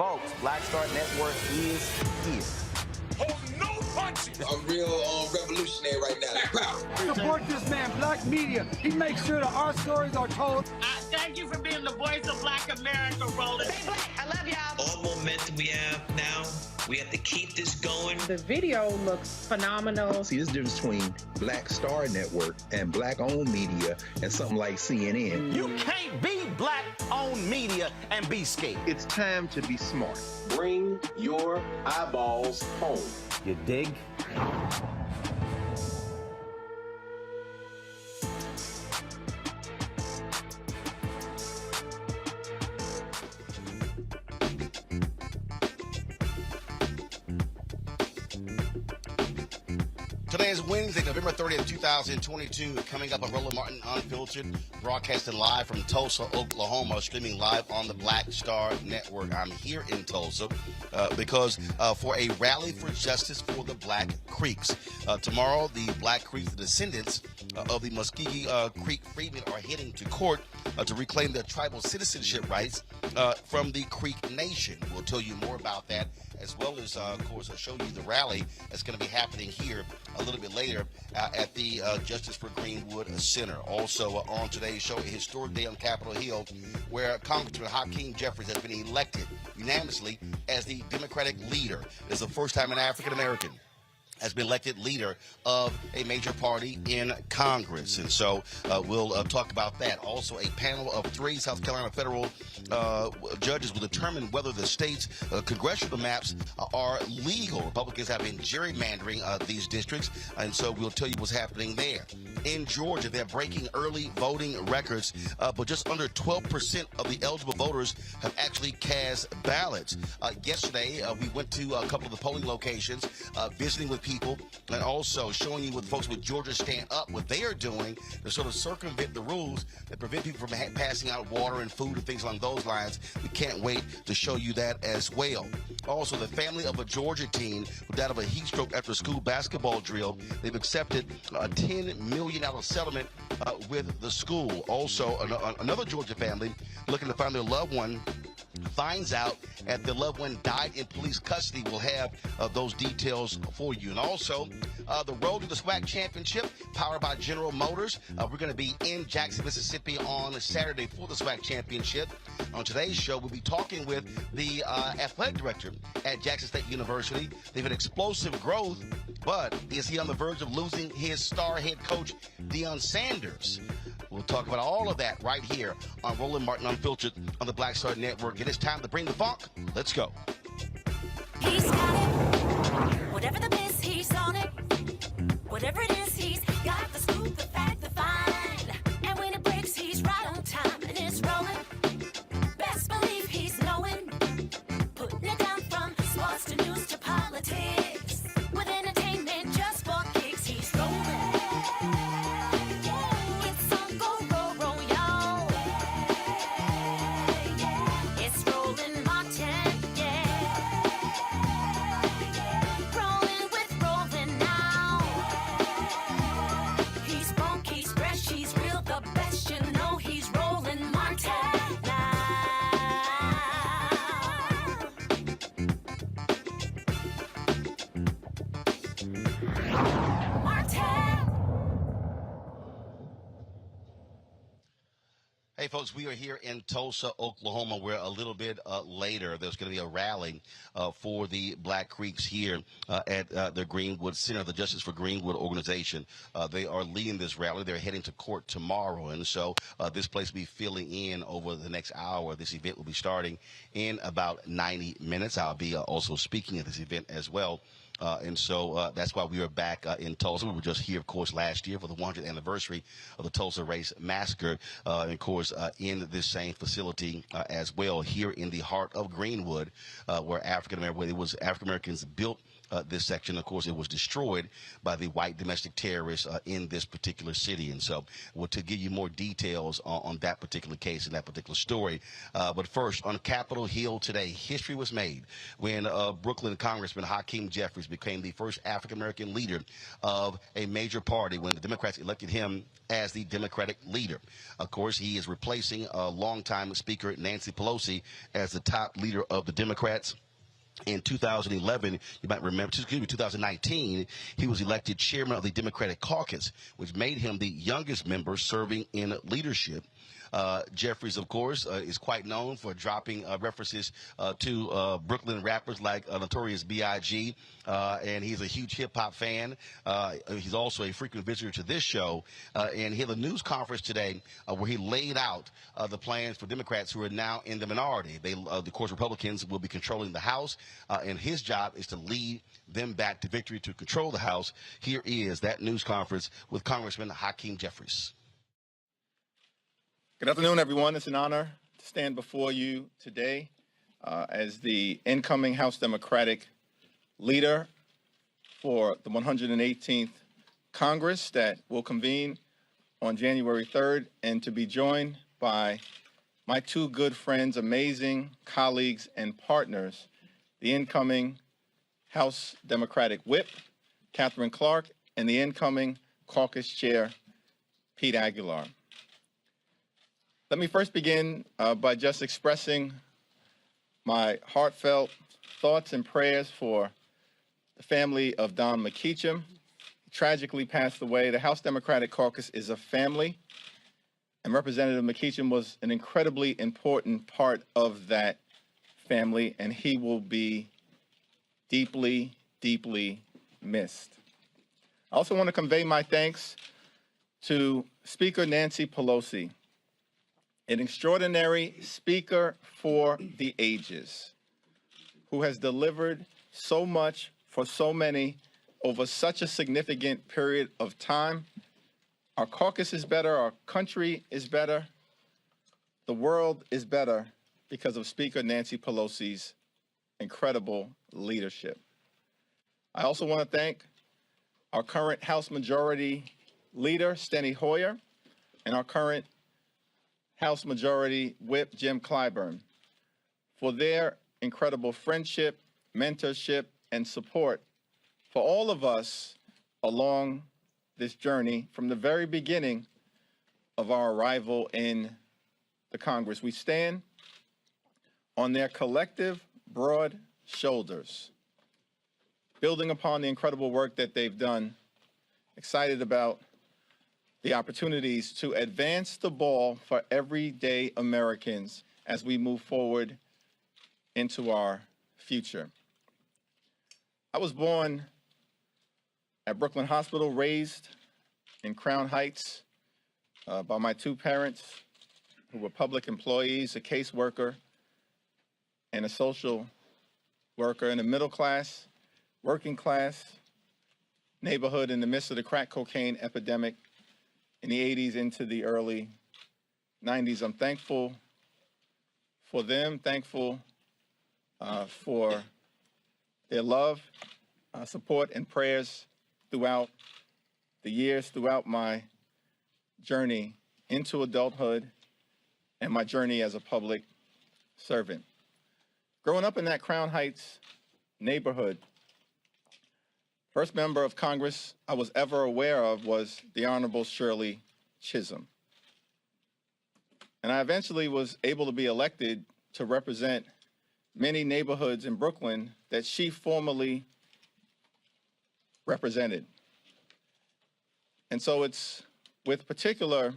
Folks, Black Star Network is here. Oh, no punches! I'm real revolutionary right now. Support this man, Black Media. He makes sure that our stories are told. Thank you for being the voice of Black America, Roland. Stay black. I love y'all. All momentum we have now, we have to keep this going. The video looks phenomenal. See, there's a difference between Black Star Network and Black-owned media and something like CNN. You can't be Black-owned media and be scared. It's time to be smart. Bring your eyeballs home. You dig? Today is Wednesday, November 30th, 2022. Coming up on Roland Martin Unfiltered, broadcasting live from Tulsa, Oklahoma, streaming live on the Black Star Network. I'm here in Tulsa because for a rally for justice for the Black Creeks. Tomorrow, the Black Creeks, the descendants of the Muscogee Creek Freedmen, are heading to court to reclaim their tribal citizenship rights from the Creek Nation. We'll tell you more about that, as well as, of course, show you the rally that's going to be happening here a little bit later at the Justice for Greenwood Center. Also on today's show, a historic day on Capitol Hill where Congressman Hakeem Jeffries has been elected unanimously as the Democratic leader. It's the first time an African American has been elected leader of a major party in Congress. And so we'll talk about that. Also, a panel of 3 South Carolina federal judges will determine whether the state's congressional maps are legal. Republicans have been gerrymandering these districts, and so we'll tell you what's happening there. In Georgia, they're breaking early voting records, but just under 12% of the eligible voters have actually cast ballots. Yesterday, we went to a couple of the polling locations, visiting with people, and also showing you what folks with Georgia Stand Up, what they are doing to sort of circumvent the rules that prevent people from passing out water and food and things along those lines. We can't wait to show you that as well. Also, the family of a Georgia teen who died of a heat stroke after a school basketball drill, they've accepted a $10 million settlement with the school. Also, another Georgia family looking to find their loved one finds out that the loved one died in police custody. We'll have those details for you. And also, the road to the SWAC championship, powered by General Motors. We're going to be in Jackson, Mississippi on Saturday for the SWAC championship. On today's show, we'll be talking with the athletic director at Jackson State University. They've had explosive growth, but is he on the verge of losing his star head coach, Deion Sanders? We'll talk about all of that right here on Roland Martin Unfiltered on the Black Star Network. It is time to bring the funk. Let's go. He's got it. Whatever the miss, he's on it. Whatever it is, he's got the scoop, the fact, the find. And when it breaks, he's right on time and it's rolling. Best believe he's knowing. Putting it down from sports to news to politics. With entertainment just for kicks, he's rolling. Hey, folks, we are here in Tulsa, Oklahoma, where a little bit later there's going to be a rally for the Black Creeks here at the Greenwood Center, the Justice for Greenwood organization. They are leading this rally. They're heading to court tomorrow, and so this place will be filling in over the next hour. This event will be starting in about 90 minutes. I'll be also speaking at this event as well. And so that's why we are back in Tulsa. We were just here, of course, last year for the 100th anniversary of the Tulsa Race Massacre. And, of course, in this same facility as well, here in the heart of Greenwood, where African Americans built this section. Of course, it was destroyed by the white domestic terrorists in this particular city. And so to give you more details on that particular case and that particular story. But first, on Capitol Hill today, history was made when Brooklyn Congressman Hakeem Jeffries became the first African-American leader of a major party when the Democrats elected him as the Democratic leader. Of course, he is replacing a longtime Speaker Nancy Pelosi as the top leader of the Democrats. In 2011, you might remember, 2019, he was elected chairman of the Democratic Caucus, which made him the youngest member serving in leadership. Jeffries, of course, is quite known for dropping references to Brooklyn rappers like Notorious B.I.G., and he's a huge hip-hop fan. He's also a frequent visitor to this show, and he had a news conference today where he laid out the plans for Democrats who are now in the minority. Of course, Republicans will be controlling the House, and his job is to lead them back to victory to control the House. Here is that news conference with Congressman Hakeem Jeffries. Good afternoon, everyone. It's an honor to stand before you today as the incoming House Democratic leader for the 118th Congress that will convene on January 3rd, and to be joined by my two good friends, amazing colleagues and partners, the incoming House Democratic Whip, Catherine Clark, and the incoming Caucus Chair, Pete Aguilar. Let me first begin by just expressing my heartfelt thoughts and prayers for the family of Don McKeachum. He tragically passed away. The House Democratic Caucus is a family, and Representative McKeachum was an incredibly important part of that family, and he will be deeply, deeply missed. I also want to convey my thanks to Speaker Nancy Pelosi, an extraordinary speaker for the ages, who has delivered so much for so many over such a significant period of time. Our caucus is better, our country is better, the world is better because of Speaker Nancy Pelosi's incredible leadership. I also want to thank our current House Majority Leader, Steny Hoyer, and our current House Majority Whip, Jim Clyburn, for their incredible friendship, mentorship, and support for all of us along this journey from the very beginning of our arrival in the Congress. We stand on their collective broad shoulders, building upon the incredible work that they've done, excited about the opportunities to advance the ball for everyday Americans as we move forward into our future. I was born at Brooklyn Hospital, raised in Crown Heights by my two parents who were public employees, a caseworker and a social worker in a middle class, working class neighborhood in the midst of the crack cocaine epidemic in the 80s into the early 90s. I'm thankful for them, thankful for their love, support, and prayers throughout the years, throughout my journey into adulthood and my journey as a public servant. Growing up in that Crown Heights neighborhood, first member of Congress I was ever aware of was the Honorable Shirley Chisholm. And I eventually was able to be elected to represent many neighborhoods in Brooklyn that she formerly represented. And so it's with particular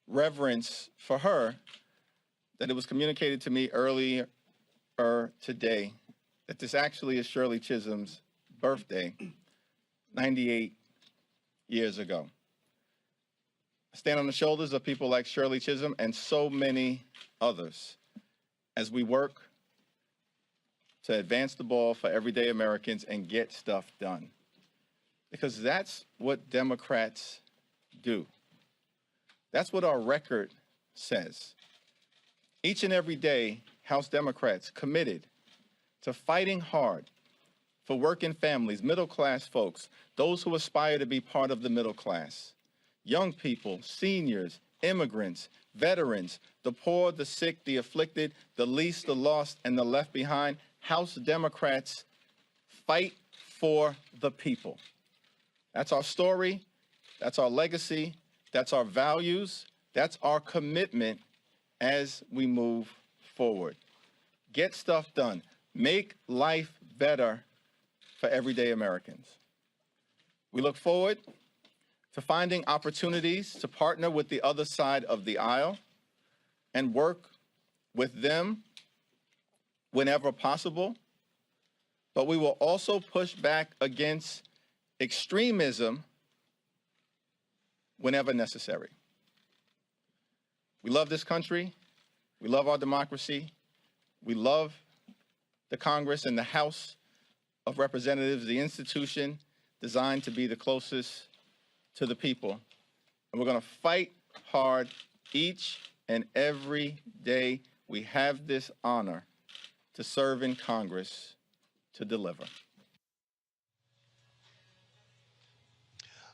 reverence for her that it was communicated to me earlier today that this actually is Shirley Chisholm's birthday, 98 years ago. I stand on the shoulders of people like Shirley Chisholm and so many others as we work to advance the ball for everyday Americans and get stuff done. Because that's what Democrats do. That's what our record says. Each and every day, House Democrats committed to fighting hard for working families, middle-class folks, those who aspire to be part of the middle class, young people, seniors, immigrants, veterans, the poor, the sick, the afflicted, the least, the lost, and the left behind. House Democrats fight for the people. That's our story. That's our legacy. That's our values. That's our commitment as we move forward. Get stuff done. Make life better for everyday Americans. We look forward to finding opportunities to partner with the other side of the aisle and work with them whenever possible. But we will also push back against extremism whenever necessary. We love this country. We love our democracy. We love the Congress and the House of Representatives, the institution designed to be the closest to the people. And we're going to fight hard each and every day we have this honor to serve in Congress to deliver.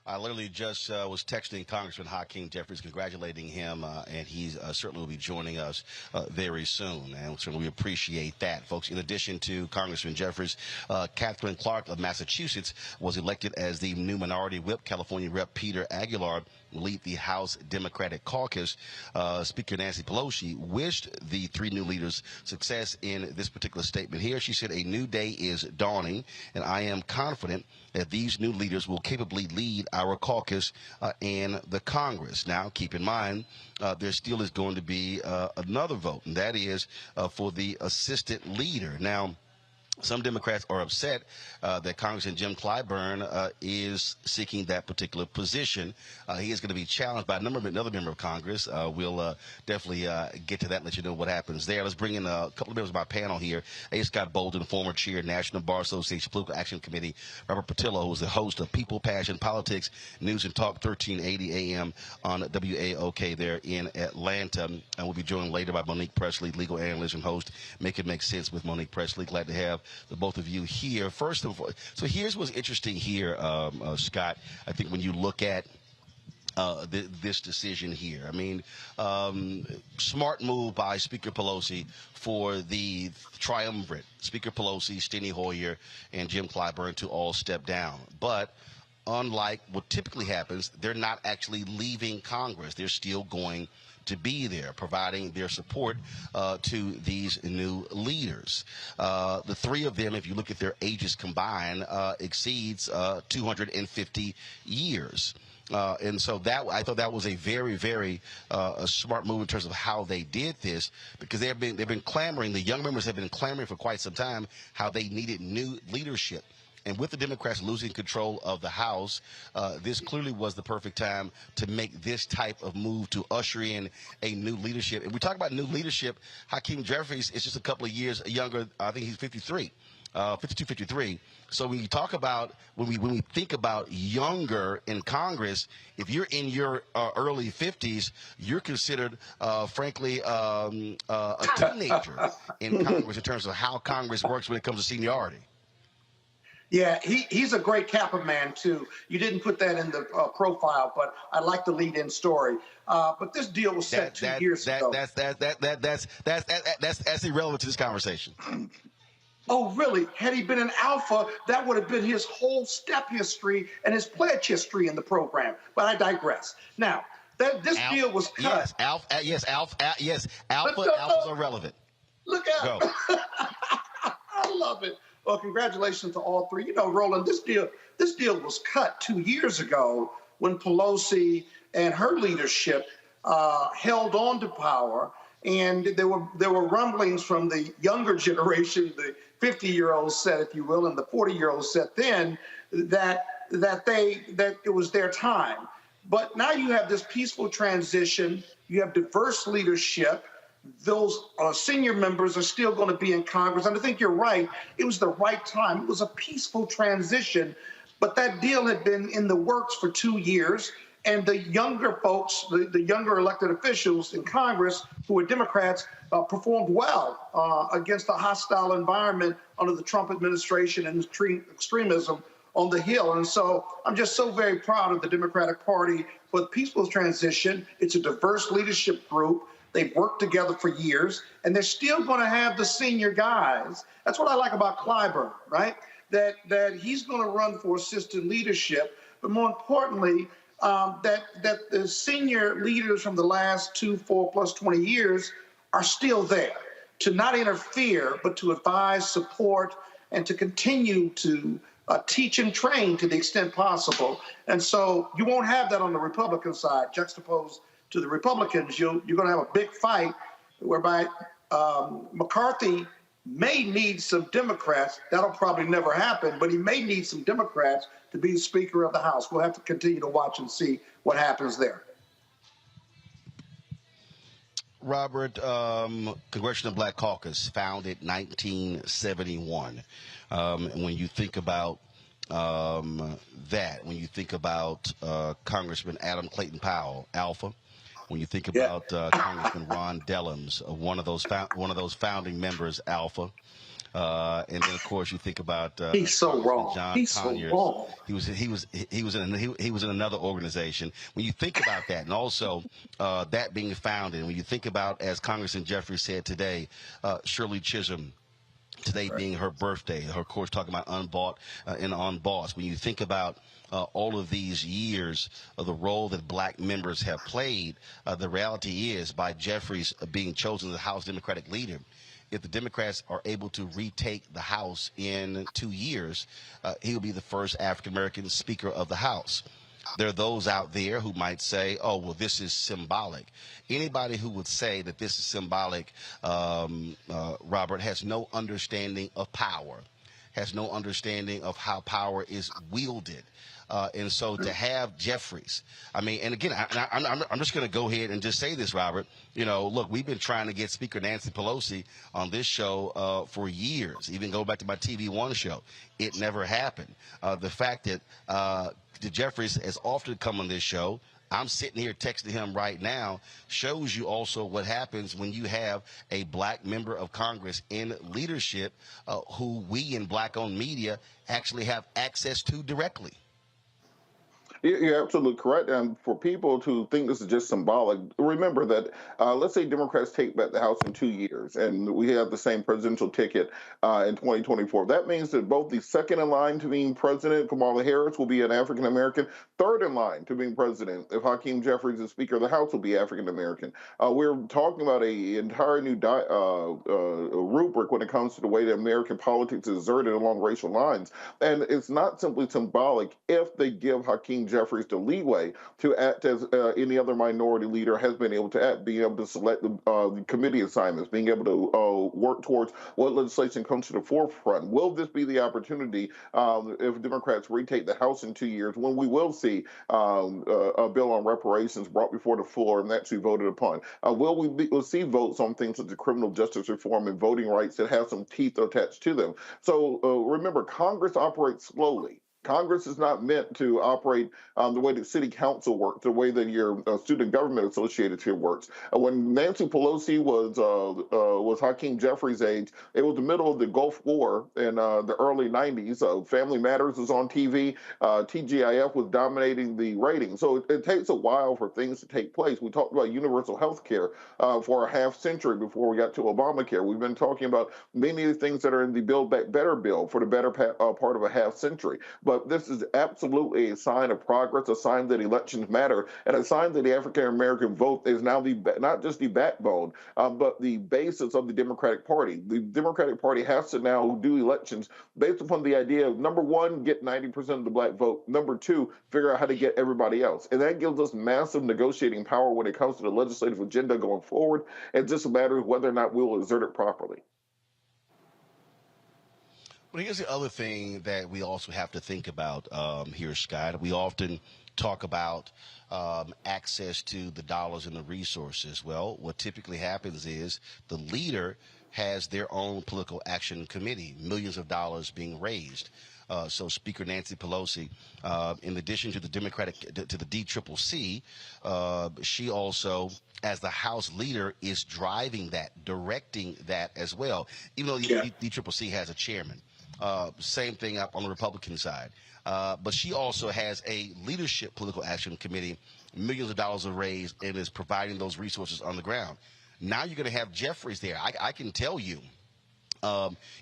I literally just was texting Congressman Hakeem Jeffries, congratulating him, and he certainly will be joining us very soon, and certainly we appreciate that, folks. In addition to Congressman Jeffries, Catherine Clark of Massachusetts was elected as the new minority whip. California Rep. Peter Aguilar will lead the House Democratic Caucus. Speaker Nancy Pelosi wished the three new leaders success in this particular statement here. She said, "A new day is dawning, and I am confident that these new leaders will capably lead our caucus and the Congress." Now, keep in mind, there still is going to be another vote, and that is for the assistant leader. Now, some Democrats are upset that Congressman Jim Clyburn is seeking that particular position. He is going to be challenged by another member of Congress. We'll definitely get to that and let you know what happens there. Let's bring in a couple of members of my panel here. A. Scott Bolden, former chair, National Bar Association Political Action Committee. Robert Patillo, who is the host of People, Passion, Politics, News and Talk, 1380 AM on WAOK there in Atlanta. And we'll be joined later by Monique Presley, legal analyst and host. Make It Make Sense with Monique Presley. Glad to have the both of you here. First of all, so here's what's interesting here, Scott. I think when you look at this decision here, I mean, smart move by Speaker Pelosi for the triumvirate, Speaker Pelosi, Steny Hoyer, and Jim Clyburn to all step down. But unlike what typically happens, they're not actually leaving Congress. They're still going to be there, providing their support to these new leaders. The three of them, if you look at their ages combined, exceeds 250 years. And so that, I thought that was a very, very a smart move in terms of how they did this, because they've been clamoring, the young members have been clamoring for quite some time how they needed new leadership. And with the Democrats losing control of the House, this clearly was the perfect time to make this type of move to usher in a new leadership. And we talk about new leadership. Hakeem Jeffries is just a couple of years younger. I think he's 53, 52, 53. So when you talk about, when we think about younger in Congress, if you're in your early 50s, you're considered, frankly, a teenager in Congress in terms of how Congress works when it comes to seniority. Yeah, he's a great Kappa man, too. You didn't put that in the profile, but I like the lead-in story. But this deal was set 2 years ago. That's irrelevant to this conversation. Oh, really? Had he been an alpha, that would have been his whole step history and his pledge history in the program. But I digress. Now, this deal was cut. Yes, alphas are relevant. Look out. I love it. Well, congratulations to all three. You know, Roland, this deal was cut 2 years ago when Pelosi and her leadership held on to power, and there were rumblings from the younger generation, the 50-year-olds said, if you will, and the 40-year-olds said then that it was their time. But now you have this peaceful transition. You have diverse leadership. Those senior members are still going to be in Congress. And I think you're right. It was the right time. It was a peaceful transition. But that deal had been in the works for 2 years. And the younger folks, the younger elected officials in Congress who are Democrats, performed well against a hostile environment under the Trump administration and extremism on the Hill. And so I'm just so very proud of the Democratic Party for the peaceful transition. It's a diverse leadership group. They've worked together for years, and they're still going to have the senior guys. That's what I like about Clyburn, right? that he's going to run for assistant leadership, but more importantly, that the senior leaders from the last 4 plus 20 years are still there to not interfere, but to advise, support, and to continue to teach and train to the extent possible. And so you won't have that on the Republican side. Juxtaposed to the Republicans, you're going to have a big fight whereby McCarthy may need some Democrats. That'll probably never happen, but he may need some Democrats to be the Speaker of the House. We'll have to continue to watch and see what happens there. Robert, Congressional Black Caucus, founded 1971. When you think about that, when you think about Congressman Adam Clayton Powell, Alpha, when you think about Congressman Ron Dellums, one of those founding members, Alpha, and then of course you think about he's so wrong. John He's Conyers. so wrong. He was in another organization. When you think about that, and also that being founded, and when you think about, as Congressman Jeffries said today, Shirley Chisholm, today being her birthday, her course talking about unbought and unbossed. When you think about all of these years of the role that black members have played, the reality is, by Jeffries being chosen as the House Democratic leader, if the Democrats are able to retake the House in 2 years, he'll be the first African-American Speaker of the House. There are those out there who might say, oh, well, this is symbolic. Anybody who would say that this is symbolic, Robert, has no understanding of power, has no understanding of how power is wielded. And so to have Jeffries, I mean, and again, I'm just going to go ahead and just say this, Robert. You know, look, we've been trying to get Speaker Nancy Pelosi on this show for years, even go back to my TV One show. It never happened. The fact that Jeffries has often come on this show, I'm sitting here texting him right now, shows you also what happens when you have a black member of Congress in leadership who we in black-owned media actually have access to directly. You're absolutely correct. And for people to think this is just symbolic, remember that, let's say Democrats take back the House in 2 years, and we have the same presidential ticket in 2024. That means that both the second in line to being president, Kamala Harris, will be an African-American. Third in line to being president, if Hakeem Jeffries is Speaker of the House, will be African-American. We're talking about an entire new rubric when it comes to the way that American politics is exerted along racial lines. And it's not simply symbolic if they give Hakeem Jeffries the leeway to act as any other minority leader has been able to act, being able to select the committee assignments, being able to work towards what legislation comes to the forefront. Will this be the opportunity, if Democrats retake the House in 2 years, when we will see a bill on reparations brought before the floor and actually voted upon? We'll see votes on things such as criminal justice reform and voting rights that have some teeth attached to them. So remember, Congress operates slowly. Congress is not meant to operate the way that city council works, the way that your student government associated here works. When Nancy Pelosi was Hakeem Jeffries' age, it was the middle of the Gulf War in the early 90s. Family Matters was on TV. TGIF was dominating the ratings. So it takes a while for things to take place. We talked about universal health care for a half century before we got to Obamacare. We've been talking about many of the things that are in the Build Back Better bill for the better part of a half century. But this is absolutely a sign of progress, a sign that elections matter, and a sign that the African-American vote is now not just the backbone, but the basis of the Democratic Party. The Democratic Party has to now do elections based upon the idea of, number one, get 90% of the black vote, number two, figure out how to get everybody else. And that gives us massive negotiating power when it comes to the legislative agenda going forward. It just matters whether or not we'll exert it properly. Well, here's the other thing that we also have to think about here, Scott. We often talk about access to the dollars and the resources. Well, what typically happens is the leader has their own political action committee, millions of dollars being raised. So Speaker Nancy Pelosi, in addition to the to the DCCC, she also, as the House leader, is driving that, directing that as well, even though the DCCC has a chairman. Same thing up on the Republican side. But she also has a leadership political action committee, millions of dollars are raised, and is providing those resources on the ground. Now you're going to have Jeffries there. I can tell you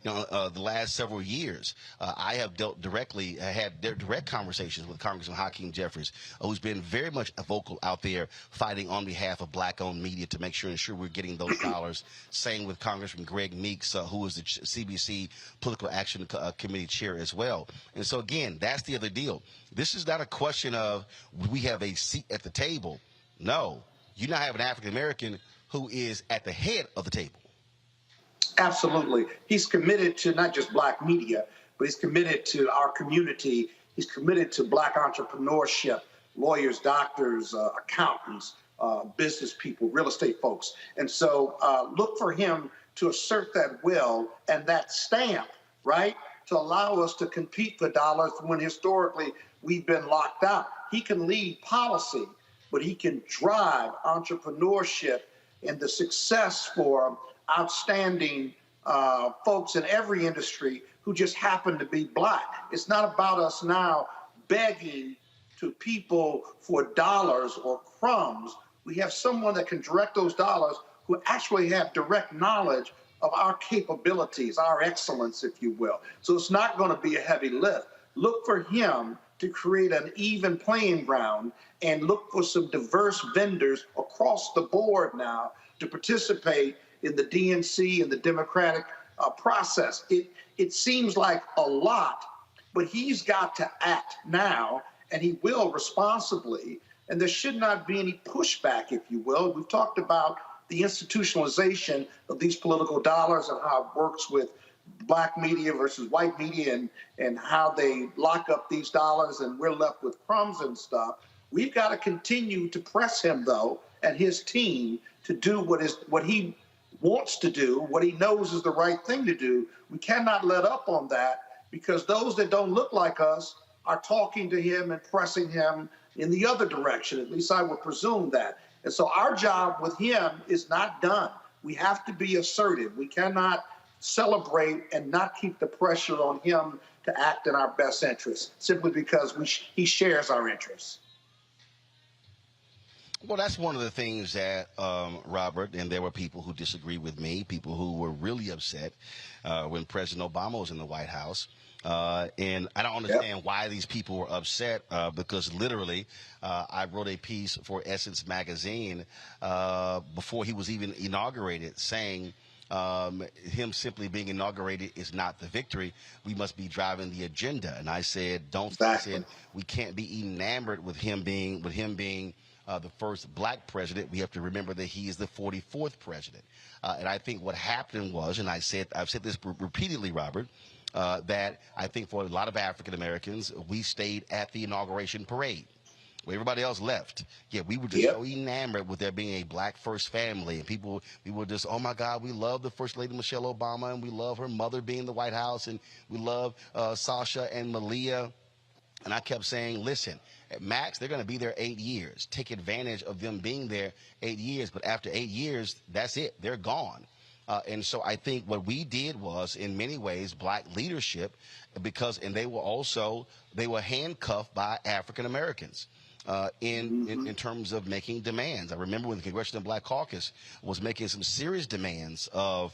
The last several years, I have had direct conversations with Congressman Hakeem Jeffries, who's been very much vocal out there fighting on behalf of black-owned media to ensure we're getting those dollars. Same with Congressman Greg Meeks, who is the CBC Political Action Committee chair as well. And so, again, that's the other deal. This is not a question of we have a seat at the table. No, you now have an African-American who is at the head of the table. Absolutely. He's committed to not just black media, but he's committed to our community. He's committed to black entrepreneurship, lawyers, doctors, accountants, business people, real estate folks. And so look for him to assert that will and that stamp, right, to allow us to compete for dollars when historically we've been locked out. He can lead policy, but he can drive entrepreneurship and the success for outstanding folks in every industry who just happen to be black. It's not about us now begging to people for dollars or crumbs. We have someone that can direct those dollars who actually have direct knowledge of our capabilities, our excellence, if you will. So it's not going to be a heavy lift. Look for him to create an even playing ground and look for some diverse vendors across the board now to participate in the DNC and the Democratic process. It seems like a lot, but he's got to act now, and he will responsibly, and there should not be any pushback, if you will. We've talked about the institutionalization of these political dollars and how it works with black media versus white media and how they lock up these dollars and we're left with crumbs and stuff. We've got to continue to press him, though, and his team to do what he wants to do, what he knows is the right thing to do. We cannot let up on that because those that don't look like us are talking to him and pressing him in the other direction. At least I would presume that. And so our job with him is not done. We have to be assertive. We cannot celebrate and not keep the pressure on him to act in our best interest simply because he shares our interests. Well, that's one of the things that, Robert, and there were people who disagree with me, people who were really upset when President Obama was in the White House. And I don't understand why these people were upset because literally I wrote a piece for Essence magazine before he was even inaugurated saying him simply being inaugurated is not the victory. We must be driving the agenda. And I said, I said, we can't be enamored with him being the first black president. We have to remember that he is the 44th president. And I think what happened was, and I've said this repeatedly, Robert, that I think for a lot of African Americans, we stayed at the inauguration parade. Where everybody else left. Yeah, we were just so enamored with there being a black first family. And we were just, oh my God, we love the First Lady Michelle Obama, and we love her mother being in the White House, and we love Sasha and Malia. And I kept saying, listen, at max, they're going to be there 8 years. Take advantage of them being there 8 years. But after 8 years, that's it. They're gone. And so I think what we did was, in many ways, black leadership, and they were handcuffed by African Americans. In terms of making demands. I remember when the Congressional Black Caucus was making some serious demands of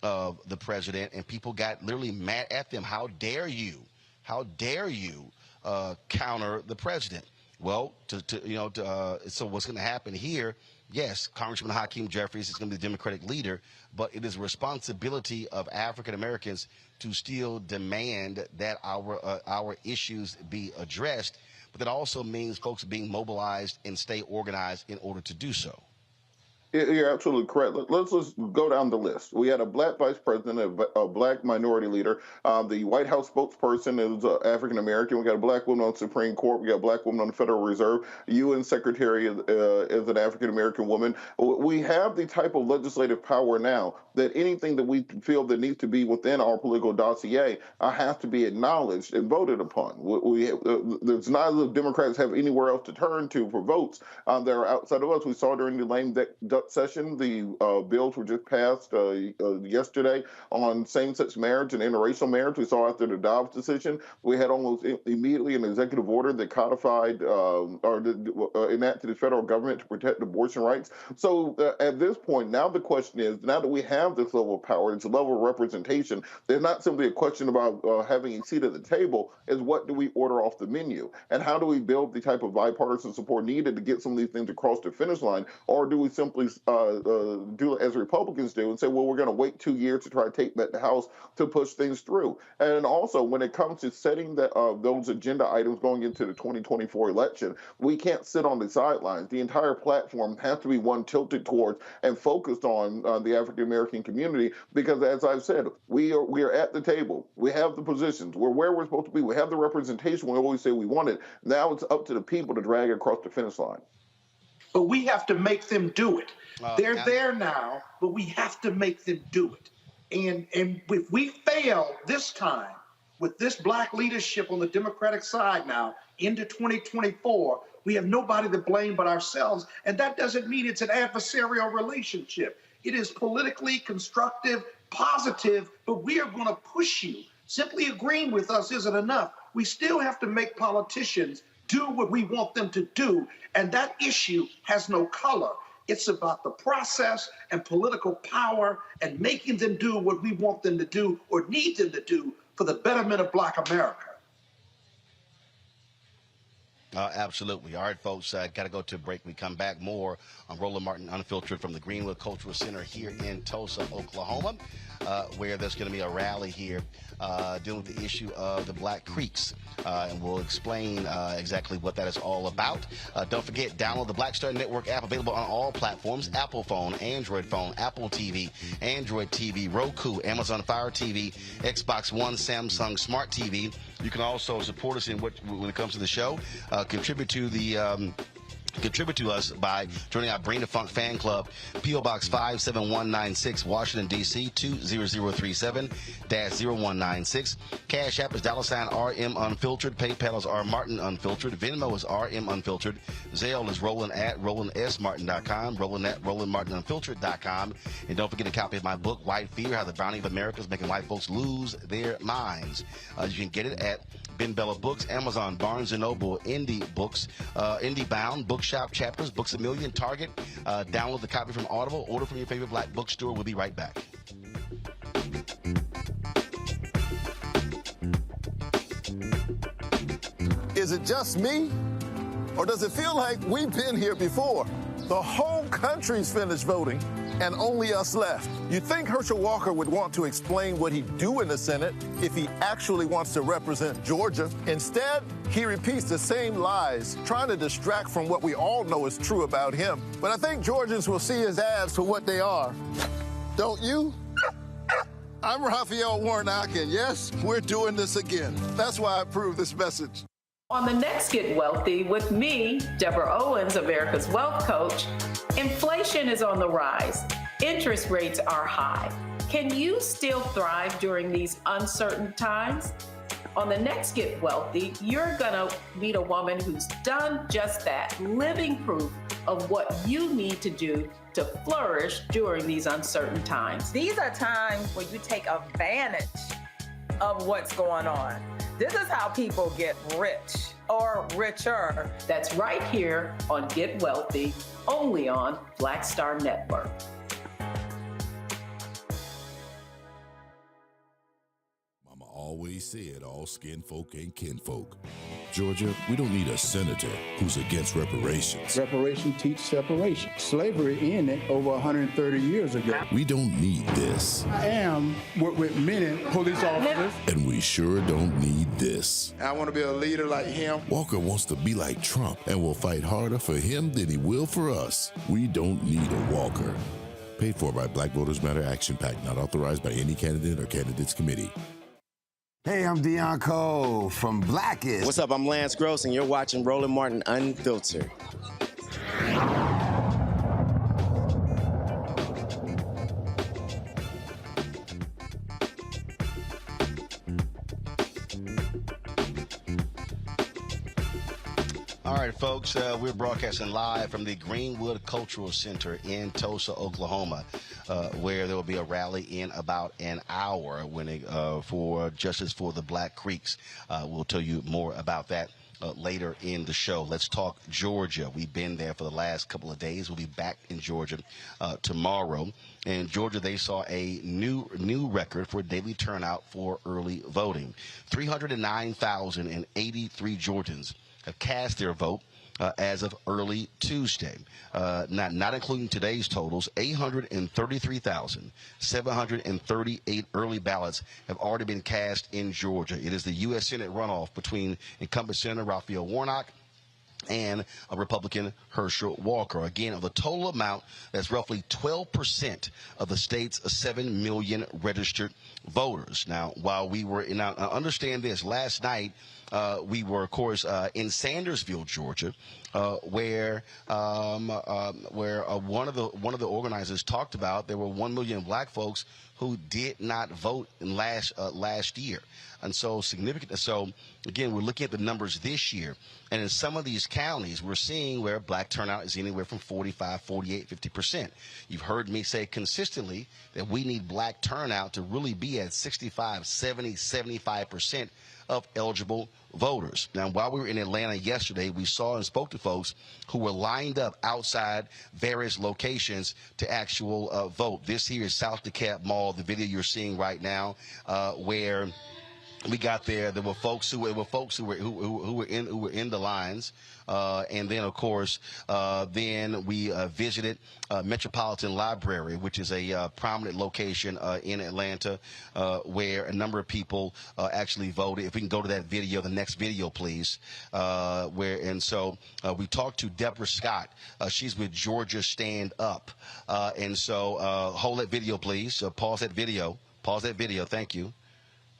the president, and people got literally mad at them. How dare you counter the president? Well, so what's going to happen here? Yes, Congressman Hakeem Jeffries is going to be the Democratic leader, but it is a responsibility of African Americans to still demand that our issues be addressed. But that also means folks being mobilized and stay organized in order to do so. You're absolutely correct. Let's go down the list. We had a black vice president, a black minority leader. The White House spokesperson is African American. We got a black woman on the Supreme Court. We got a black woman on the Federal Reserve. UN Secretary is an African American woman. We have the type of legislative power now that anything that we feel that needs to be within our political dossier has to be acknowledged and voted upon. There's not as if Democrats have anywhere else to turn to for votes that are outside of us. We saw during the lame duck session. The bills were just passed yesterday on same-sex marriage and interracial marriage. We saw after the Dobbs decision, we had almost immediately an executive order that codified enacted the federal government to protect abortion rights. So at this point, now the question is, now that we have this level of power, it's a level of representation, there's not simply a question about having a seat at the table, is what do we order off the menu? And how do we build the type of bipartisan support needed to get some of these things across the finish line? Or do we simply do as Republicans do and say, well, we're going to wait 2 years to try to take back the House to push things through? And also, when it comes to setting those agenda items going into the 2024 election, we can't sit on the sidelines. The entire platform has to be one tilted towards and focused on the African American community, because as I've said, we are at the table. We have the positions. We're where we're supposed to be. We have the representation we always say we wanted. Now it's up to the people to drag it across the finish line. But we have to make them do it. They're there now, but we have to make them do it. And if we fail this time with this black leadership on the Democratic side now into 2024, we have nobody to blame but ourselves. And that doesn't mean it's an adversarial relationship. It is politically constructive, positive, but we are going to push you. Simply agreeing with us isn't enough. We still have to make politicians do what we want them to do. And that issue has no color. It's about the process and political power and making them do what we want them to do or need them to do for the betterment of Black America. Absolutely. All right, folks, got to go to a break. We come back more on Roland Martin Unfiltered from the Greenwood Cultural Center here in Tulsa, Oklahoma, where there's going to be a rally here dealing with the issue of the Black Creeks. And we'll explain exactly what that is all about. Don't forget, download the Black Star Network app, available on all platforms: Apple phone, Android phone, Apple TV, Android TV, Roku, Amazon Fire TV, Xbox One, Samsung Smart TV. You can also support us when it comes to the show. Contribute to us by joining our Bring the Funk fan club. P.O. Box 57196, Washington, D.C. 20037-0196. Cash App is $RM Unfiltered. PayPal is R Martin Unfiltered. Venmo is RM Unfiltered. Zelle is Roland at RolandSMartin.com. Roland at RolandMartinUnfiltered.com. And don't forget a copy of my book, White Fear: How the Bounty of America is Making White Folks Lose Their Minds. You can get it at Ben Bella Books, Amazon, Barnes & Noble, Indie Books, Indie Bound, Bookshop Chapters, Books A Million, Target. Download the copy from Audible. Order from your favorite Black bookstore. We'll be right back. Is it just me? Or does it feel like we've been here before? The whole country's finished voting, and only us left. You'd think Herschel Walker would want to explain what he'd do in the Senate if he actually wants to represent Georgia. Instead, he repeats the same lies, trying to distract from what we all know is true about him. But I think Georgians will see his ads for what they are. Don't you? I'm Raphael Warnock, and yes, we're doing this again. That's why I approve this message. On the next Get Wealthy with me, Deborah Owens, America's Wealth Coach, inflation is on the rise. Interest rates are high. Can you still thrive during these uncertain times? On the next Get Wealthy, you're gonna meet a woman who's done just that, living proof of what you need to do to flourish during these uncertain times. These are times where you take advantage of what's going on. This is how people get rich or richer. That's right here on Get Wealthy, only on Black Star Network. Mama always said all skin folk ain't kinfolk. Georgia, we don't need a senator who's against reparations. Reparation teaches separation. Slavery ended over 130 years ago. We don't need this. I am with many police officers. And we sure don't need this. I want to be a leader like him. Walker wants to be like Trump and will fight harder for him than he will for us. We don't need a Walker. Paid for by Black Voters Matter Action PAC, not authorized by any candidate or candidates committee. Hey, I'm Deion Cole from Blackest. What's up? I'm Lance Gross, and you're watching Roland Martin Unfiltered. All right, folks, we're broadcasting live from the Greenwood Cultural Center in Tulsa, Oklahoma, where there will be a rally in about an hour for Justice for the Black Creeks. We'll tell you more about that later in the show. Let's talk Georgia. We've been there for the last couple of days. We'll be back in Georgia tomorrow. In Georgia, they saw a new record for daily turnout for early voting. 309,083 Georgians have cast their vote as of early Tuesday. Not including today's totals, 833,738 early ballots have already been cast in Georgia. It is the U.S. Senate runoff between incumbent Senator Raphael Warnock and a Republican Herschel Walker. Again, of the total amount, that's roughly 12% of the state's 7 million registered voters. Now, while we were understand this, last night we were, of course, in Sandersville, Georgia, where one of the organizers talked about there were 1 million black folks who did not vote in last year. And so significant. So again, we're looking at the numbers this year, and in some of these counties, we're seeing where black turnout is anywhere from 45, 48, 50%. You've heard me say consistently that we need black turnout to really be at 65, 70, 75% of eligible voters. Now, while we were in Atlanta yesterday, we saw and spoke to folks who were lined up outside various locations to actual vote. This here is South DeKalb Mall, the video you're seeing right now, where we got there. There were folks who were in the lines, and then of course, then we visited Metropolitan Library, which is a prominent location in Atlanta, where a number of people actually voted. If we can go to that video, the next video, please. So we talked to Deborah Scott. She's with Georgia Stand Up, and so hold that video, please. Pause that video. Pause that video. Thank you.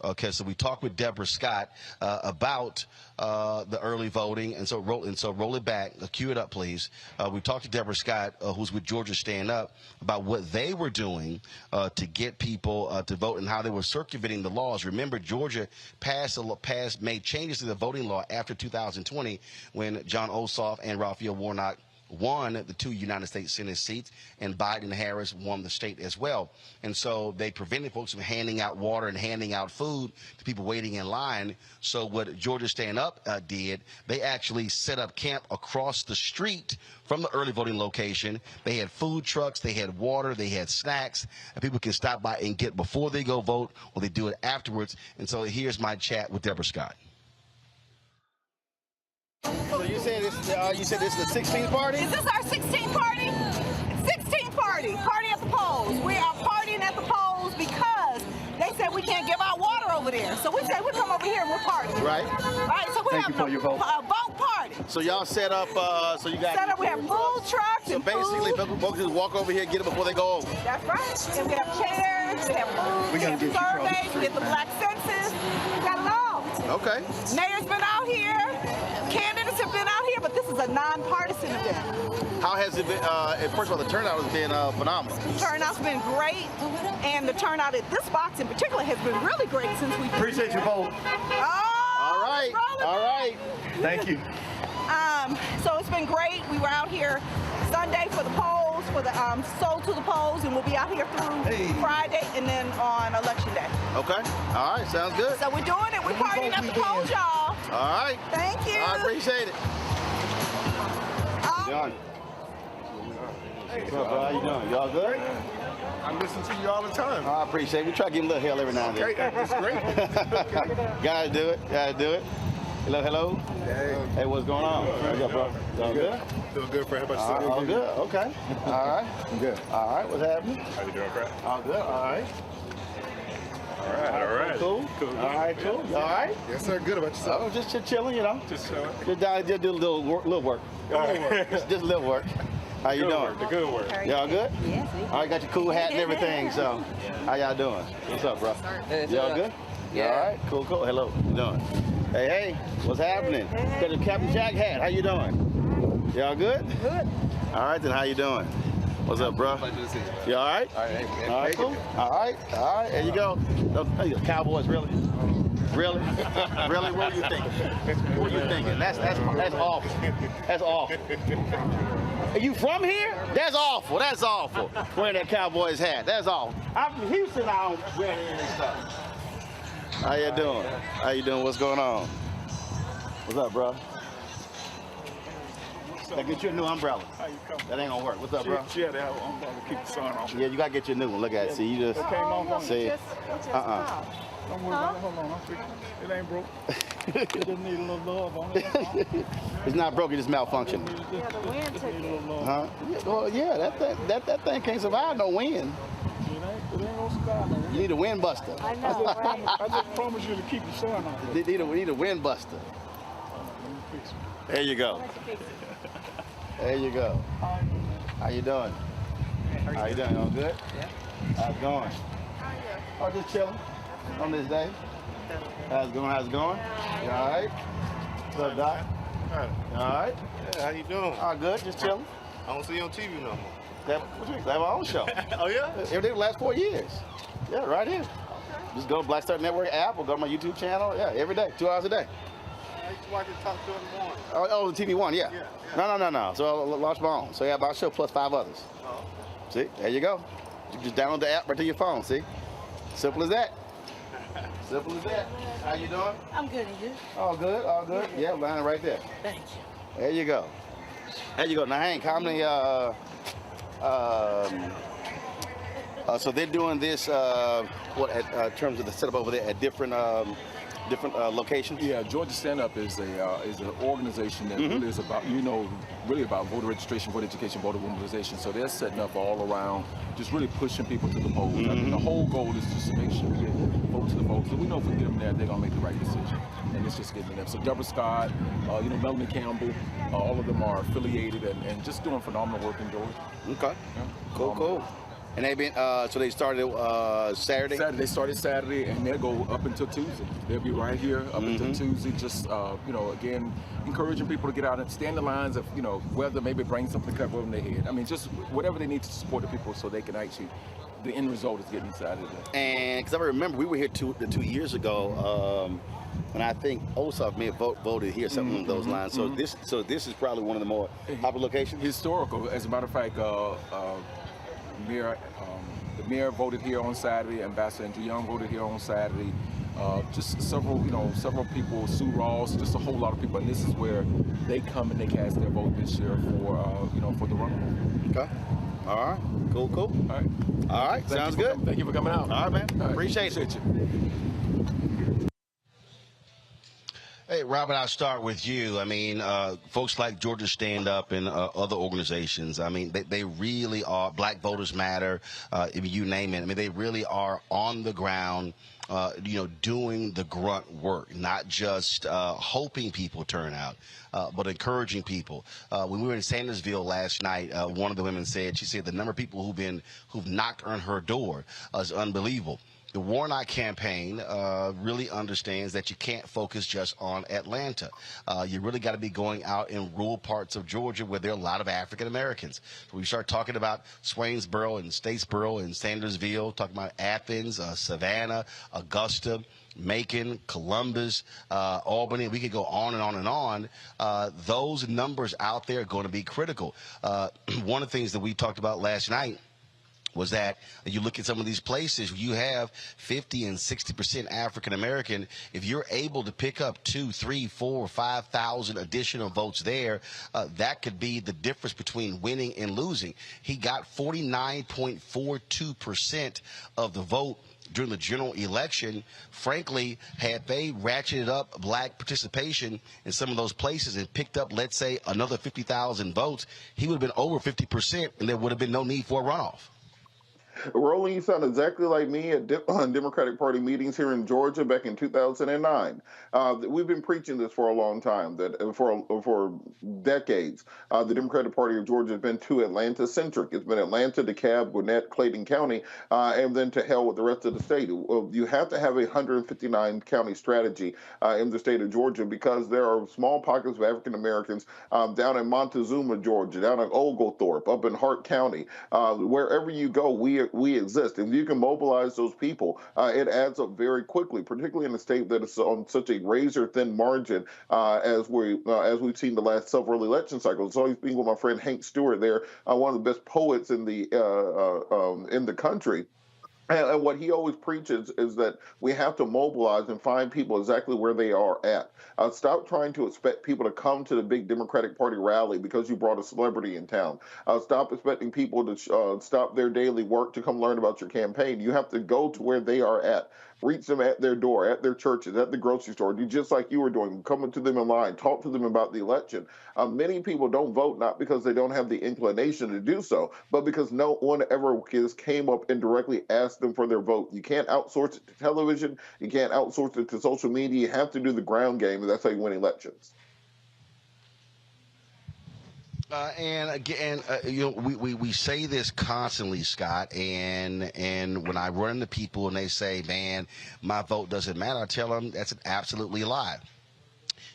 Okay, so we talked with Deborah Scott about the early voting, and so roll it back, cue it up, please. We talked to Deborah Scott, who's with Georgia Stand Up, about what they were doing to get people to vote and how they were circumventing the laws. Remember, Georgia made changes to the voting law after 2020 when John Ossoff and Raphael Warnock won the 2 United States Senate seats, and Biden and Harris won the state as well. And so they prevented folks from handing out water and handing out food to people waiting in line. So what Georgia Stand Up did, they actually set up camp across the street from the early voting location. They had food trucks, they had water, they had snacks, and people can stop by and get before they go vote, or they do it afterwards. And so here's my chat with Deborah Scott. So you said this is the 16th party? Is this our 16th party? 16th party. Party at the polls. We are partying at the polls because they said we can't give out water over there. So we said we come over here and we're partying. Right. Right. So we have a vote party. So y'all set up. So you got set up. We have food trucks. So and basically, food. folks just walk over here, get it before they go over. That's right. And we have chairs. We have food. We have surveys. We get the black census. We got it all. Okay. Mayor's been out here. Candidates have been out here, but this is a nonpartisan event. How has it been? First of all, the turnout has been phenomenal. The turnout's been great, and the turnout at this box in particular has been really great since we appreciate your vote. All right. All right. Thank you. So it's been great. We were out here Sunday for the polls, for the sold to the polls, and we'll be out here through Friday and then on Election Day. Okay. All right. Sounds good. So we're doing it. We're partying at the polls, y'all. All right. Thank you. I appreciate it. John. What's up, bro? How you doing? Y'all good? I listen to you all the time. I appreciate it. We try to give him a little hell every now and then. Okay, that's great. Gotta do it. Gotta do it. Hello, hello. Hey, what's going on? What's up, bro? Y'all good? Doing good, Fred. How about yourself? All good. Okay. All right. I'm good. All right. What's happening? How you doing, Fred? All good. All right. All right. Cool. All right, cool. All right. Yes, sir. Good. About yourself? Oh, just chilling, you know. Just chilling. Just do a little work. Just a little work. How you doing? The good work. Y'all good? Yes. All right, got your cool hat and everything. So, how y'all doing? What's up, bro? Y'all good? Yeah. All right. Cool. Hello. How you doing? Hey. What's happening? Got your Captain Jack hat. How you doing? Y'all good? Good. All right, then. How you doing? What's up, bro? Pleasure to see you. You all right? All right. All right, cool. All right. There you go. Those Cowboys, really? Really? Really? What were you thinking? What were you thinking? That's awful. That's awful. Are you from here? That's awful. That's awful. Wearing that Cowboys hat. That's awful. I'm from Houston. I don't wear any of this stuff. How you doing? How you doing? What's going on? What's up, bro? Gotta get you a new umbrella. How you coming? That ain't gonna work. What's up, bro? Yeah, that umbrella keep the sun off. Yeah, you gotta get your new one. Look at it. See, you just see. Don't worry about it. Hold on, I'm fixing it. It ain't broke. It just need a little love on it. It's not broke. It just malfunctioned. Yeah, the wind took it. Huh? Well, yeah, that thing can't survive no wind. It ain't gonna survive no wind. You need a wind buster. I know, right? I just promise you to keep the sun on it. We need a wind buster. There you go. There you go. How you doing? How you doing? All good? Yeah. How's it going? Oh, just chilling on this day. How's it going? How's it going? You all right? What's up, Doc? You all right? Yeah, how you doing? All good, just chilling. I don't see you on TV no more. They have our own show. Oh, yeah? Every day the last 4 years. Yeah, right here. Just go to Black Star Network app or go to my YouTube channel. Yeah, every day, 2 hours a day. I used to watch it Top 2 in the morning. Oh, the TV one, yeah. No. So I launched my own. So yeah, my show plus 5 others. Oh. See, there you go. You just download the app right to your phone, see? Simple as that. Simple as that. How you doing? I'm good, and you? All good, all good. Yeah, line right there. Thank you. There you go. There you go. Now, Hank, how many, so they're doing this, in terms of the setup over there at different locations? Yeah, Georgia Stand Up is an organization that really is about, really about voter registration, voter education, voter mobilization. So they're setting up all around, just really pushing people to the polls. I mean, the whole goal is just to make sure we get folks to the polls. So we know if we get them there, they're going to make the right decision. And it's just getting them. So Deborah Scott, Melanie Campbell, all of them are affiliated and just doing phenomenal work in Georgia. Okay. Yeah. Cool. And they've been, so they started Saturday? They started Saturday, and they'll go up until Tuesday. They'll be right here up until Tuesday, just, again, encouraging people to get out and stand in lines of, whether maybe bring something to cover over their head. I mean, just whatever they need to support the people so they can actually, the end result is getting Saturday. And, because I remember we were here 2 years ago, and I think Ossoff may have voted here, something along those lines. So this is probably one of the more popular locations? Historical. As a matter of fact, the mayor voted here on Saturday. Ambassador Andrew Young voted here on Saturday. Just several people, Sue Ross, just a whole lot of people. And this is where they come and they cast their vote this year for the runoff. Okay. All right. Cool. All right. Sounds good. Thank you for coming out. All right, man. All right. Appreciate you. Hey, Robert, I'll start with you. I mean, folks like Georgia Stand Up and other organizations, I mean, they really are, Black Voters Matter, if you name it. I mean, they really are on the ground, doing the grunt work, not just hoping people turn out, but encouraging people. When we were in Sandersville last night, one of the women said, the number of people who've knocked on her door is unbelievable. The Warnock campaign really understands that you can't focus just on Atlanta. You really got to be going out in rural parts of Georgia where there are a lot of African Americans. So we start talking about Swainsboro and Statesboro and Sandersville, talking about Athens, Savannah, Augusta, Macon, Columbus, Albany. We could go on and on and on. Those numbers out there are going to be critical. One of the things that we talked about last night was that you look at some of these places, you have 50 and 60% African American. If you're able to pick up 2, 3, 4, 5,000 additional votes there, that could be the difference between winning and losing. He got 49.42% of the vote during the general election. Frankly, had they ratcheted up Black participation in some of those places and picked up, let's say, another 50,000 votes, he would have been over 50%, and there would have been no need for a runoff. Roland, you sound exactly like me at Democratic Party meetings here in Georgia back in 2009. We've been preaching this for a long time, that for decades, the Democratic Party of Georgia has been too Atlanta-centric. It's been Atlanta, DeKalb, Gwinnett, Clayton County, and then to hell with the rest of the state. You have to have a 159-county strategy in the state of Georgia because there are small pockets of African Americans down in Montezuma, Georgia, down in Oglethorpe, up in Hart County. Wherever you go, we exist. If you can mobilize those people, it adds up very quickly, particularly in a state that is on such a razor-thin margin as we've seen the last several election cycles. So speaking with my friend Hank Stewart there, one of the best poets in the country. And what he always preaches is that we have to mobilize and find people exactly where they are at. Stop trying to expect people to come to the big Democratic Party rally because you brought a celebrity in town. Stop expecting people to stop their daily work to come learn about your campaign. You have to go to where they are at. Reach them at their door, at their churches, at the grocery store. Do just like you were doing, coming to them in line, talk to them about the election. Many people don't vote not because they don't have the inclination to do so, but because no one ever came up and directly asked them for their vote. You can't outsource it to television. You can't outsource it to social media. You have to do the ground game, and that's how you win elections. And again, we say this constantly, Scott, and when I run into people and they say, man, my vote doesn't matter, I tell them that's an absolutely lie.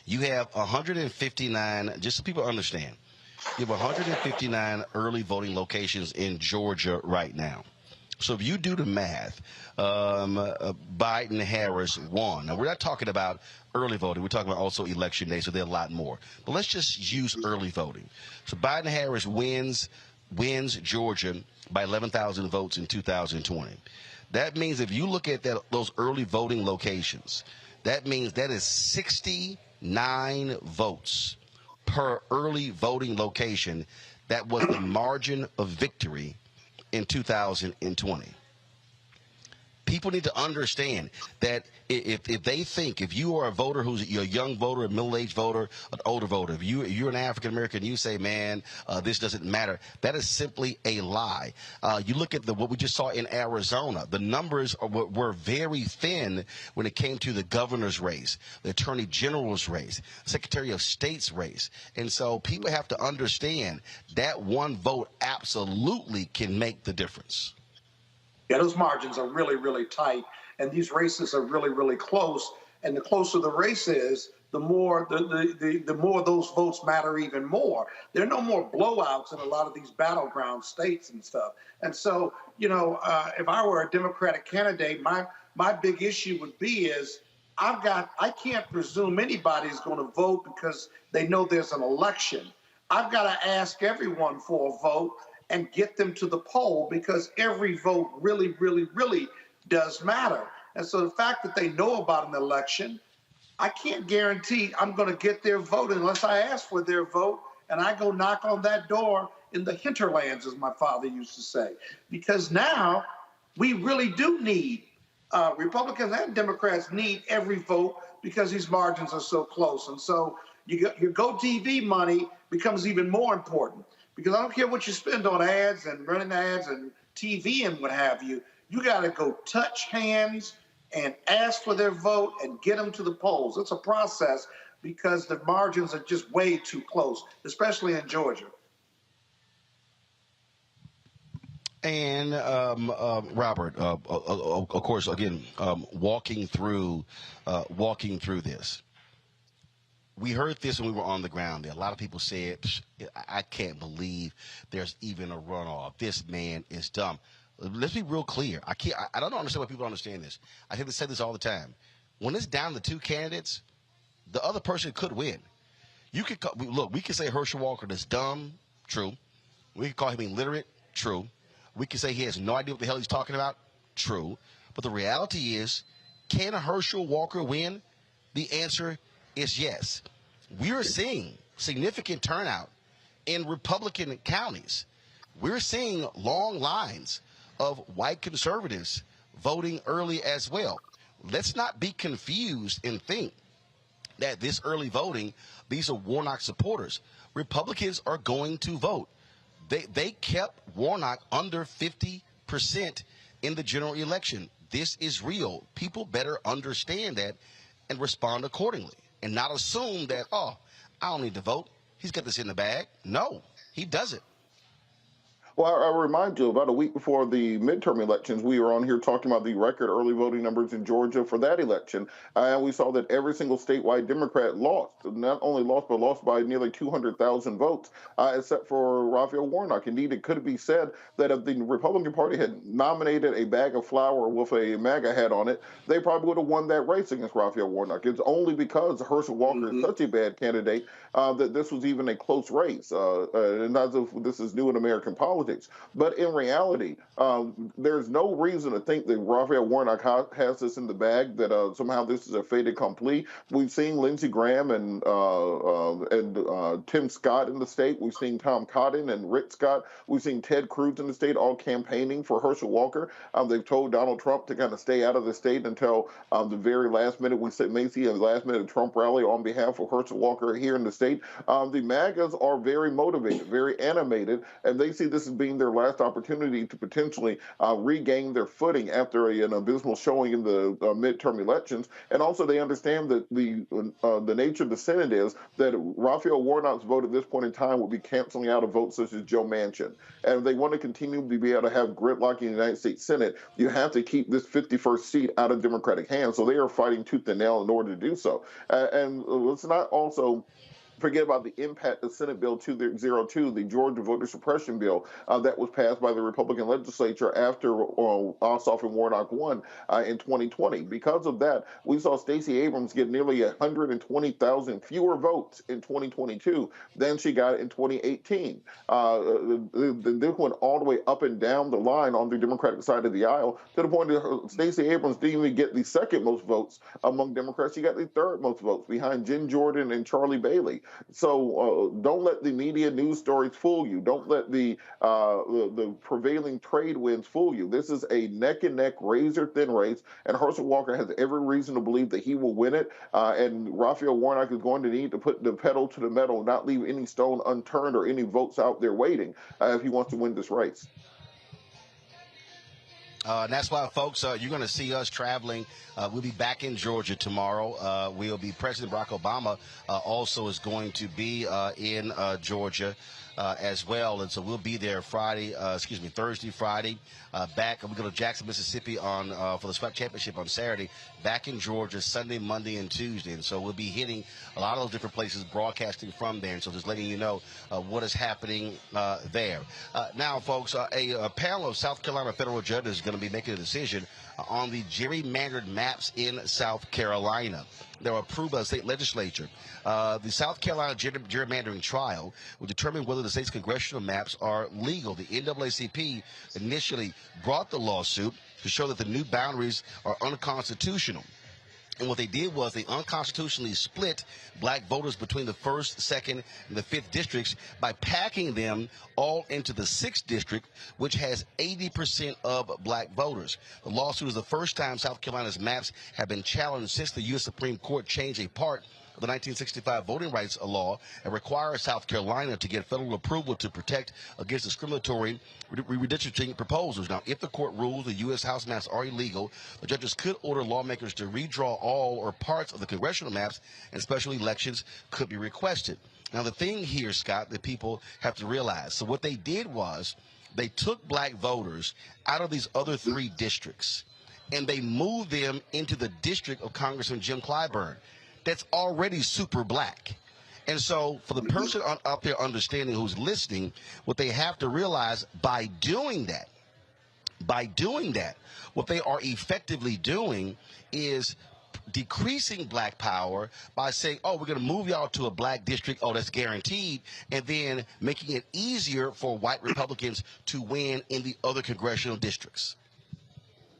You have 159, just so people understand, you have 159 early voting locations in Georgia right now. So if you do the math, Biden-Harris won. Now, we're not talking about early voting. We're talking about also election day, so there are a lot more. But let's just use early voting. So Biden-Harris wins Georgia by 11,000 votes in 2020. That means if you look at those early voting locations, that means that is 69 votes per early voting location. That was the margin of victory in 2020. People need to understand that if they think, if you are a voter you're a young voter, a middle-aged voter, an older voter, if you're an African-American, you say, man, this doesn't matter, that is simply a lie. You look at what we just saw in Arizona. The numbers were very thin when it came to the governor's race, the attorney general's race, Secretary of State's race. And so people have to understand that one vote absolutely can make the difference. Yeah, those margins are really, really tight, and these races are really, really close. And the closer the race is, the more the more those votes matter even more. There are no more blowouts in a lot of these battleground states and stuff. And so, if I were a Democratic candidate, my big issue would be is I can't presume anybody's going to vote because they know there's an election. I've got to ask everyone for a vote and get them to the poll because every vote really, really, really does matter. And so the fact that they know about an election, I can't guarantee I'm going to get their vote unless I ask for their vote and I go knock on that door in the hinterlands, as my father used to say. Because now we really do need, Republicans and Democrats need every vote because these margins are so close. And so your GoTV money becomes even more important. Because I don't care what you spend on ads and running ads and TV and what have you, you got to go touch hands and ask for their vote and get them to the polls. It's a process because the margins are just way too close, especially in Georgia. And Robert, of course, again, walking through this. We heard this when we were on the ground there. A lot of people said, I can't believe there's even a runoff. This man is dumb. Let's be real clear. I don't understand why people don't understand this. I hear them say this all the time. When it's down to two candidates, the other person could win. We could say Herschel Walker is dumb, true. We could call him illiterate, true. We could say he has no idea what the hell he's talking about, true. But the reality is, can Herschel Walker win? The answer is yes. We are seeing significant turnout in Republican counties. We're seeing long lines of white conservatives voting early as well. Let's not be confused and think that this early voting, these are Warnock supporters. Republicans are going to vote. They kept Warnock under 50%. 8% in the general election. This is real. People better understand that and respond accordingly and not assume that, oh, I don't need to vote. He's got this in the bag. No, he doesn't. Well, I remind you, about a week before the midterm elections, we were on here talking about the record early voting numbers in Georgia for that election. And we saw that every single statewide Democrat lost, not only lost, but lost by nearly 200,000 votes, except for Raphael Warnock. Indeed, it could be said that if the Republican Party had nominated a bag of flour with a MAGA hat on it, they probably would have won that race against Raphael Warnock. It's only because Herschel Walker is such a bad candidate that this was even a close race. And as if this is new in American politics. But in reality, there's no reason to think that Raphael Warnock has this in the bag, that somehow this is a fait accompli. We've seen Lindsey Graham and Tim Scott in the state. We've seen Tom Cotton and Rick Scott. We've seen Ted Cruz in the state, all campaigning for Herschel Walker. They've told Donald Trump to kind of stay out of the state until the very last minute. We may see a last-minute Trump rally on behalf of Herschel Walker here in the state. The MAGAs are very motivated, very animated, and they see this as being their last opportunity to potentially regain their footing after an abysmal showing in the midterm elections. And also they understand that the nature of the Senate is that Raphael Warnock's vote at this point in time will be canceling out of votes such as Joe Manchin. And if they want to continue to be able to have gridlock in the United States Senate, you have to keep this 51st seat out of Democratic hands. So they are fighting tooth and nail in order to do so. And let's not also forget about the impact of Senate Bill 202, the Georgia voter suppression bill that was passed by the Republican legislature after Ossoff and Warnock won in 2020. Because of that, we saw Stacey Abrams get nearly 120,000 fewer votes in 2022 than she got in 2018. This went all the way up and down the line on the Democratic side of the aisle, to the point that Stacey Abrams didn't even get the second most votes among Democrats. She got the third most votes behind Jen Jordan and Charlie Bailey. So don't let the media news stories fool you. Don't let the prevailing trade winds fool you. This is a neck-and-neck, razor-thin race, and Herschel Walker has every reason to believe that he will win it. And Raphael Warnock is going to need to put the pedal to the metal, not leave any stone unturned or any votes out there waiting if he wants to win this race. And that's why, folks, you're going to see us traveling. We'll be back in Georgia tomorrow. We'll be President Barack Obama also is going to be in Georgia as well. And so we'll be there Thursday, Friday, back. We go to Jackson, Mississippi on for the SWAC championship on Saturday, back in Georgia Sunday, Monday, and Tuesday. And so we'll be hitting a lot of those different places, broadcasting from there. And so just letting you know what is happening there. Now, folks, a panel of South Carolina federal judges is going to be making a decision on the gerrymandered maps in South Carolina. They were approved by the state legislature. The South Carolina gerrymandering trial will determine whether the state's congressional maps are legal. The NAACP initially brought the lawsuit to show that the new boundaries are unconstitutional. And what they did was they unconstitutionally split black voters between the 1st, 2nd, and the 5th districts by packing them all into the 6th district, which has 80% of black voters. The lawsuit is the first time South Carolina's maps have been challenged since the U.S. Supreme Court changed a part of the 1965 voting rights law and requires South Carolina to get federal approval to protect against discriminatory redistricting proposals. Now, if the court rules the U.S. House maps are illegal, the judges could order lawmakers to redraw all or parts of the congressional maps, and special elections could be requested. Now, the thing here, Scott, that people have to realize, so what they did was they took black voters out of these other 3 districts, and they moved them into the district of Congressman Jim Clyburn. That's already super black. And so for the person out there understanding who's listening, what they have to realize by doing that, what they are effectively doing is decreasing black power by saying, oh, we're going to move y'all to a black district. Oh, that's guaranteed. And then making it easier for white Republicans to win in the other congressional districts.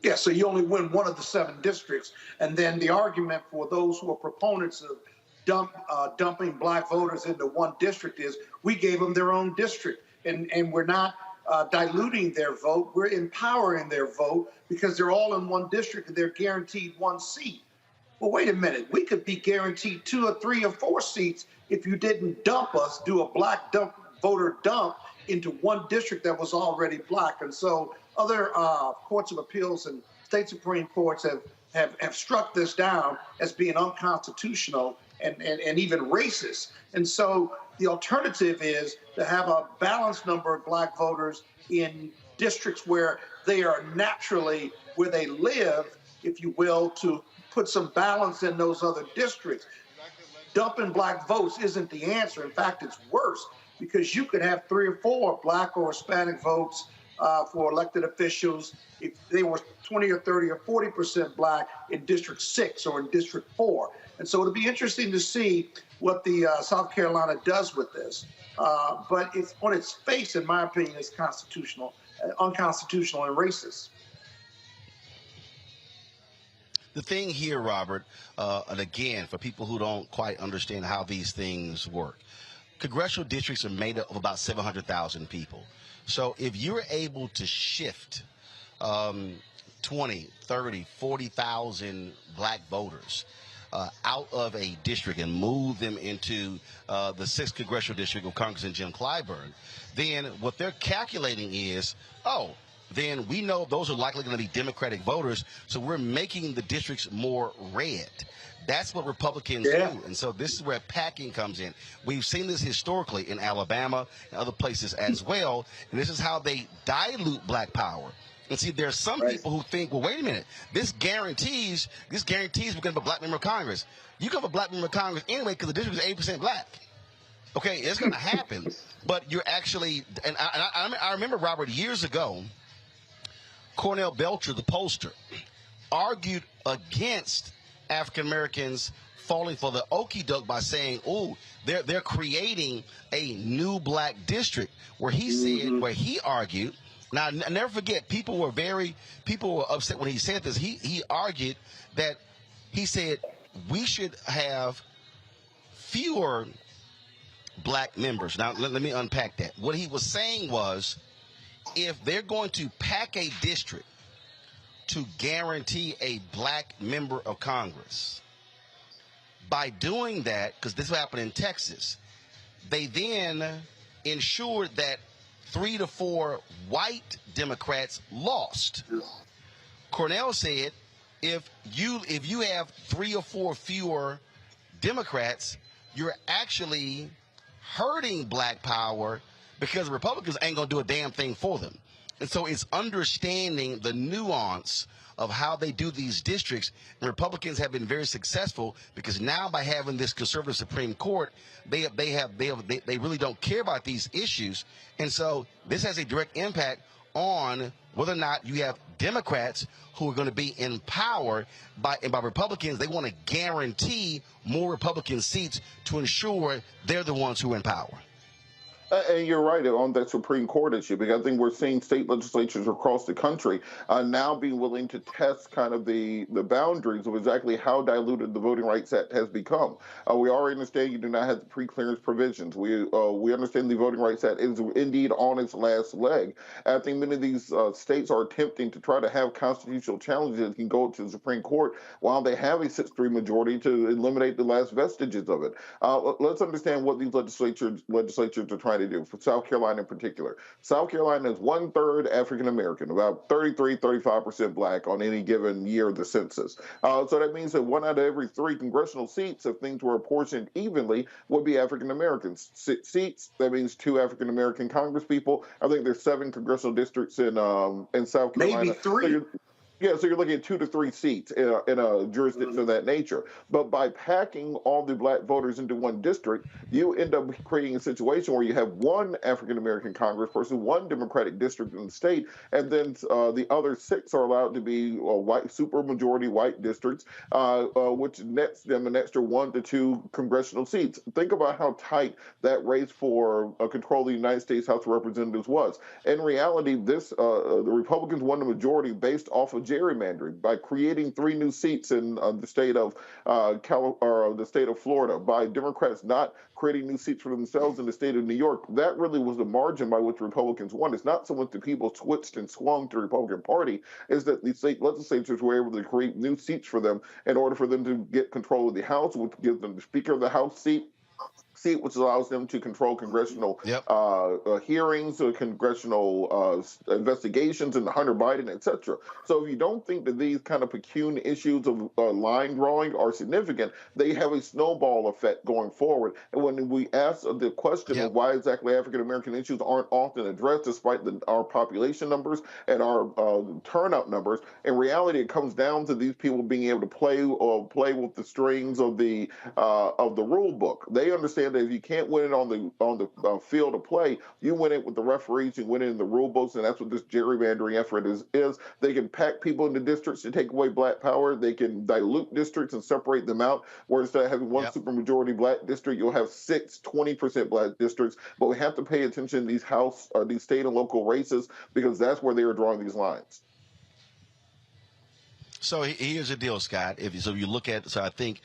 Yeah, so you only win one of the 7 districts. And then the argument for those who are proponents of dumping black voters into one district is we gave them their own district. And we're not diluting their vote. We're empowering their vote because they're all in one district and they're guaranteed 1 seat. Well, wait a minute. We could be guaranteed 2 or 3 or 4 seats if you didn't dump us, do a black voter dump into one district that was already black. And so other courts of appeals and state Supreme Courts have struck this down as being unconstitutional and even racist. And so the alternative is to have a balanced number of black voters in districts where they are naturally where they live, if you will, to put some balance in those other districts. Dumping black votes isn't the answer. In fact, it's worse, because you could have 3 or 4 black or Hispanic votes for elected officials if they were 20 or 30 or 40% black in District 6 or in District 4. And so it'll be interesting to see what the South Carolina does with this. But it's on its face, in my opinion, is unconstitutional and racist. The thing here, Robert, and again, for people who don't quite understand how these things work, congressional districts are made up of about 700,000 people. So if you're able to shift 20, 30, 40,000 black voters out of a district and move them into the 6th congressional district of Congressman Jim Clyburn, then what they're calculating is, then we know those are likely going to be Democratic voters, so we're making the districts more red. That's what Republicans do. And so this is where packing comes in. We've seen this historically in Alabama and other places as well, and this is how they dilute black power. And see, there are some people who think, well, wait a minute, this guarantees we're going to have a black member of Congress. You can have a black member of Congress anyway because the district is 80% black. Okay, it's going to happen, but you're actually, and I remember, Robert, years ago, Cornell Belcher, the pollster, argued against African Americans falling for the okie doke by saying, they're creating a new black district, where he said, where he argued. Now, I never forget, people were upset when he said this. He argued that, he said, we should have fewer black members. Now, let me unpack that. What he was saying was, if they're going to pack a district to guarantee a black member of Congress, by doing that, because this happened in Texas, they then ensured that 3 to 4 white Democrats lost. Cornell said, if you have 3 or 4 fewer Democrats, you're actually hurting black power, because Republicans ain't going to do a damn thing for them. And so it's understanding the nuance of how they do these districts. And Republicans have been very successful, because now by having this conservative Supreme Court, they really don't care about these issues. And so this has a direct impact on whether or not you have Democrats who are going to be in power, and by Republicans, they want to guarantee more Republican seats to ensure they're the ones who are in power. And you're right on that Supreme Court issue, because I think we're seeing state legislatures across the country now being willing to test kind of the boundaries of exactly how diluted the Voting Rights Act has become. We already understand you do not have the pre-clearance provisions. We understand the Voting Rights Act is indeed on its last leg. I think many of these states are attempting to try to have constitutional challenges that can go to the Supreme Court while they have a 6-3 majority to eliminate the last vestiges of it. Let's understand what these legislatures are trying to do, for South Carolina in particular. South Carolina is 1/3 African American, about 33-35% black on any given year of the census. So that means that 1 out of every 3 congressional seats, if things were apportioned evenly, would be African Americans. Seats, that means 2 African American congresspeople. I think there's 7 congressional districts in South Carolina. Maybe 3. So you're looking at 2 to 3 seats in a jurisdiction of that nature. But by packing all the black voters into one district, you end up creating a situation where you have 1 African-American congressperson, 1 Democratic district in the state, and then the other 6 are allowed to be white, supermajority white districts, which nets them an extra 1 to 2 congressional seats. Think about how tight that race for control of the United States House of Representatives was. In reality, the Republicans won the majority based off of gerrymandering, by creating 3 new seats in the state of the state of Florida, by Democrats not creating new seats for themselves in the state of New York. That really was the margin by which Republicans won. It's not so much that people switched and swung to the Republican Party, is that the state legislatures were able to create new seats for them in order for them to get control of the House, which gives them the Speaker of the House seat, seat, which allows them to control congressional hearings or congressional investigations into Hunter Biden, etc. So if you don't think that these kind of peculiar issues of line drawing are significant, they have a snowball effect going forward. And when we ask the question of why exactly African American issues aren't often addressed, despite our population numbers and our turnout numbers, in reality, it comes down to these people being able to play with the strings of the rule book. They understand that if you can't win it on the field of play, you win it with the referees, you win it in the rule books, and that's what this gerrymandering effort is. They can pack people into districts to take away black power. They can dilute districts and separate them out, where instead of having one supermajority black district, you'll have 20% black districts. But we have to pay attention to these state and local races, because that's where they are drawing these lines. So here's the deal, Scott. If you look at, I think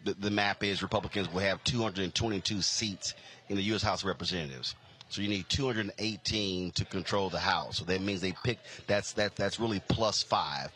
the map is Republicans will have 222 seats in the U.S. House of Representatives. So you need 218 to control the House. So that means they pick. That's really +5.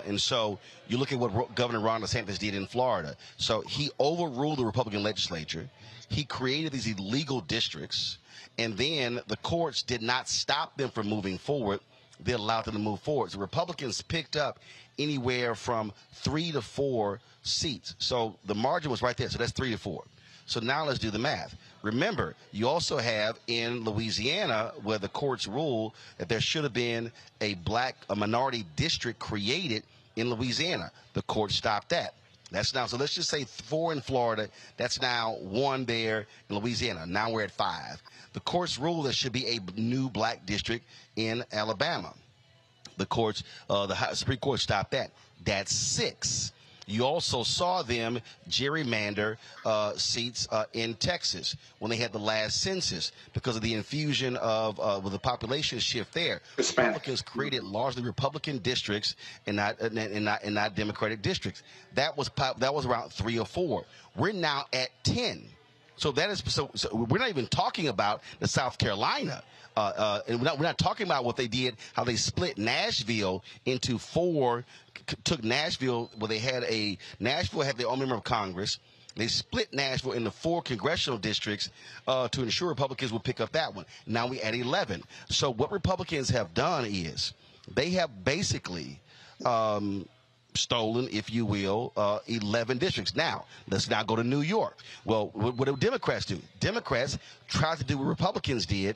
And so you look at what Governor Ron DeSantis did in Florida. So he overruled the Republican legislature. He created these illegal districts, and then the courts did not stop them from moving forward. They allowed them to move forward. So Republicans picked up anywhere from 3 to 4 seats. So the margin was right there. So that's 3 to 4. So now let's do the math. Remember, you also have in Louisiana where the courts ruled that there should have been a minority district created in Louisiana. The court stopped that. That's now, so let's just say 4 in Florida. That's now 1 there in Louisiana. Now we're at 5. The courts ruled there should be a new black district in Alabama. The courts, the Supreme Court stopped that. That's 6. You also saw them gerrymander seats in Texas when they had the last census because of the infusion of with the population shift there. Republicans created largely Republican districts and not Democratic districts. That was around 3 or 4. We're now at 10. So that is so we're not even talking about the South Carolina. And we're not talking about what they did, how they split Nashville into 4. Took Nashville, where they had Nashville had their own member of Congress. They split Nashville into 4 congressional districts to ensure Republicans would pick up that one. Now we at 11. So what Republicans have done is they have basically stolen, if you will, 11 districts. Now, let's now go to New York. Well, what do Democrats do? Democrats tried to do what Republicans did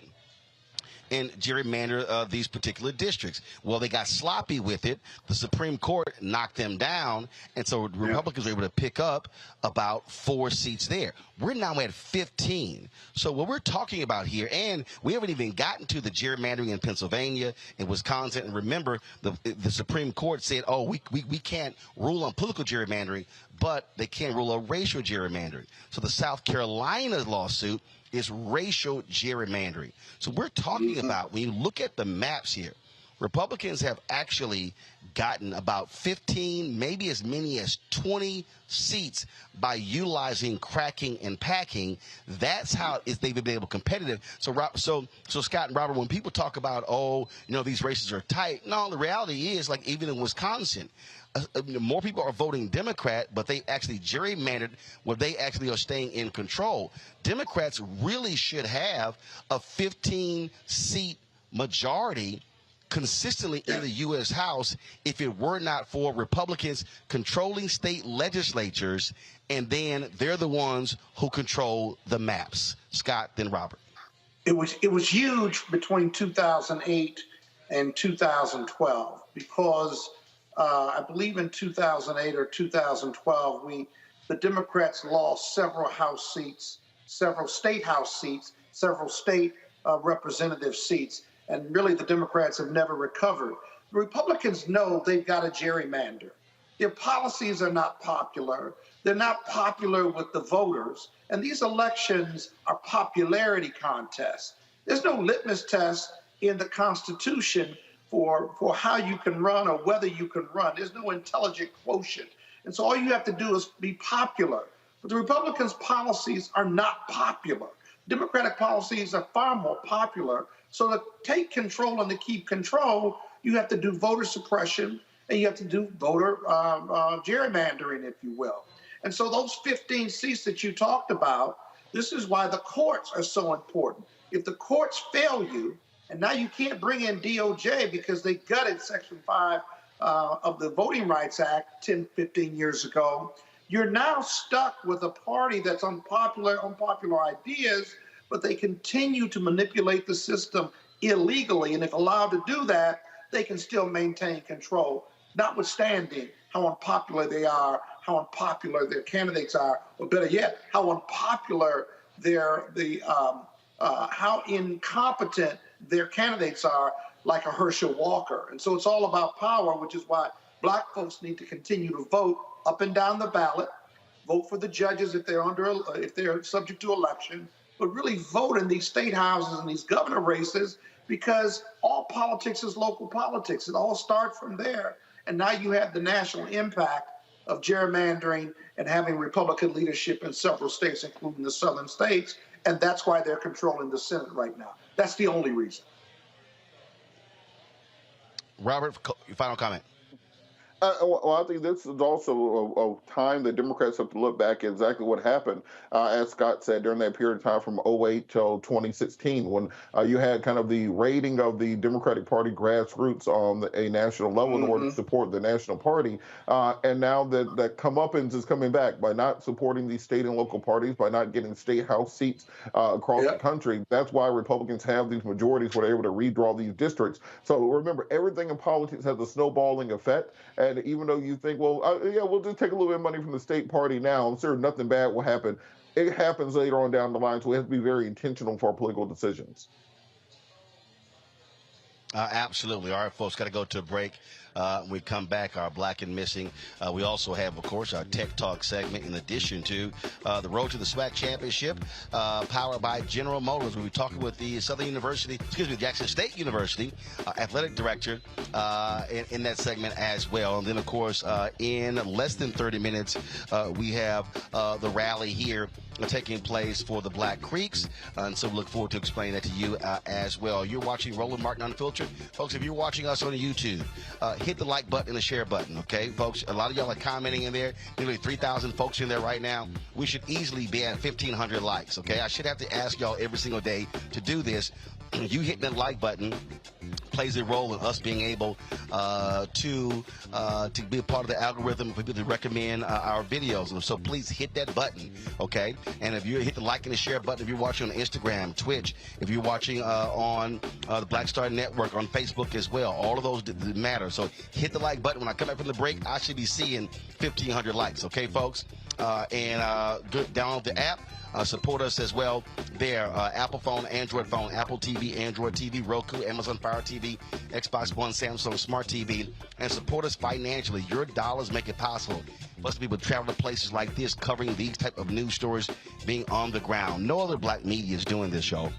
and gerrymander these particular districts. Well, they got sloppy with it. The Supreme Court knocked them down, and so Republicans were able to pick up about 4 seats there. We're now at 15. So what we're talking about here, and we haven't even gotten to the gerrymandering in Pennsylvania and Wisconsin. And remember, the Supreme Court said, oh, we can't rule on political gerrymandering, but they can rule on racial gerrymandering. So the South Carolina lawsuit is racial gerrymandering. So we're talking about, when you look at the maps here, Republicans have actually gotten about 15, maybe as many as 20 seats by utilizing cracking and packing. That's how they've been able to competitive. So Scott and Robert, when people talk about, these races are tight, no, the reality is, like even in Wisconsin, more people are voting Democrat, but they actually gerrymandered where they actually are staying in control. Democrats really should have a 15-seat majority consistently in the U.S. House if it were not for Republicans controlling state legislatures, and then they're the ones who control the maps. Scott, then Robert. It was huge between 2008 and 2012 because I believe in 2008 or 2012 the Democrats lost several House seats, several state House seats, several state representative seats. And really, the Democrats have never recovered. The Republicans know they've got a gerrymander. Their policies are not popular. They're not popular with the voters. And these elections are popularity contests. There's no litmus test in the Constitution for how you can run or whether you can run. There's no intelligent quotient. And so all you have to do is be popular. But the Republicans' policies are not popular. Democratic policies are far more popular. So to take control and to keep control, you have to do voter suppression and you have to do voter gerrymandering, if you will. And so those 15 seats that you talked about, This is why the courts are so important. If the courts fail you, and now you can't bring in DOJ because they gutted Section 5 of the Voting Rights Act 10, 15 years ago, you're now stuck with a party that's unpopular ideas, but they continue to manipulate the system illegally. And if allowed to do that, they can still maintain control, notwithstanding how unpopular they are, how unpopular their candidates are, or better yet, how unpopular how incompetent their candidates are, like a Herschel Walker. And so it's all about power, which is why Black folks need to continue to vote up and down the ballot, vote for the judges if they're subject to election, but really vote in these state houses and these governor races, because all politics is local politics. It all starts from there. And now you have the national impact of gerrymandering and having Republican leadership in several states, including the southern states. And that's why they're controlling the Senate right now. That's the only reason. Robert, your final comment. Well, I think this is also a time that Democrats have to look back at exactly what happened, as Scott said, during that period of time from 2008 till 2016, when you had kind of the raiding of the Democratic Party grassroots on a national level in order to support the national party. And now that comeuppance is coming back by not supporting these state and local parties, by not getting state house seats across the country. That's why Republicans have these majorities where they're able to redraw these districts. So remember, everything in politics has a snowballing effect. And even though you think, well, yeah, we'll just take a little bit of money from the state party now, I'm sure nothing bad will happen. It happens later on down the line, so we have to be very intentional for our political decisions. Absolutely. All right, folks, got to go to a break. When we come back, our Black and Missing. We also have, of course, our Tech Talk segment in addition to the Road to the SWAC Championship, powered by General Motors. We'll be talking with the Jackson State University athletic director in that segment as well. And then, of course, in less than 30 minutes, we have the rally here taking place for the Black Creeks. And so we look forward to explaining that to you as well. You're watching Roland Martin Unfiltered. Folks, if you're watching us on YouTube, hit the like button and the share button, okay, folks? A lot of y'all are commenting in there. Nearly 3,000 folks in there right now. We should easily be at 1,500 likes, okay? I should have to ask y'all every single day to do this. You hit that like button plays a role in us being able to be a part of the algorithm for people to recommend our videos. And so please hit that button, okay? And if you hit the like and the share button, if you're watching on Instagram, Twitch, if you're watching on the Black Star Network, on Facebook as well, all of those matter. So hit the like button. When I come back from the break, I should be seeing 1,500 likes, okay, folks? And download the app. Support us as well there. Apple phone, Android phone, Apple TV, Android TV, Roku, Amazon Fire TV, Xbox One, Samsung Smart TV, and support us financially. Your dollars make it possible for us to be able to travel to places like this, covering these type of news stories, being on the ground. No other Black media is doing this, y'all.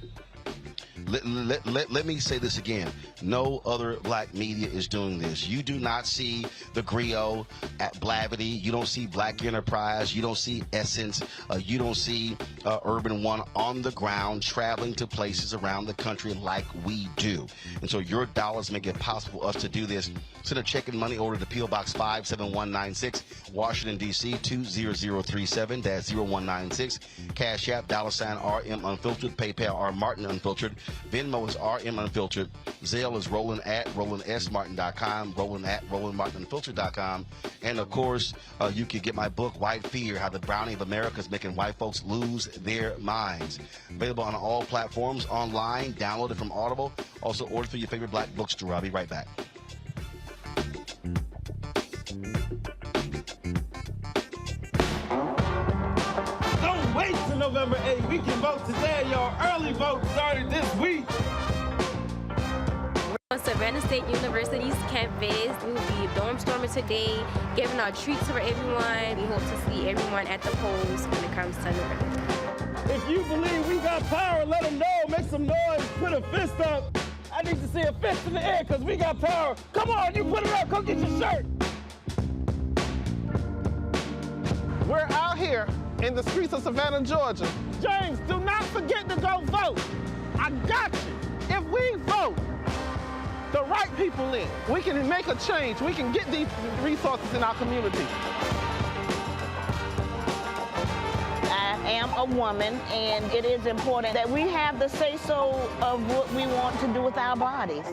Let me say this again. No other Black media is doing this. You do not see the Griot at Blavity. You don't see Black Enterprise. You don't see Essence. You don't see Urban One on the ground traveling to places around the country like we do. And so your dollars make it possible for us to do this. Send a check and money order to P.O. Box 57196, Washington, D.C. 20037-0196. Cash App, $RM Unfiltered. PayPal, R Martin Unfiltered. Venmo is RM Unfiltered. Zelle is Roland at RolandSMartin.com. Roland at RolandMartinUnfiltered.com. And of course, you can get my book, White Fear: How the Browning of America is Making White Folks Lose Their Minds. Available on all platforms, online, downloaded from Audible. Also order through your favorite Black bookstore. I'll be right back. Don't wait till November 8th. We can vote today, y'all. Early vote started this week. On Savannah State University's campus, we will be dorm storming today, giving out treats for everyone. We hope to see everyone at the polls when it comes to November. If you believe we got power, let them know. Make some noise. Put a fist up. I need to see a fist in the air because we got power. Come on, you put it up. Come get your shirt. We're out here in the streets of Savannah, Georgia. James, do not forget to go vote. I got you. If we vote the right people in, we can make a change. We can get these resources in our community. I am a woman, and it is important that we have the say-so of what we want to do with our bodies.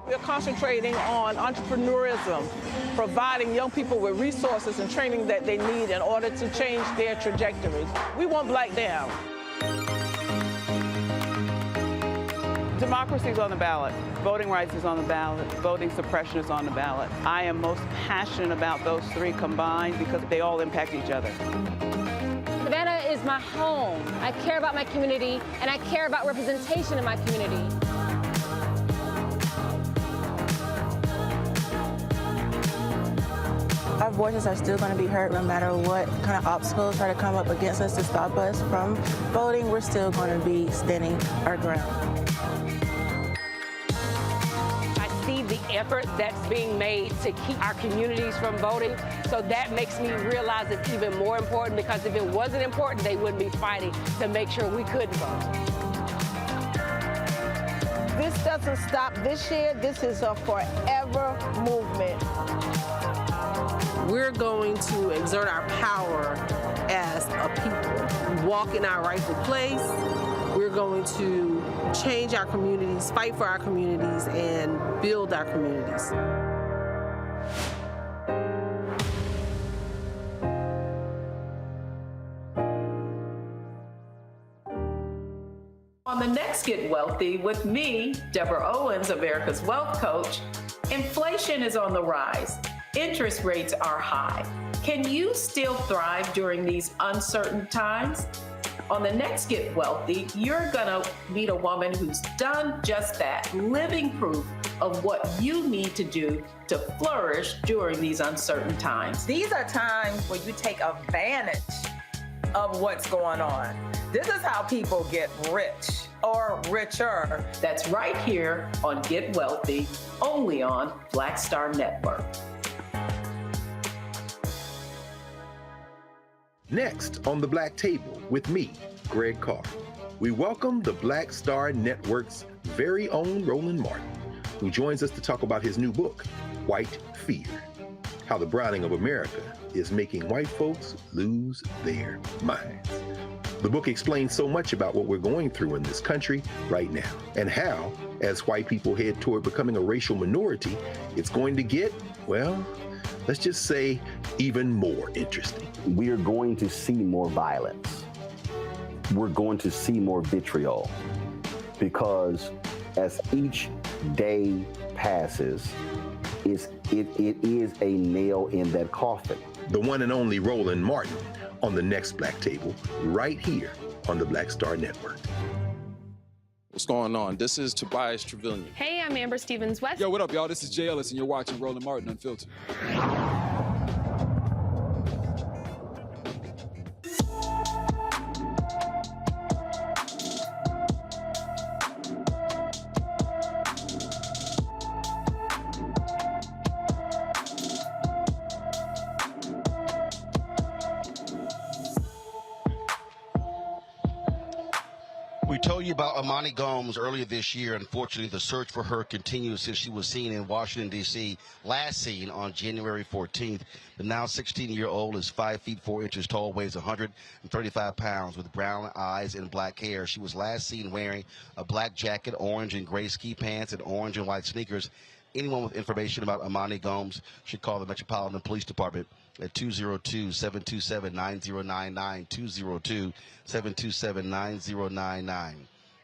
We're concentrating on entrepreneurism, providing young people with resources and training that they need in order to change their trajectories. We want Black down. Democracy is on the ballot. Voting rights is on the ballot. Voting suppression is on the ballot. I am most passionate about those three combined because they all impact each other. Savannah is my home. I care about my community, and I care about representation in my community. Our voices are still going to be heard no matter what kind of obstacles try to come up against us to stop us from voting. We're still going to be standing our ground. I see the effort that's being made to keep our communities from voting, so that makes me realize it's even more important, because if it wasn't important, they wouldn't be fighting to make sure we couldn't vote. This doesn't stop this year. This is a forever movement. We're going to exert our power as a people, walk in our rightful place. We're going to change our communities, fight for our communities, and build our communities. On the next Get Wealthy with me, Deborah Owens, America's Wealth Coach, inflation is on the rise. Interest rates are high. Can you still thrive during these uncertain times? On the next Get Wealthy, you're gonna meet a woman who's done just that, living proof of what you need to do to flourish during these uncertain times. These are times where you take advantage of what's going on. This is how people get rich or richer. That's right here on Get Wealthy, only on Black Star Network. Next on the Black Table with me, Greg Carr, we welcome the Black Star Network's very own Roland Martin, who joins us to talk about his new book, White Fear: How the Browning of America is Making White Folks Lose Their Minds. The book explains so much about what we're going through in this country right now, and how, as white people head toward becoming a racial minority, it's going to get, well, let's just say, even more interesting. We are going to see more violence. We're going to see more vitriol, because as each day passes, it is a nail in that coffin. The one and only Roland Martin on the next Black Table, right here on the Black Star Network. What's going on? This is Tobias Trevelyan. Hey, I'm Amber Stevens-West. Yo, what up, y'all? This is Jay Ellis, and you're watching Roland Martin Unfiltered. We told you about Imani Gomes earlier this year. Unfortunately, the search for her continues since she was seen in Washington, D.C., last seen on January 14th. The now 16-year-old is 5 feet 4 inches tall, weighs 135 pounds, with brown eyes and black hair. She was last seen wearing a black jacket, orange and gray ski pants, and orange and white sneakers. Anyone with information about Imani Gomes should call the Metropolitan Police Department at 202-727-9099, 202-727-9099.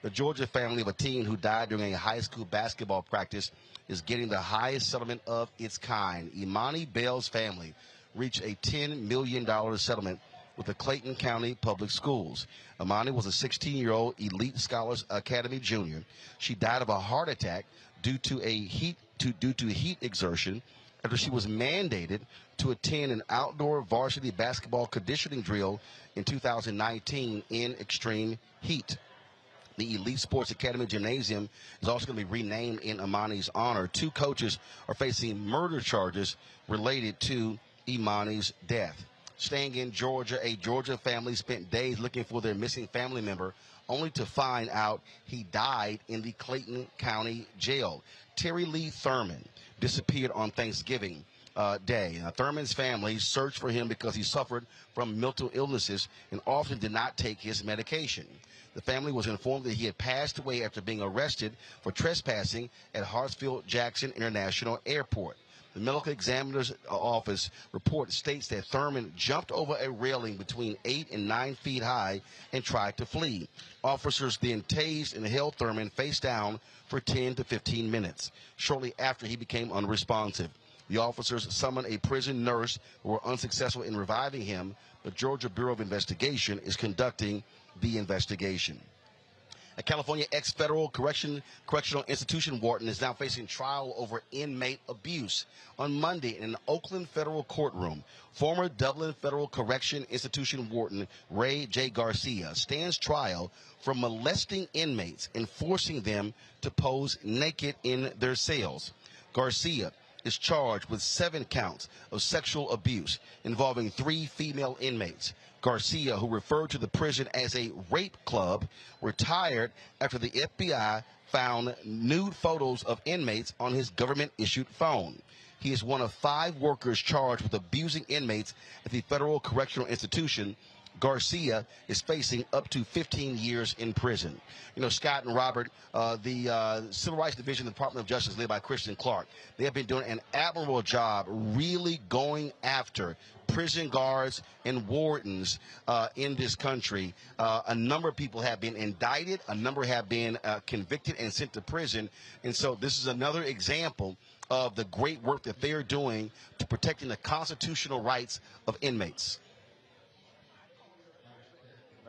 The Georgia family of a teen who died during a high school basketball practice is getting the highest settlement of its kind. Imani Bell's family reached a $10 million settlement with the Clayton County Public Schools. Imani was a 16-year-old Elite Scholars Academy junior. She died of a heart attack due to heat exertion after she was mandated to attend an outdoor varsity basketball conditioning drill in 2019 in extreme heat. The Elite Sports Academy Gymnasium is also going to be renamed in Imani's honor. 2 coaches are facing murder charges related to Imani's death. Staying in Georgia, a Georgia family spent days looking for their missing family member, only to find out he died in the Clayton County Jail. Terry Lee Thurman disappeared on Thanksgiving. day. Thurman's family searched for him because he suffered from mental illnesses and often did not take his medication. The family was informed that he had passed away after being arrested for trespassing at Hartsfield-Jackson International Airport. The medical examiner's office report states that Thurman jumped over a railing between 8 and 9 feet high and tried to flee. Officers then tased and held Thurman face down for 10 to 15 minutes. Shortly after, he became unresponsive. The officers summoned a prison nurse who were unsuccessful in reviving him. The Georgia Bureau of Investigation is conducting the investigation. A California ex-federal correctional institution warden is now facing trial over inmate abuse. On Monday, in an Oakland federal courtroom, former Dublin Federal Correction Institution warden Ray J. Garcia stands trial for molesting inmates and forcing them to pose naked in their cells. Garcia is charged with 7 counts of sexual abuse involving 3 female inmates. Garcia, who referred to the prison as a rape club, retired after the FBI found nude photos of inmates on his government-issued phone. He is one of 5 workers charged with abusing inmates at the Federal Correctional Institution. Garcia is facing up to 15 years in prison. You know, Scott and Robert, the Civil Rights Division of the Department of Justice, led by Kristen Clark, they have been doing an admirable job really going after prison guards and wardens in this country. A number of people have been indicted, a number have been convicted and sent to prison, and so this is another example of the great work that they're doing to protecting the constitutional rights of inmates.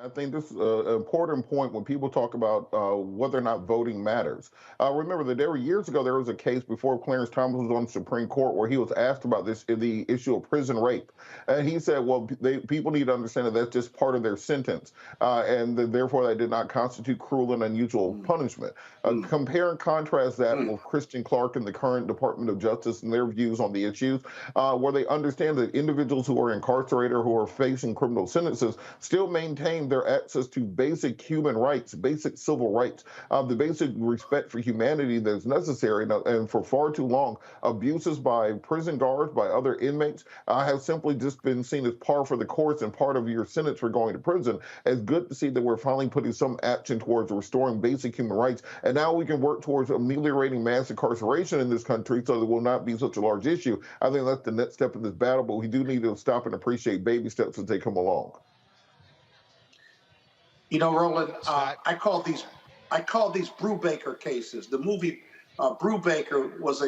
I think this is an important point when people talk about whether or not voting matters. Remember that years ago, there was a case before Clarence Thomas was on the Supreme Court where he was asked about the issue of prison rape. And he said, well, people need to understand that that's just part of their sentence. And therefore, that did not constitute cruel and unusual punishment. Compare and contrast that with Kristen Clark and the current Department of Justice and their views on the issues, where they understand that individuals who are incarcerated or who are facing criminal sentences still maintain their access to basic human rights, basic civil rights, the basic respect for humanity that is necessary. And for far too long, abuses by prison guards, by other inmates, have simply just been seen as par for the course and part of your sentence for going to prison. It's good to see that we're finally putting some action towards restoring basic human rights. And now we can work towards ameliorating mass incarceration in this country so that it will not be such a large issue. I think that's the next step in this battle, but we do need to stop and appreciate baby steps as they come along. You know, Roland, I call these Brubaker cases. The movie Brubaker was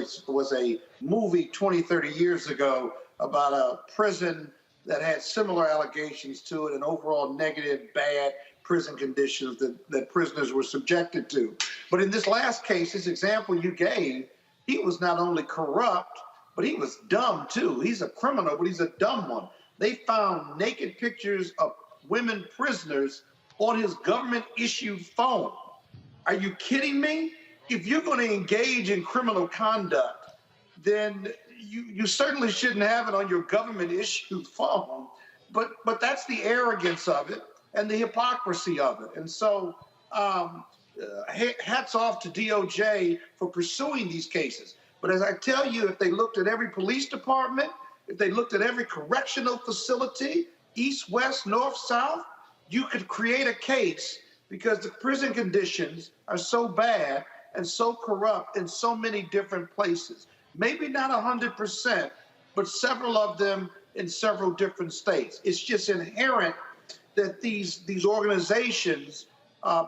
a movie 20, 30 years ago about a prison that had similar allegations to it and overall negative, bad prison conditions that prisoners were subjected to. But in this last case, this example you gave, he was not only corrupt, but he was dumb too. He's a criminal, but he's a dumb one. They found naked pictures of women prisoners on his government-issued phone. Are you kidding me? If you're going to engage in criminal conduct, then you certainly shouldn't have it on your government-issued phone. But that's the arrogance of it and the hypocrisy of it. And so hats off to DOJ for pursuing these cases. But as I tell you, if they looked at every police department, if they looked at every correctional facility, east, west, north, south, you could create a case because the prison conditions are so bad and so corrupt in so many different places. Maybe not 100%, but several of them in several different states. It's just inherent that these organizations,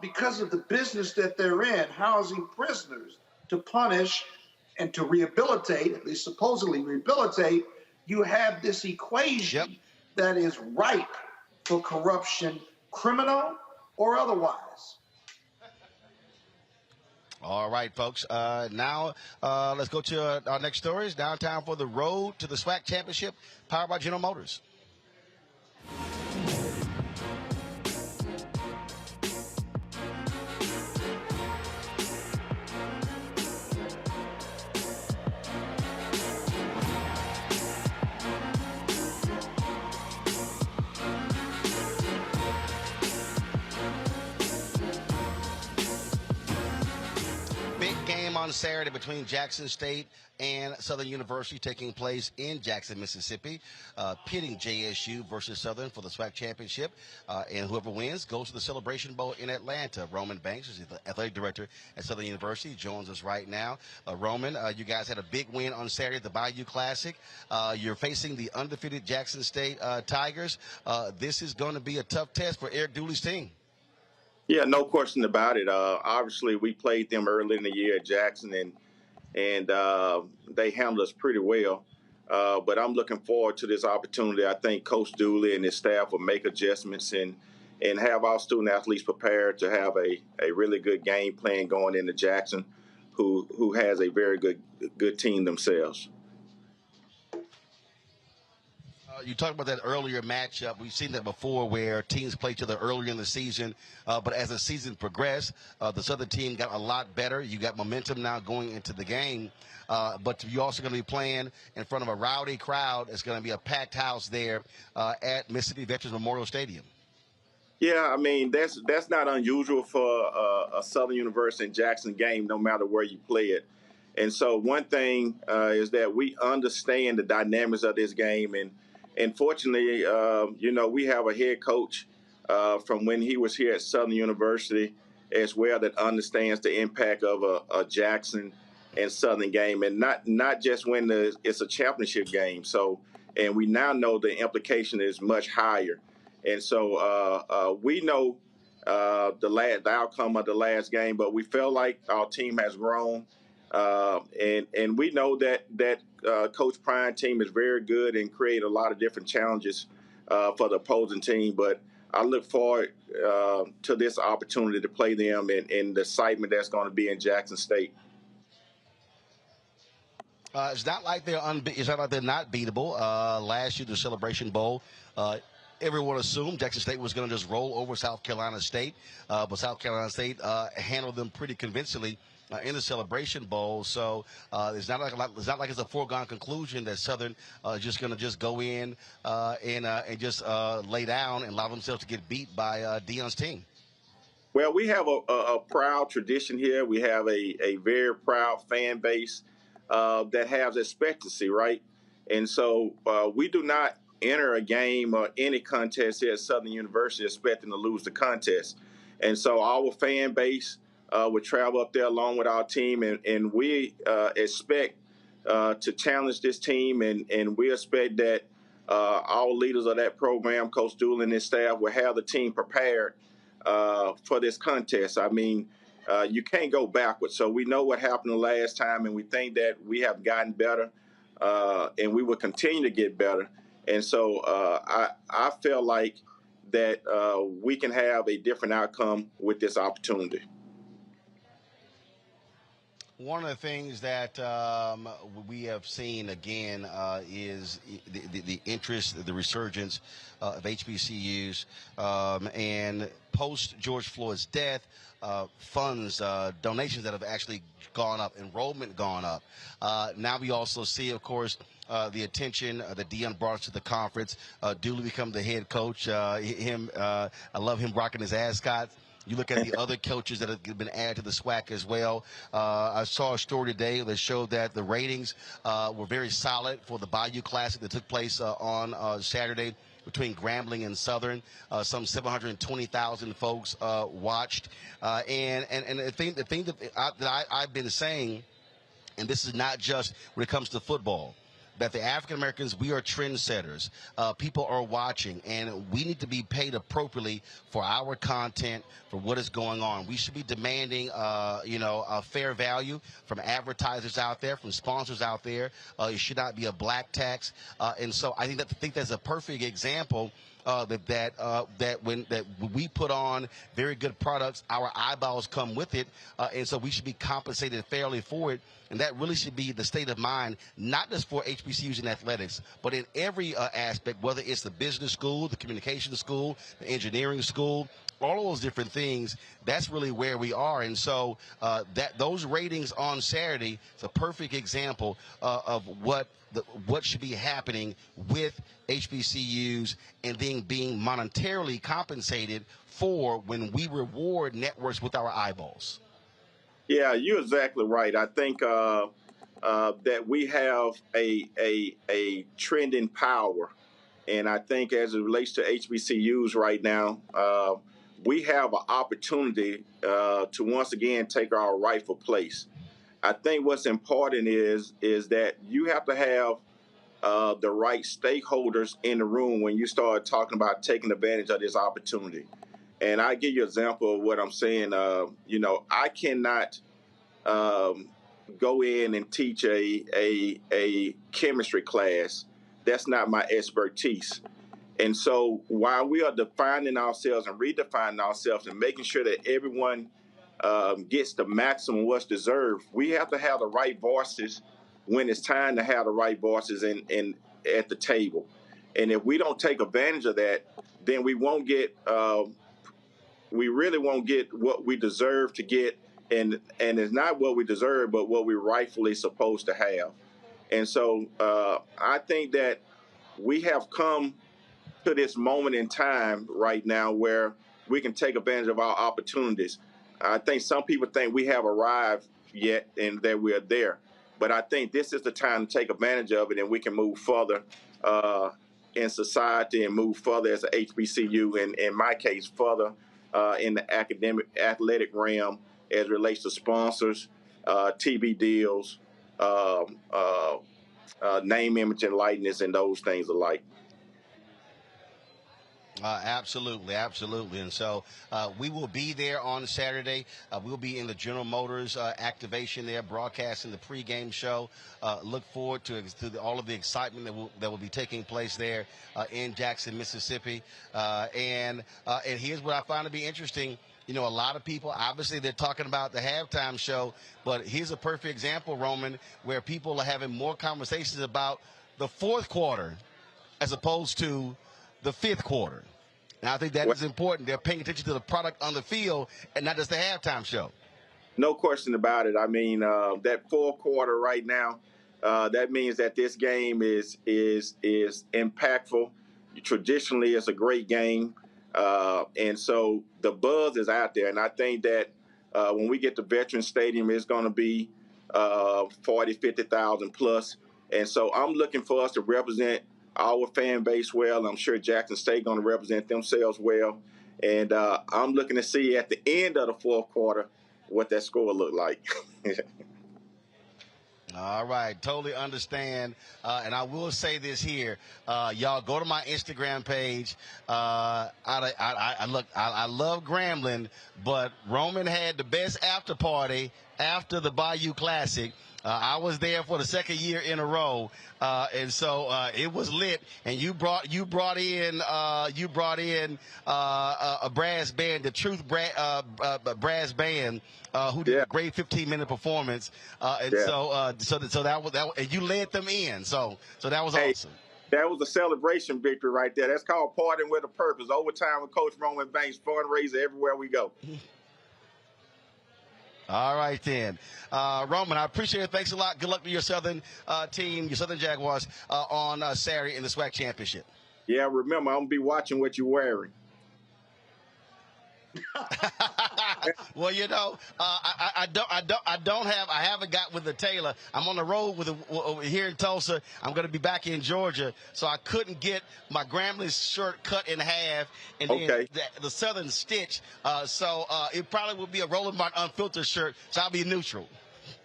because of the business that they're in, housing prisoners to punish and to rehabilitate, at least supposedly rehabilitate, you have this equation that is ripe for corruption, criminal or otherwise. All right, folks. Now let's go to our next stories. Now time for the road to the SWAC championship, powered by General Motors. on Saturday between Jackson State and Southern University, taking place in Jackson, Mississippi, pitting JSU versus Southern for the SWAC championship. And whoever wins goes to the Celebration Bowl in Atlanta. Roman Banks is the athletic director at Southern University, joins us right now. Roman, you guys had a big win on Saturday at the Bayou Classic. You're facing the undefeated Jackson State Tigers. This is going to be a tough test for Eric Dooley's team. Yeah, no question about it. Obviously, we played them early in the year at Jackson, and they handled us pretty well. But I'm looking forward to this opportunity. I think Coach Dooley and his staff will make adjustments and have our student athletes prepared to have a really good game plan going into Jackson, who has a very good team themselves. You talked about that earlier matchup. We've seen that before where teams play each other earlier in the season. But as the season progressed, the Southern team got a lot better. You got momentum now going into the game. But you're also going to be playing in front of a rowdy crowd. It's going to be a packed house there at Mississippi Veterans Memorial Stadium. Yeah, I mean, that's not unusual for a Southern University and Jackson game, no matter where you play it. And so one thing is that we understand the dynamics of this game. And fortunately, we have a head coach from when he was here at Southern University as well that understands the impact of a Jackson and Southern game, and not just when it's a championship game. So, and we now know the implication is much higher. And so we know the outcome of the last game, but we feel like our team has grown. And we know that Coach Prine's team is very good and create a lot of different challenges for the opposing team. But I look forward to this opportunity to play them and the excitement that's going to be in Jackson State. It's not like they're not beatable. Last year, the Celebration Bowl, everyone assumed Jackson State was going to just roll over South Carolina State, but South Carolina State handled them pretty convincingly in the Celebration Bowl. So it's not like it's a foregone conclusion that Southern is just going to just go in and just lay down and allow themselves to get beat by Deion's team. Well, we have a proud tradition here. We have a very proud fan base that has expectancy, right? And so we do not enter a game or any contest here at Southern University expecting to lose the contest. And so our fan base would travel up there along with our team, and we expect to challenge this team, and we expect that our leaders of that program, Coach Dooley and his staff, will have the team prepared for this contest. I mean, you can't go backwards. So we know what happened the last time, and we think that we have gotten better, and we will continue to get better. And so I feel like that we can have a different outcome with this opportunity. One of the things that we have seen again is the interest, the resurgence of HBCUs, and post George Floyd's death, funds, donations that have actually gone up, enrollment gone up. Now we also see, of course, the attention that Deion brought to the conference. Dooley become the head coach. I love him rocking his ascot. You look at the other coaches that have been added to the SWAC as well. I saw a story today that showed that the ratings were very solid for the Bayou Classic that took place on Saturday between Grambling and Southern. Some 720,000 folks watched. And the thing that I've been saying, and this is not just when it comes to football, that the African Americans, we are trendsetters. People are watching, and we need to be paid appropriately for our content, for what is going on. We should be demanding, a fair value from advertisers out there, from sponsors out there. It should not be a black tax. And so I think that's a perfect example that when we put on very good products, our eyeballs come with it, and so we should be compensated fairly for it. And that really should be the state of mind, not just for HBCUs and athletics, but in every aspect, whether it's the business school, the communication school, the engineering school, all of those different things. That's really where we are. And so those ratings on Saturday is a perfect example of what should be happening with HBCUs and then being monetarily compensated for when we reward networks with our eyeballs. Yeah, you're exactly right. I think that we have a trend in power, and I think as it relates to HBCUs right now, we have an opportunity to once again take our rightful place. I think what's important is that you have to have the right stakeholders in the room when you start talking about taking advantage of this opportunity. And I give you an example of what I'm saying. I cannot go in and teach a chemistry class. That's not my expertise. And so while we are defining ourselves and redefining ourselves and making sure that everyone gets the maximum what's deserved, we have to have the right voices when it's time to have the right voices in at the table. And if we don't take advantage of that, then we really won't get what we deserve to get. And it's not what we deserve, but what we're rightfully supposed to have. And so I think that we have come to this moment in time right now where we can take advantage of our opportunities. I think some people think we have arrived yet and that we're there. But I think this is the time to take advantage of it, and we can move further in society and move further as a HBCU, and in my case, further in the athletic realm as it relates to sponsors, TV deals, name, image, and likeness, and those things alike. Absolutely. And so we will be there on Saturday. We'll be in the General Motors activation there, broadcasting the pregame show. Look forward to all of the excitement that will be taking place there in Jackson, Mississippi. And here's what I find to be interesting. A lot of people, obviously, they're talking about the halftime show, but here's a perfect example, Roman, where people are having more conversations about the fourth quarter as opposed to the fifth quarter. And I think that is important. They're paying attention to the product on the field and not just the halftime show. No question about it. I mean, that fourth quarter right now, that means that this game is impactful. Traditionally, it's a great game. And so the buzz is out there. And I think that when we get to Veterans Stadium, it's going to be 40, 50,000 plus. And so I'm looking for us to represent our fan base well. I'm sure Jackson State going to represent themselves well. And I'm looking to see at the end of the fourth quarter what that score look like. All right, totally understand. And I will say this here, y'all go to my Instagram page. I love Grambling, but Roman had the best after party after the Bayou Classic. I was there for the second year in a row, and so it was lit. And you brought in a brass band, the Truth brass band, who did a great 15-minute performance. So that was and you led them in. So that was awesome. That was a celebration victory right there. That's called partying with a purpose. Overtime with Coach Roman Banks, fundraiser everywhere we go. All right, then. Roman, I appreciate it. Thanks a lot. Good luck to your Southern team, your Southern Jaguars, on Saturday in the SWAC Championship. Yeah, remember, I'm going to be watching what you're wearing. Well, I haven't got with the tailor. I'm on the road here in Tulsa. I'm going to be back in Georgia, so I couldn't get my Grambling shirt cut in half and then the Southern stitch. So it probably will be a Roland Martin Unfiltered shirt, so I'll be neutral.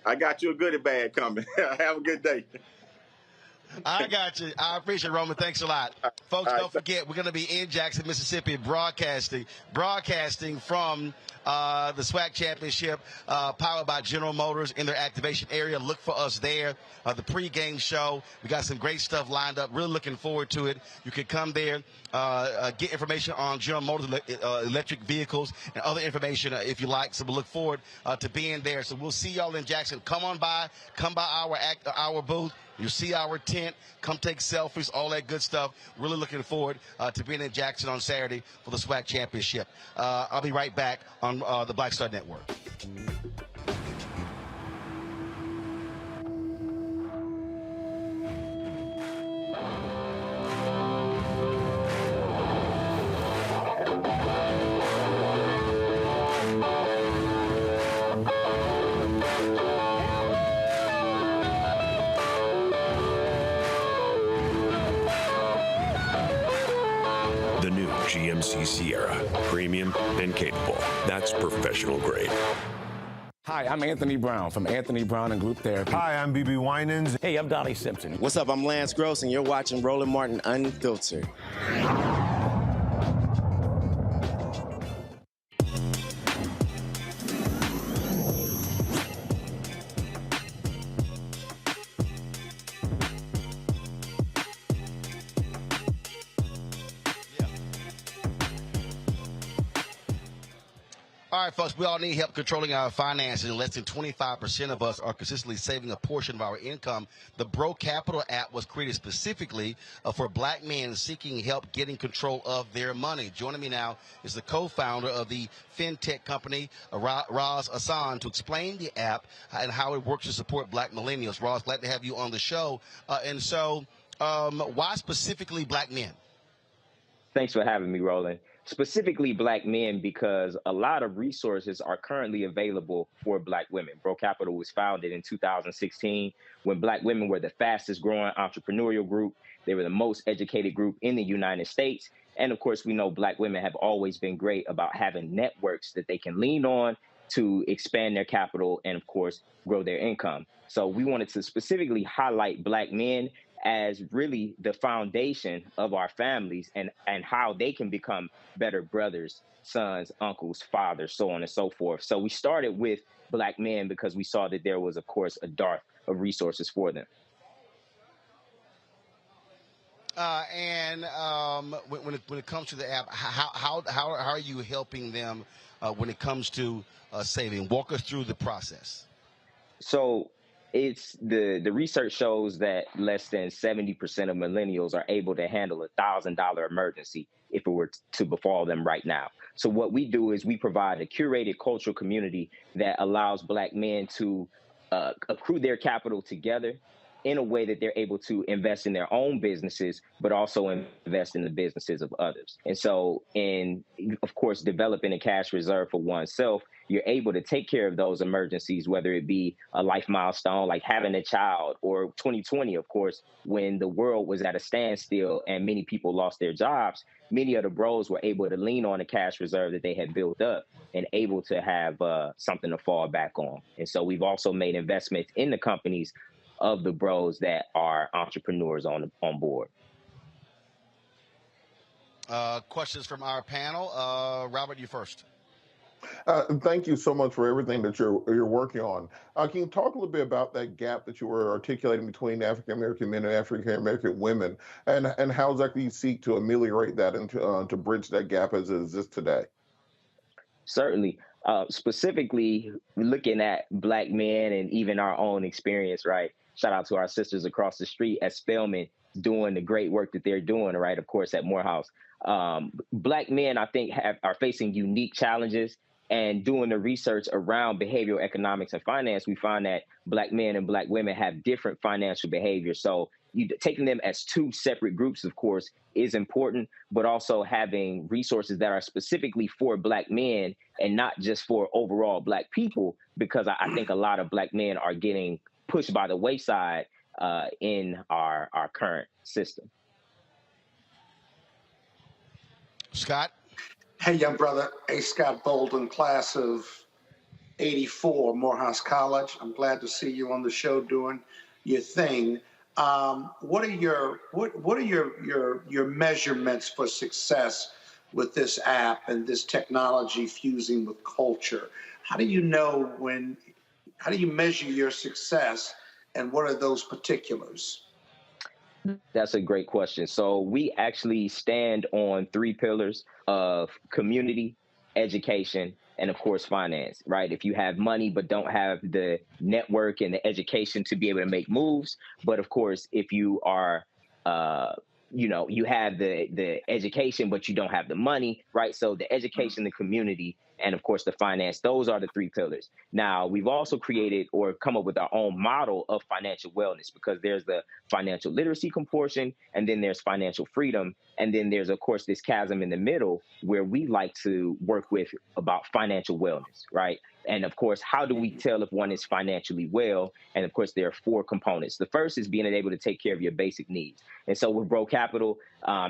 I got you a goodie bag coming. Have a good day. I got you. I appreciate it, Roman. Thanks a lot. Folks, don't forget, we're going to be in Jackson, Mississippi, broadcasting from the SWAC Championship, powered by General Motors in their activation area. Look for us there. The pregame show. We got some great stuff lined up. Really looking forward to it. You can come there, get information on General Motors electric vehicles and other information if you like. So we'll look forward to being there. So we'll see y'all in Jackson. Come on by. Come by our booth. You'll see our tent. Come take selfies, all that good stuff. Really looking forward to being in Jackson on Saturday for the SWAC Championship. I'll be right back on the Black Star Network. GMC Sierra. Premium and capable. That's professional grade. Hi, I'm Anthony Brown from Anthony Brown and Group Therapy. Hi, I'm BB Winans. Hey, I'm Donnie Simpson. What's up? I'm Lance Gross, and you're watching Roland Martin Unfiltered. All right, folks, we all need help controlling our finances, and less than 25% of us are consistently saving a portion of our income. The Bro Capital app was created specifically for black men seeking help getting control of their money. Joining me now is the co-founder of the fintech company, Raz Hassan, to explain the app and how it works to support black millennials. Raz, glad to have you on the show. Why specifically black men? Thanks for having me, Roland. Specifically black men, because a lot of resources are currently available for black women. Bro Capital was founded in 2016 when black women were the fastest growing entrepreneurial group. They were the most educated group in the United States. And of course, we know black women have always been great about having networks that they can lean on to expand their capital and, of course, grow their income. So we wanted to specifically highlight black men as really the foundation of our families and how they can become better brothers, sons, uncles, fathers, so on and so forth. So we started with black men because we saw that there was, of course, a dearth of resources for them. When it comes to the app, how are you helping them when it comes to saving? Walk us through the process. So it's the research shows that less than 70% of millennials are able to handle $1,000 emergency if it were to befall them right now. So what we do is we provide a curated cultural community that allows black men to accrue their capital together in a way that they're able to invest in their own businesses, but also invest in the businesses of others. And so in, of course, developing a cash reserve for oneself, you're able to take care of those emergencies, whether it be a life milestone like having a child, or 2020, of course, when the world was at a standstill and many people lost their jobs. Many of the bros were able to lean on the cash reserve that they had built up and able to have something to fall back on. And so we've also made investments in the companies of the bros that are entrepreneurs on board. Questions from our panel. Robert, you first. Thank you so much for everything that you're working on. Can you talk a little bit about that gap that you were articulating between African American men and African American women, and how exactly you seek to ameliorate that and to bridge that gap as it exists today? Certainly. Specifically looking at black men and even our own experience, right? Shout out to our sisters across the street at Spelman doing the great work that they're doing, right? Of course, at Morehouse. Black men, I think, are facing unique challenges, and doing the research around behavioral economics and finance, we find that black men and black women have different financial behaviors. So taking them as two separate groups, of course, is important, but also having resources that are specifically for black men and not just for overall black people, because I think a lot of black men are getting pushed by the wayside in our current system. Scott? Hey, young brother. Hey, Scott Bolden, class of 84, Morehouse College. I'm glad to see you on the show doing your thing. What are your measurements for success with this app and this technology fusing with culture? How do you measure your success, and what are those particulars? That's a great question. So we actually stand on 3 pillars of community, education, and of course, finance, right? If you have money but don't have the network and the education to be able to make moves, but of course, if you are, you have the education, but you don't have the money, right? So the education, the community, and of course, the finance, those are the 3 pillars. Now, we've also created or come up with our own model of financial wellness, because there's the financial literacy portion, and then there's financial freedom. And then there's, of course, this chasm in the middle where we like to work with about financial wellness, right? And of course, how do we tell if one is financially well? And of course, there are 4 components. The first is being able to take care of your basic needs. And so with Bro Capital,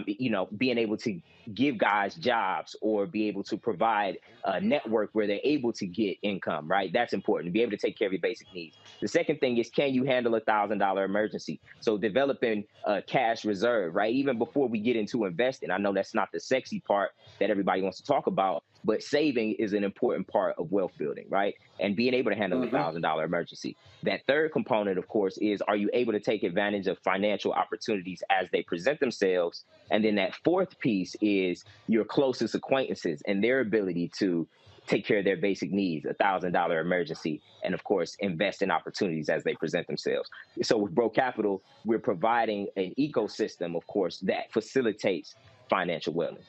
being able to give guys jobs or be able to provide a network where they're able to get income, right? That's important, to be able to take care of your basic needs. The second thing is, can you handle a $1,000 emergency? So developing a cash reserve, right? Even before we get into investing, I know that's not the sexy part that everybody wants to talk about, but saving is an important part of wealth building, right? And being able to handle a $1,000 emergency. That third component, of course, is, are you able to take advantage of financial opportunities as they present themselves? And then that fourth piece is your closest acquaintances and their ability to take care of their basic needs, a $1,000 emergency, and of course, invest in opportunities as they present themselves. So with Bro Capital, we're providing an ecosystem, of course, that facilitates financial wellness.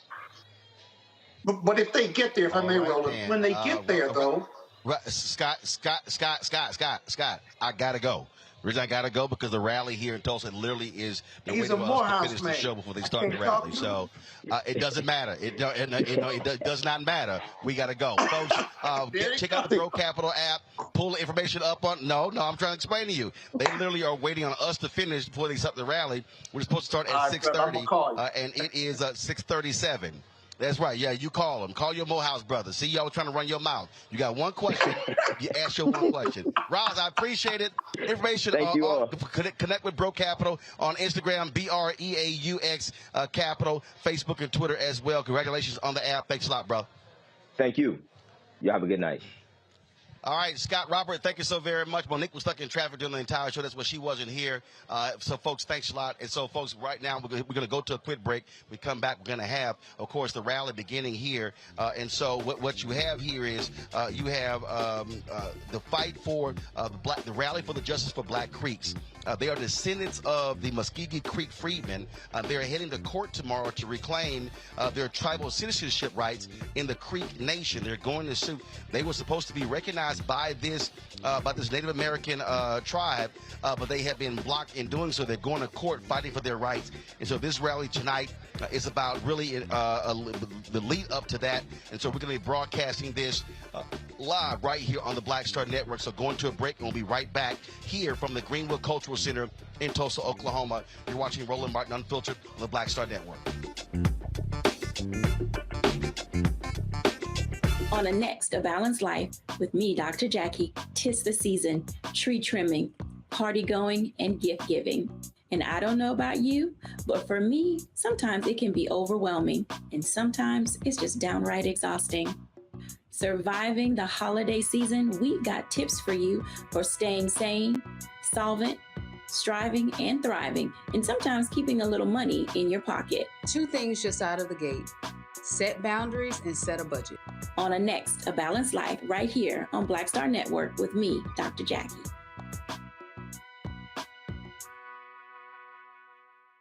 But if they get there, if I may, Roland, when they get there, though. Scott, I got to go. The reason I got to go because the rally here in Tulsa literally is the way for us to finish the show before they start the rally. So it doesn't matter. It does not matter. We got to go. Folks, check out the Bro Capital app. Pull the information up on. No, I'm trying to explain to you. They literally are waiting on us to finish before they start the rally. We're supposed to start at 6:30, and it is 6:37. That's right. Yeah, you call them. Call your Morehouse brother. See, y'all trying to run your maux. You got one question. You ask your one question. Roz, I appreciate it. Information. Connect with Bro Capital on Instagram, BREAUX Capital, Facebook and Twitter as well. Congratulations on the app. Thanks a lot, bro. Thank you. You have a good night. All right, Scott, Robert, thank you so very much. Monique was stuck in traffic during the entire show. That's why she wasn't here. So, folks, thanks a lot. And so, folks, right now we're going to go to a quick break. We come back, we're going to have, of course, the rally beginning here. And so what you have here is you have the fight for the rally for the justice for Black Creeks. They are descendants of the Muscogee Creek Freedmen. They are heading to court tomorrow to reclaim their tribal citizenship rights in the Creek Nation. They're going to sue. They were supposed to be recognized by this Native American tribe, but they have been blocked in doing so. They're going to court fighting for their rights. And so this rally tonight is about really the lead up to that. And so we're going to be broadcasting this live right here on the Black Star Network. So going to a break, and we'll be right back here from the Greenwood Cultural Center in Tulsa, Oklahoma. You're watching Roland Martin Unfiltered on the Black Star Network. On the next A Balanced Life with me, Dr. Jackie, 'tis the season, tree trimming, party going, and gift giving. And I don't know about you, but for me, sometimes it can be overwhelming, and sometimes it's just downright exhausting. Surviving the holiday season, we've got tips for you for staying sane, solvent, striving, and thriving, and sometimes keeping a little money in your pocket. 2 things just out of the gate. Set boundaries and set a budget. On a next A Balanced Life right here on Black Star Network with me, Dr. Jackie.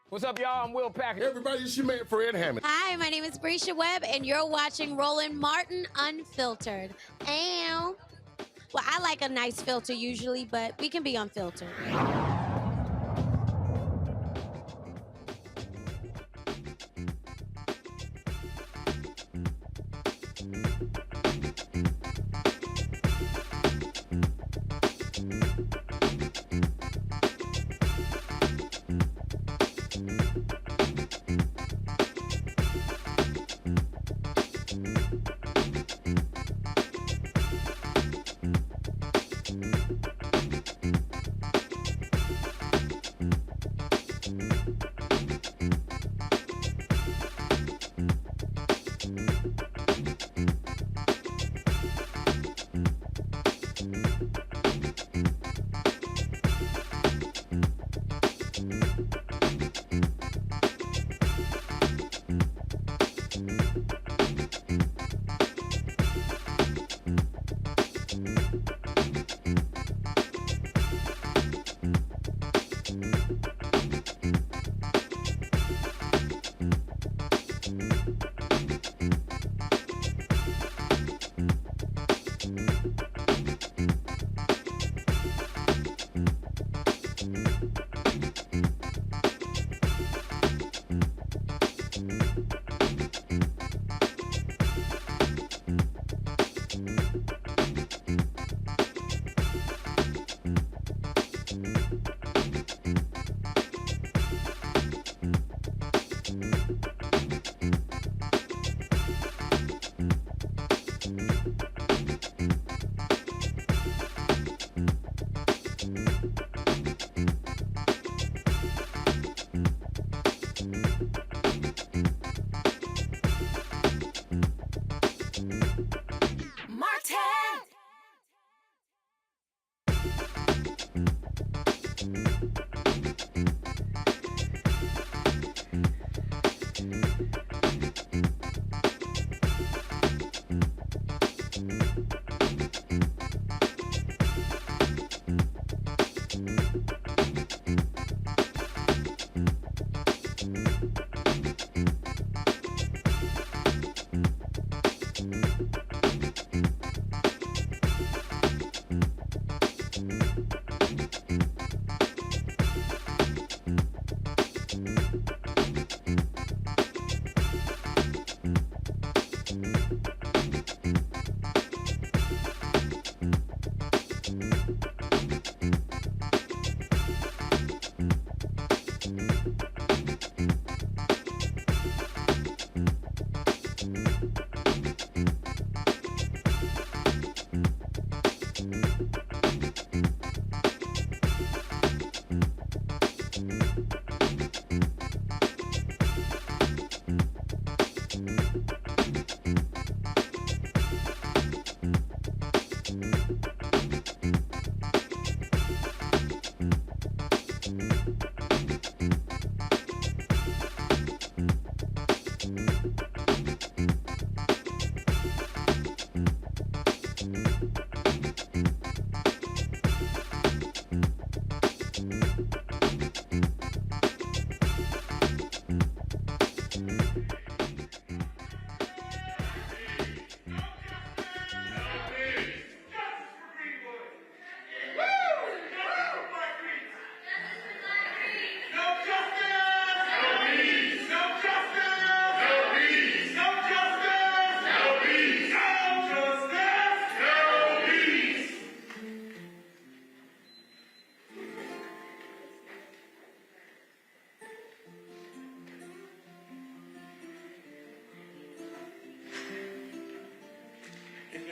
What's up, y'all? I'm Will Packard. Everybody, it's your man, Fred Hammond. Hi, my name is Brescia Webb, and you're watching Roland Martin Unfiltered. Well, I like a nice filter usually, but we can be unfiltered.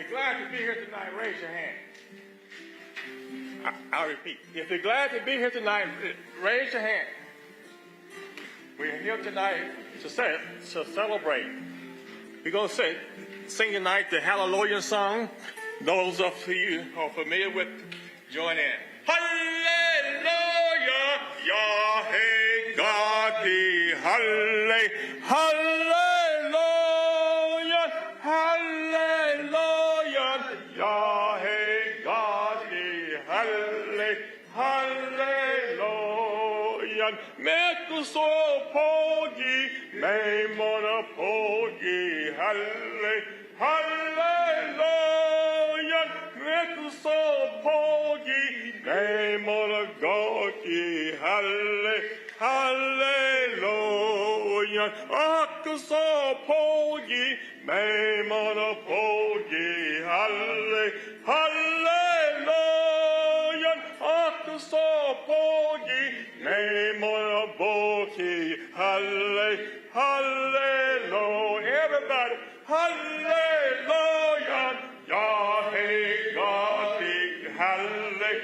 you're glad to be here tonight, raise your hand. I'll repeat. If you're glad to be here tonight, raise your hand. We're here tonight to celebrate. We're going to sing tonight the Hallelujah song. Those of you who are familiar with, join in. Hallelujah, Yahweh God the Hallelujah, Hallelujah, Yahweh God the Hallelujah, Make us all pogi, may mona pogi, hallelujah, make us all pogi, may mona goki, hallelujah, us all pogi, may mona pogi, hallelujah, us all pogi, name on a bookie, hallelujah, everybody, hallelujah, Yahweh God the hallelujah,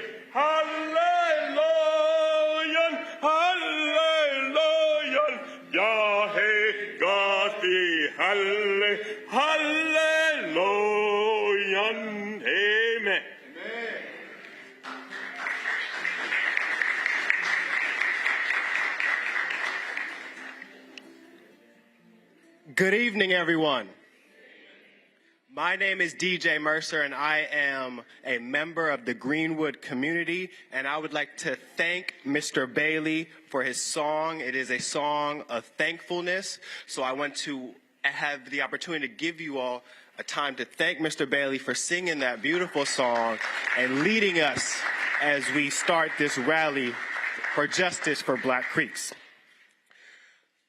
hallelujah, Yahweh God the hallelujah, amen. Good evening, everyone. My name is DJ Mercer, and I am a member of the Greenwood community, and I would like to thank Mr. Bailey for his song. It is a song of thankfulness, so I want to have the opportunity to give you all a time to thank Mr. Bailey for singing that beautiful song and leading us as we start this rally for justice for Black Creeks.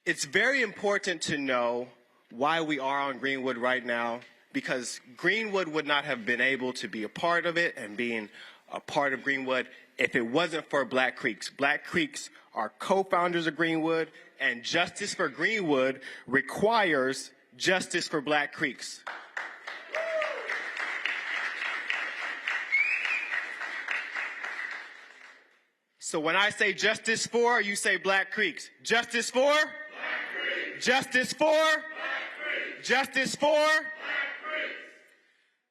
It's very important to know why we are on Greenwood right now, because Greenwood would not have been able to be a part of it and being a part of Greenwood if it wasn't for Black Creeks. Black Creeks are co-founders of Greenwood, and Justice for Greenwood requires justice for Black Creeks. So when I say justice for, you say Black Creeks. Justice for? Black Creeks. Justice for? Black Creeks. Justice for? Black Creeks.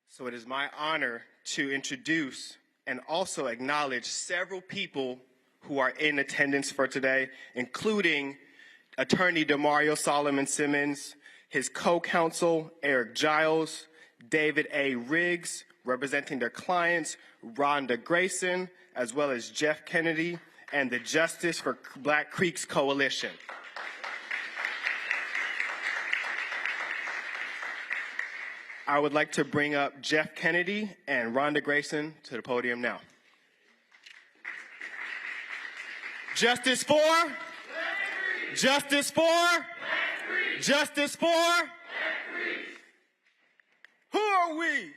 So it is my honor to introduce and also acknowledge several people who are in attendance for today, including Attorney Demario Solomon Simmons, his co-counsel Eric Giles, David A. Riggs, representing their clients, Rhonda Grayson, as well as Jeff Kennedy, and the Justice for Black Creeks Coalition. I would like to bring up Jeff Kennedy and Rhonda Grayson to the podium now. Justice for? Justice for? Justice for? Who are we?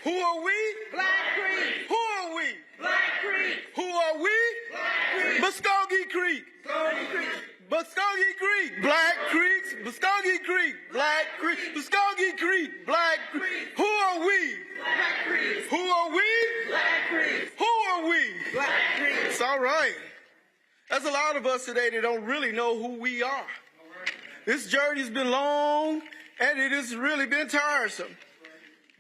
Who are we? Black Creek. Who are we? Black Creek. Who are we? Black Creek. Muscogee Creek. Muscogee Creek. Muscogee Creek. Black Creeks. Muscogee Creek. Black Creek. Muscogee Creek. Black Creek. Who are we? Black Creek. Who are we? Black Creek. Who are we? Black Creek. It's all right. There's a lot of us today that don't really know who we are. This journey's been long, and it has really been tiresome.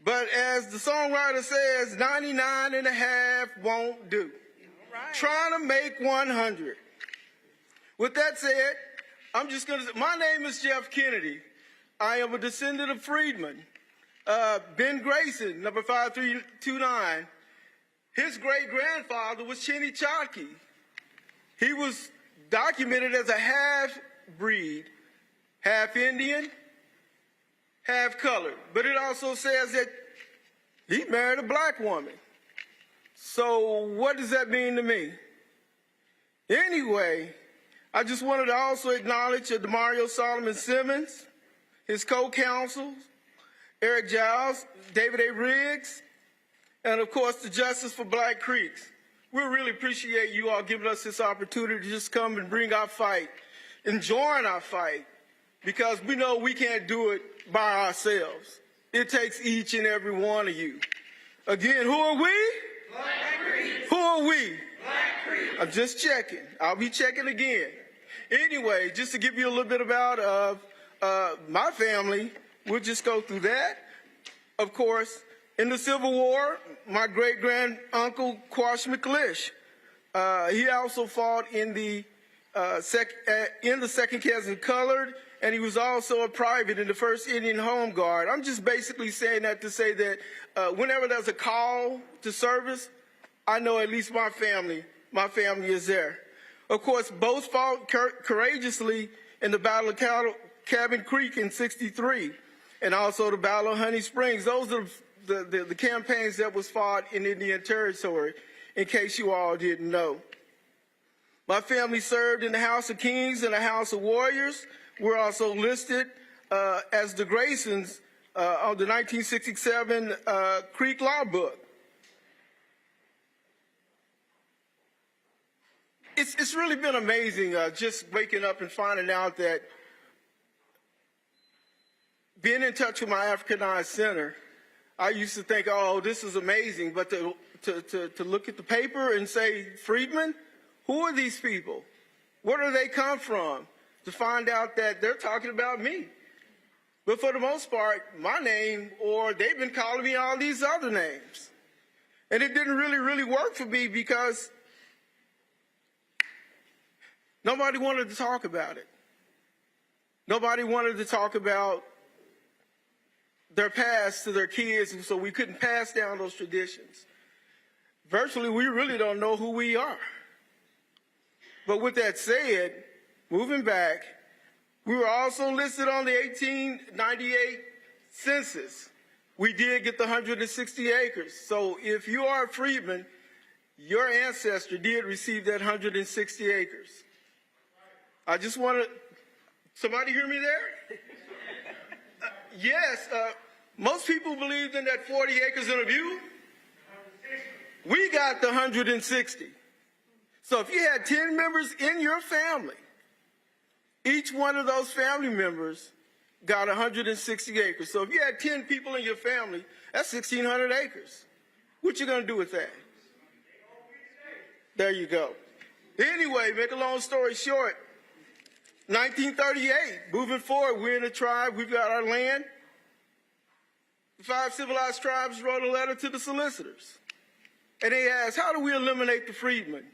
But as the songwriter says, 99 and a half won't do. Right. Trying to make 100. With that said, I'm just going to, my name is Jeff Kennedy. I am a descendant of freedmen. Ben Grayson, number 5329. His great-grandfather was Chinny Chotke. He was documented as a half-breed, half Indian, half colored, but it also says that he married a black woman. So what does that mean to me? Anyway, I just wanted to also acknowledge Demario Solomon Simmons, his co-counsels, Eric Giles, David A. Riggs, and of course the Justice for Black Creeks. We really appreciate you all giving us this opportunity to just come and bring our fight and join our fight, because we know we can't do it by ourselves. It takes each and every one of you. Again, who are we? Black Creeks. Who are we? Black Creeks. I'm just checking. I'll be checking again. Anyway, just to give you a little bit about my family, we'll just go through that. Of course, in the Civil War, my great-grand-uncle, Quash McLish, he also fought in the Second Cousin Colored, and he was also a private in the 1st Indian Home Guard. I'm just basically saying that to say that whenever there's a call to service, I know at least my family is there. Of course, both fought courageously in the Battle of Cabin Creek in '63, and also the Battle of Honey Springs. Those are the campaigns that was fought in Indian Territory, in case you all didn't know. My family served in the House of Kings and the House of Warriors. We're also listed as the Graysons of the 1967 Creek Law Book. It's really been amazing just waking up and finding out that being in touch with my Africanized Center, I used to think, oh, this is amazing, but to look at the paper and say, Freedmen, who are these people? Where do they come from? To find out that they're talking about me. But for the most part, my name, or they've been calling me all these other names. And it didn't really work for me because nobody wanted to talk about it. Nobody wanted to talk about their past to their kids, so we couldn't pass down those traditions. Virtually, we really don't know who we are. But with that said, moving back, we were also listed on the 1898 census. We did get the 160 acres. So if you are a freedman, your ancestor did receive that 160 acres. I just want to, somebody hear me there? Yes, most people believed in that 40 acres and a view. We got the 160. So if you had 10 members in your family, each one of those family members got 160 acres. So if you had 10 people in your family, that's 1,600 acres. What you gonna do with that? There you go. Anyway, make a long story short, 1938, moving forward, we're in a tribe, we've got our land. The 5 civilized tribes wrote a letter to the solicitors. And they asked, how do we eliminate the freedmen?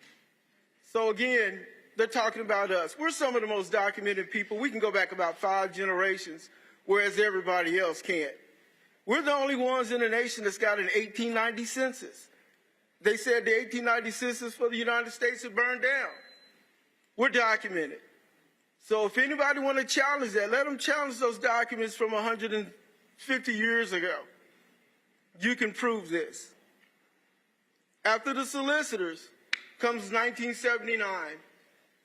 So again, they're talking about us. We're some of the most documented people. We can go back about 5 generations, whereas everybody else can't. We're the only ones in the nation that's got an 1890 census. They said the 1890 census for the United States had burned down. We're documented. So if anybody want to challenge that, let them challenge those documents from 150 years ago. You can prove this. After the solicitors comes 1979.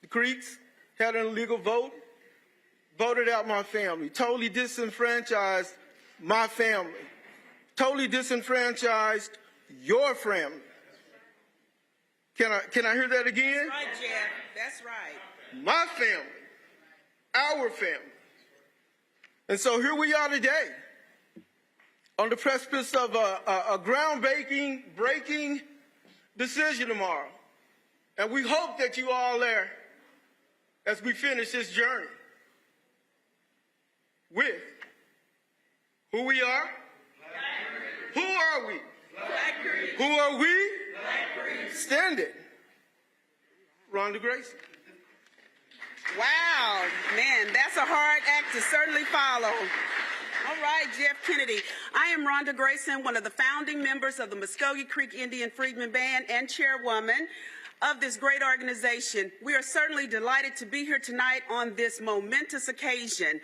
The Creeks had an illegal vote, voted out my family, totally disenfranchised my family, totally disenfranchised your family. Can I hear that again? That's right, Jeff. That's right. My family, our family. And so here we are today on the precipice of a groundbreaking decision tomorrow. And we hope that you all there as we finish this journey with who we are. Who are we? Who are we? Stand it. Rhonda Grayson. Wow, man, that's a hard act to certainly follow. All right, Jeff Kennedy. I am Rhonda Grayson, one of the founding members of the Muscogee Creek Indian Freedmen Band and chairwoman of this great organization. We are certainly delighted to be here tonight on this momentous occasion.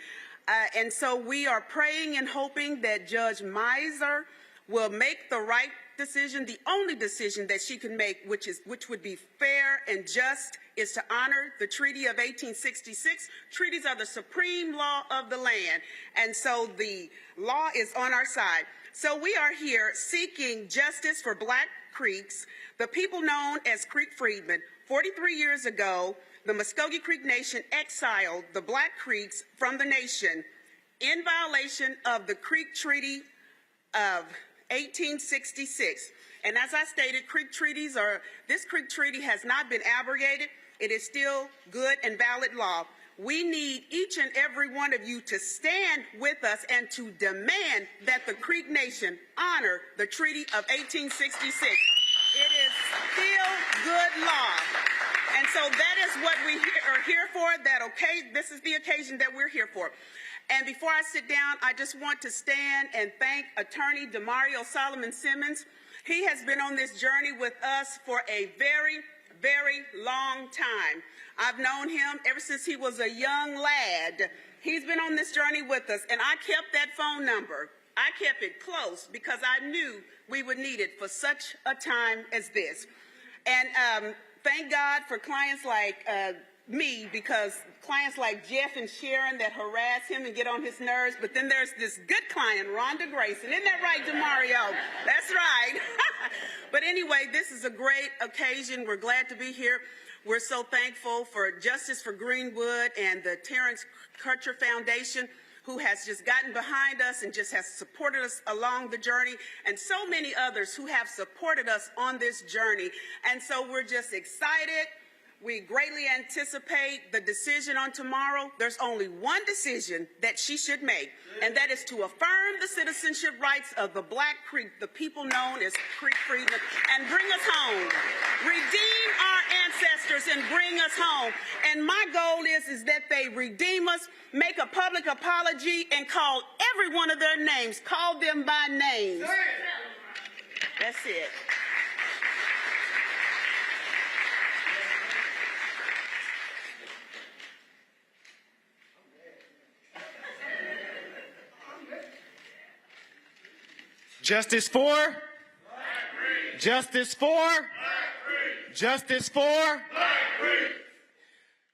And so we are praying and hoping that Judge Miser will make the right decision, the only decision that she can make, which would be fair and just, is to honor the Treaty of 1866. Treaties are the supreme law of the land, and so the law is on our side. So we are here seeking justice for Black Creeks, the people known as Creek Freedmen. 43 years ago, the Muscogee Creek Nation exiled the Black Creeks from the nation in violation of the Creek Treaty of 1866. And as I stated, this Creek Treaty has not been abrogated. It is still good and valid law. We need each and every one of you to stand with us and to demand that the Creek Nation honor the Treaty of 1866. It is still good law. And so that is what we are here for. This is the occasion that we're here for. And before I sit down, I just want to stand and thank Attorney Demario Solomon Simmons. He has been on this journey with us for a very, very long time. I've known him ever since he was a young lad. He's been on this journey with us, and I kept that phone number. I kept it close because I knew we would need it for such a time as this. And thank God for clients like me, because clients like Jeff and Sharon that harass him and get on his nerves, but then there's this good client, Rhonda Grayson. Isn't that right, Demario? That's right. But anyway, this is a great occasion. We're glad to be here. We're so thankful for Justice for Greenwood and the Terrence Kutcher Foundation, who has just gotten behind us and just has supported us along the journey, and so many others who have supported us on this journey. And so we're just excited. We greatly anticipate the decision on tomorrow. There's only one decision that she should make, and that is to affirm the citizenship rights of the Black Creek, the people known as Creek Freedmen, and bring us home. Redeem our ancestors and bring us home. And my goal is that they redeem us, make a public apology, and call every one of their names. Call them by names. That's it. Justice for? Justice for? Justice for?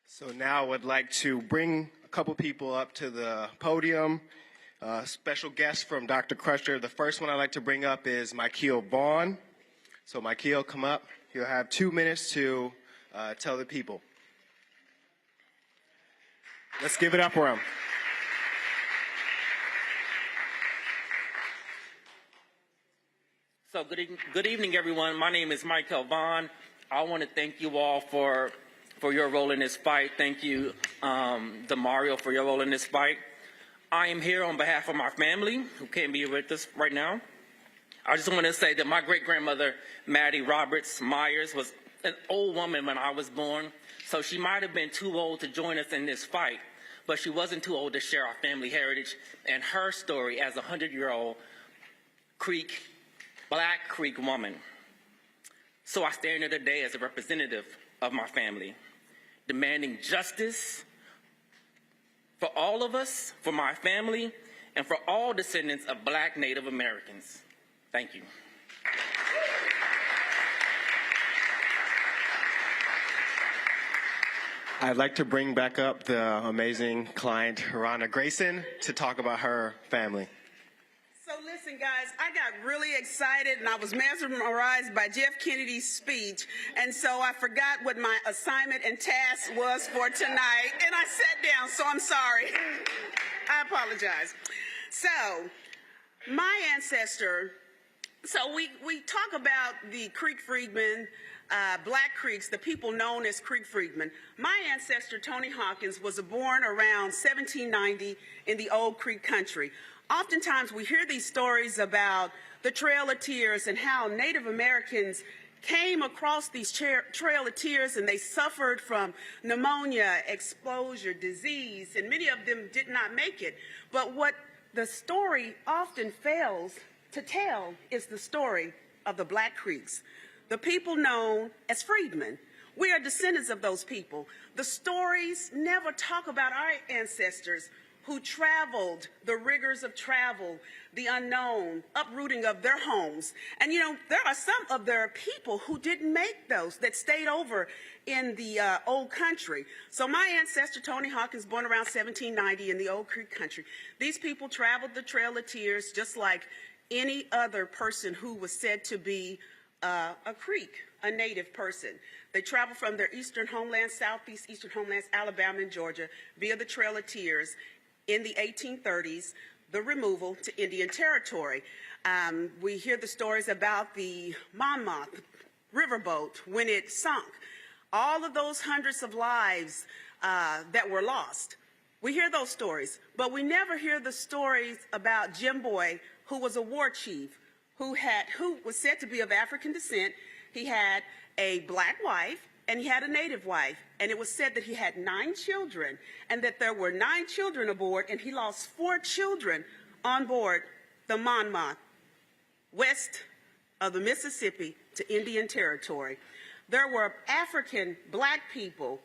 So now I would like to bring a couple people up to the podium. Special guests from Dr. Crusher. The first one I'd like to bring up is Michael Vaughn. So Michael, come up. You'll have 2 minutes to tell the people. Let's give it up for him. So good evening, everyone. My name is Michael Vaughn. I want to thank you all for your role in this fight. Thank you, Demario, for your role in this fight. I am here on behalf of my family, who can't be with us right now. I just want to say that my great-grandmother, Maddie Roberts Myers, was an old woman when I was born, so she might have been too old to join us in this fight, but she wasn't too old to share our family heritage and her story as a 100-year-old Black Creek woman. So I stand here today as a representative of my family, demanding justice for all of us, for my family, and for all descendants of Black Native Americans. Thank you. I'd like to bring back up the amazing client, Rhonda Grayson, to talk about her family. So listen, guys, I got really excited and I was mesmerized by Jeff Kennedy's speech, and so I forgot what my assignment and task was for tonight, and I sat down, so I'm sorry. I apologize. So, my ancestor, so we talk about the Creek Freedmen, Black Creeks, the people known as Creek Freedmen. My ancestor, Tony Hawkins, was born around 1790 in the Old Creek country. Oftentimes we hear these stories about the Trail of Tears and how Native Americans came across these Trail of Tears and they suffered from pneumonia, exposure, disease, and many of them did not make it. But what the story often fails to tell is the story of the Black Creeks, the people known as freedmen. We are descendants of those people. The stories never talk about our ancestors who traveled the rigors of travel, the unknown, uprooting of their homes. And you know, there are some of their people who didn't make those, that stayed over in the old country. So my ancestor, Tony Hawkins, born around 1790 in the Old Creek country. These people traveled the Trail of Tears just like any other person who was said to be a Creek, a native person. They traveled from their eastern homeland, southeast eastern homelands, Alabama and Georgia, via the Trail of Tears in the 1830s the removal to Indian Territory. We hear the stories about the Monmouth riverboat when it sunk. All of those hundreds of lives that were lost. We hear those stories, but we never hear the stories about Jim Boy, who was a war chief, who was said to be of African descent. He had a black wife and he had a native wife, and it was said that he had 9 children and that there were 9 children aboard, and he lost 4 children on board the Monmouth, west of the Mississippi to Indian Territory. There were African black people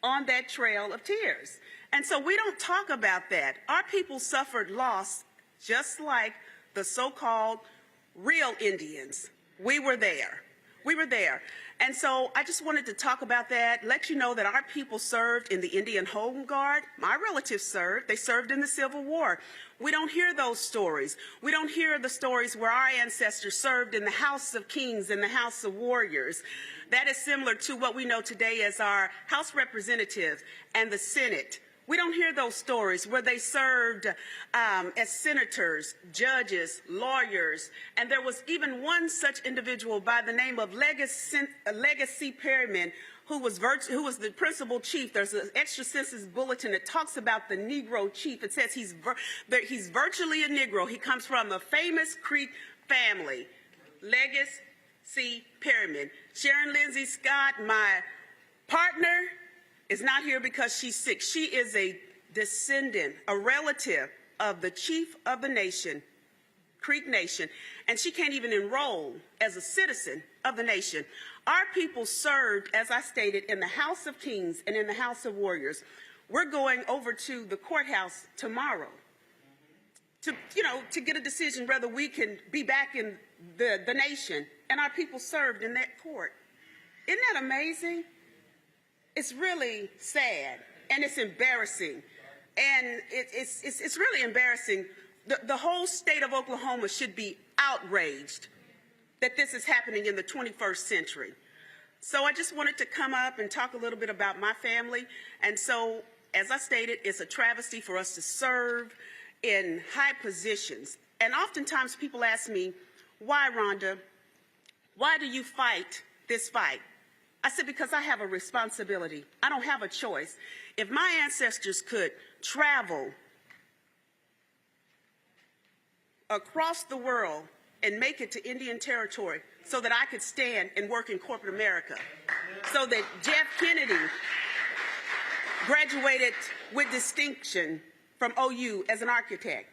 on that trail of tears. And so we don't talk about that. Our people suffered loss just like the so-called real Indians. We were there. We were there. And so I just wanted to talk about that, let you know that our people served in the Indian Home Guard. My relatives served. They served in the Civil War. We don't hear those stories. We don't hear the stories where our ancestors served in the House of Kings and the House of Warriors. That is similar to what we know today as our House Representatives and the Senate. We don't hear those stories where they served as senators, judges, lawyers, and there was even one such individual by the name of Legacy Perryman, who was the principal chief. There's an extra census bulletin that talks about the Negro chief. It says he's virtually a Negro. He comes from a famous Creek family, Legacy Perryman. Sharon Lindsay Scott, my partner, is not here because she's sick. She is a descendant, a relative of the chief of the nation, Creek Nation, and she can't even enroll as a citizen of the nation. Our people served, as I stated, in the House of Kings and in the House of Warriors. We're going over to the courthouse tomorrow to get a decision whether we can be back in the nation, and our people served in that court. Isn't that amazing? It's really sad, and it's embarrassing, and it's really embarrassing. The whole state of Oklahoma should be outraged that this is happening in the 21st century. So I just wanted to come up and talk a little bit about my family. And so, as I stated, it's a travesty for us to serve in high positions. And oftentimes people ask me, why, Rhonda? Why do you fight this fight? I said, because I have a responsibility. I don't have a choice. If my ancestors could travel across the world and make it to Indian Territory so that I could stand and work in corporate America, so that Jeff Kennedy graduated with distinction from OU as an architect,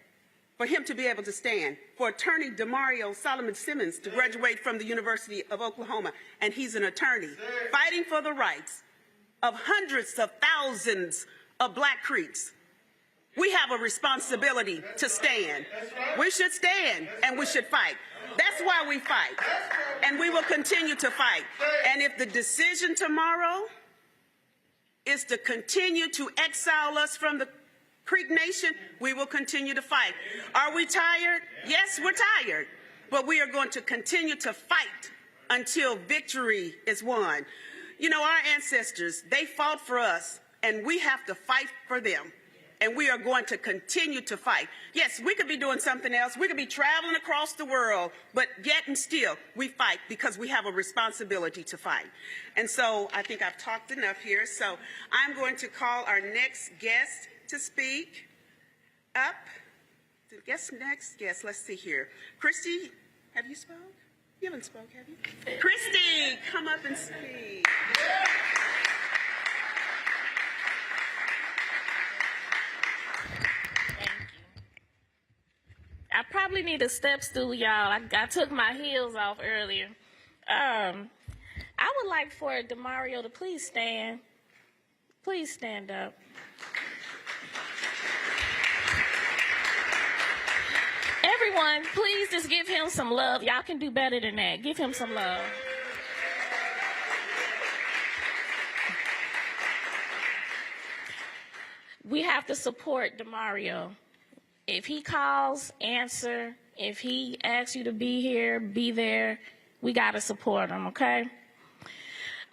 for him to be able to stand, for attorney Demario Solomon Simmons to graduate from the University of Oklahoma, and he's an attorney, fighting for the rights of hundreds of thousands of Black Creeks. We have a responsibility to stand. We should stand and we should fight. That's why we fight. And we will continue to fight. And if the decision tomorrow is to continue to exile us from the Creek Nation, we will continue to fight. Are we tired? Yes, we're tired. But we are going to continue to fight until victory is won. You know, our ancestors, they fought for us, and we have to fight for them. And we are going to continue to fight. Yes, we could be doing something else. We could be traveling across the world, but yet and still, we fight because we have a responsibility to fight. And so I think I've talked enough here. So I'm going to call our next guest to speak up. Next guest, let's see here. Christy, have you spoke? You haven't spoke, have you? Christy, come up and speak. I probably need a step stool, y'all. I took my heels off earlier. I would like for Demario to please stand. Please stand up. Everyone, please just give him some love. Y'all can do better than that. Give him some love. We have to support Demario. If he calls, answer. If he asks you to be here, be there. We got to support him, okay?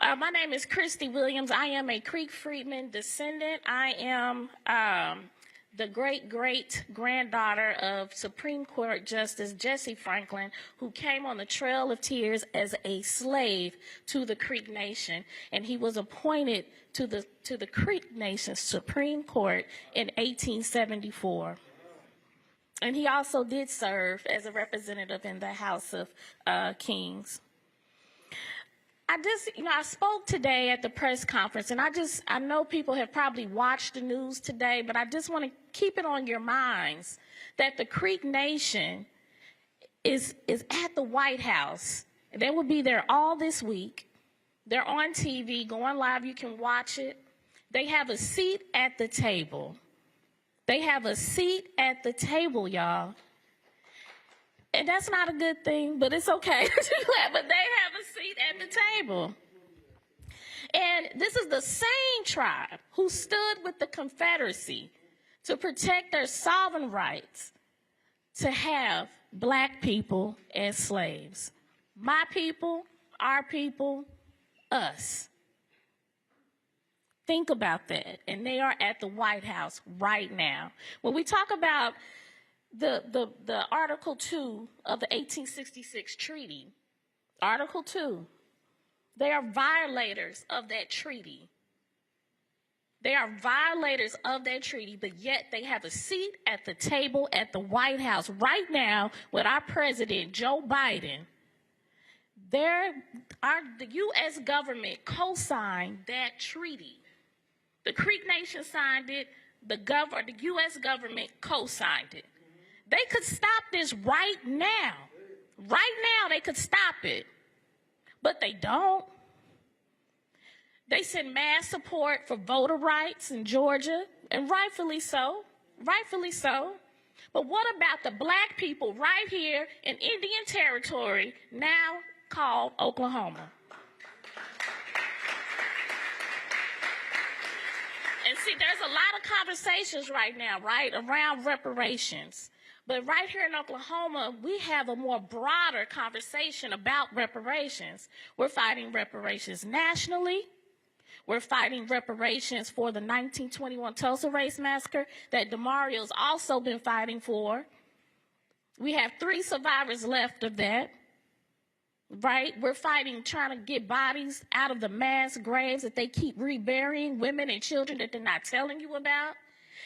My name is Christy Williams. I am a Creek Freedman descendant. I am the great-great-granddaughter of Supreme Court Justice Jesse Franklin, who came on the Trail of Tears as a slave to the Creek Nation, and he was appointed to the Creek Nation Supreme Court in 1874. And he also did serve as a representative in the House of Kings. I spoke today at the press conference, and I know people have probably watched the news today, but I just want to keep it on your minds that the Creek Nation is at the White House. They will be there all this week. They're on TV, going live. You can watch it. They have a seat at the table. They have a seat at the table, y'all. And that's not a good thing, but it's okay. But they have a seat at the table. And this is the same tribe who stood with the Confederacy to protect their sovereign rights to have black people as slaves. My people, our people, us. Think about that. And they are at the White House right now. When we talk about the Article 2 of the 1866 treaty, Article 2, they are violators of that treaty. They are violators of that treaty, but yet they have a seat at the table at the White House right now with our president, Joe Biden. The U.S. government co-signed that treaty. The Creek Nation signed it. The U.S. government co-signed it. They could stop this right now. Right now, they could stop it. But they don't. They send mass support for voter rights in Georgia, and rightfully so. Rightfully so. But what about the black people right here in Indian Territory, now called Oklahoma? And see, there's a lot of conversations right now, right, around reparations. But right here in Oklahoma, we have a more broader conversation about reparations. We're fighting reparations nationally. We're fighting reparations for the 1921 Tulsa Race Massacre that DeMario's also been fighting for. We have 3 survivors left of that, right? We're fighting, trying to get bodies out of the mass graves that they keep reburying, women and children that they're not telling you about.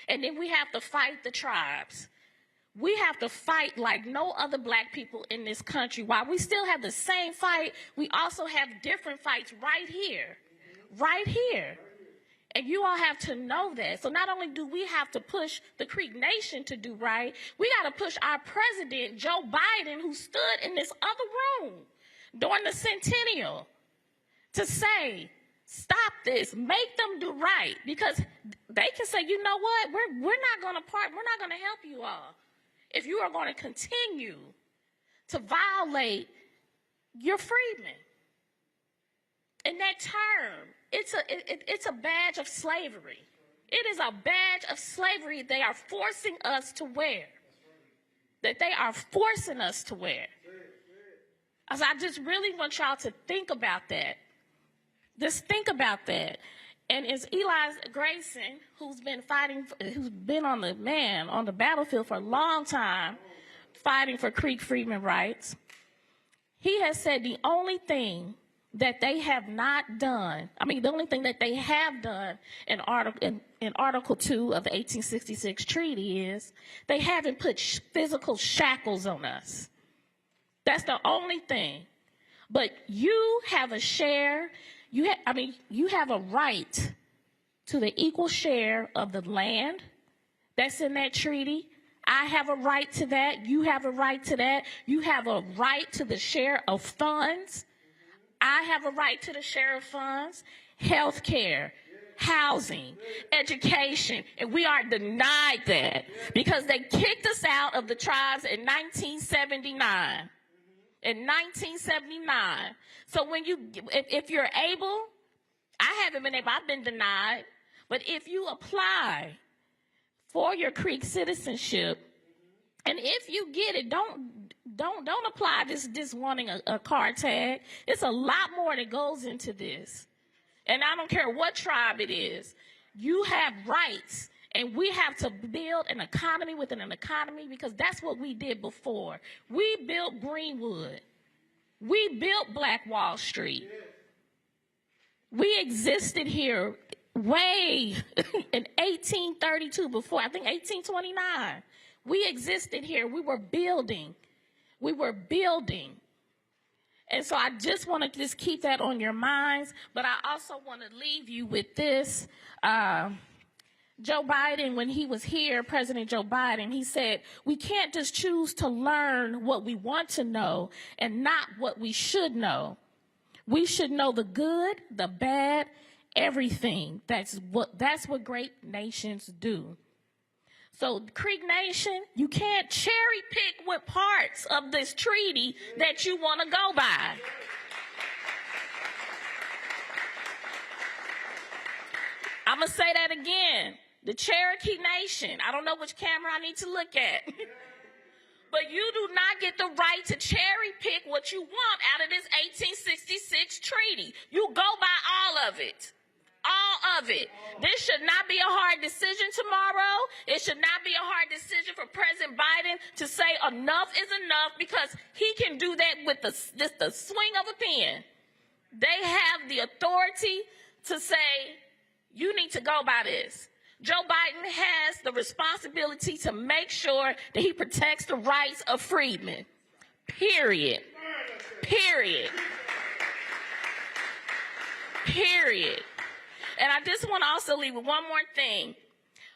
And then we have to fight the tribes. We have to fight like no other black people in this country. While we still have the same fight, we also have different fights right here. Right here. And you all have to know that. So not only do we have to push the Creek Nation to do right, we got to push our president, Joe Biden, who stood in this other room during the centennial to say, stop this, make them do right. Because they can say, you know what, we're not going to help you all if you are going to continue to violate your freedmen. And that term, it's a badge of slavery. It is a badge of slavery they are forcing us to wear. That they are forcing us to wear. So I just really want y'all to think about that. Just think about that. And it's Eli Grayson, who's been on the battlefield for a long time, fighting for Creek Freedmen rights. He has said the only thing that they have not done, the only thing that they have done in Article 2 of the 1866 treaty is they haven't put physical shackles on us. That's the only thing. But you have a share, you have a right to the equal share of the land that's in that treaty. I have a right to that. You have a right to that. You have a right to the share of funds. I have a right to the share of funds, health care, housing, education, and we are denied that because they kicked us out of the tribes in 1979. In 1979. So if you're able, I haven't been able, I've been denied, but if you apply for your Creek citizenship, and if you get it, don't apply this wanting a card tag. It's a lot more that goes into this. And I don't care what tribe it is. You have rights, And we have to build an economy within an economy because that's what we did before. We built Greenwood. We built Black Wall Street. We existed here way in 1832 before, I think 1829. We existed here. We were building. We were building. And so I just want to just keep that on your minds. But I also want to leave you with this. Joe Biden, when he was here, President Joe Biden, he said, we can't just choose to learn what we want to know and not what we should know. We should know the good, the bad, everything. That's what great nations do. So, Creek Nation, you can't cherry pick what parts of this treaty that you want to go by. I'm going to say that again. The Cherokee Nation, I don't know which camera I need to look at, but you do not get the right to cherry pick what you want out of this 1866 treaty. You go by all of it. All of it. This should not be a hard decision tomorrow. It should not be a hard decision for President Biden to say enough is enough because he can do that with just the swing of a pen. They have the authority to say, you need to go by this. Joe Biden has the responsibility to make sure that he protects the rights of freedmen. Period. Period. Period. And I just want to also leave with one more thing.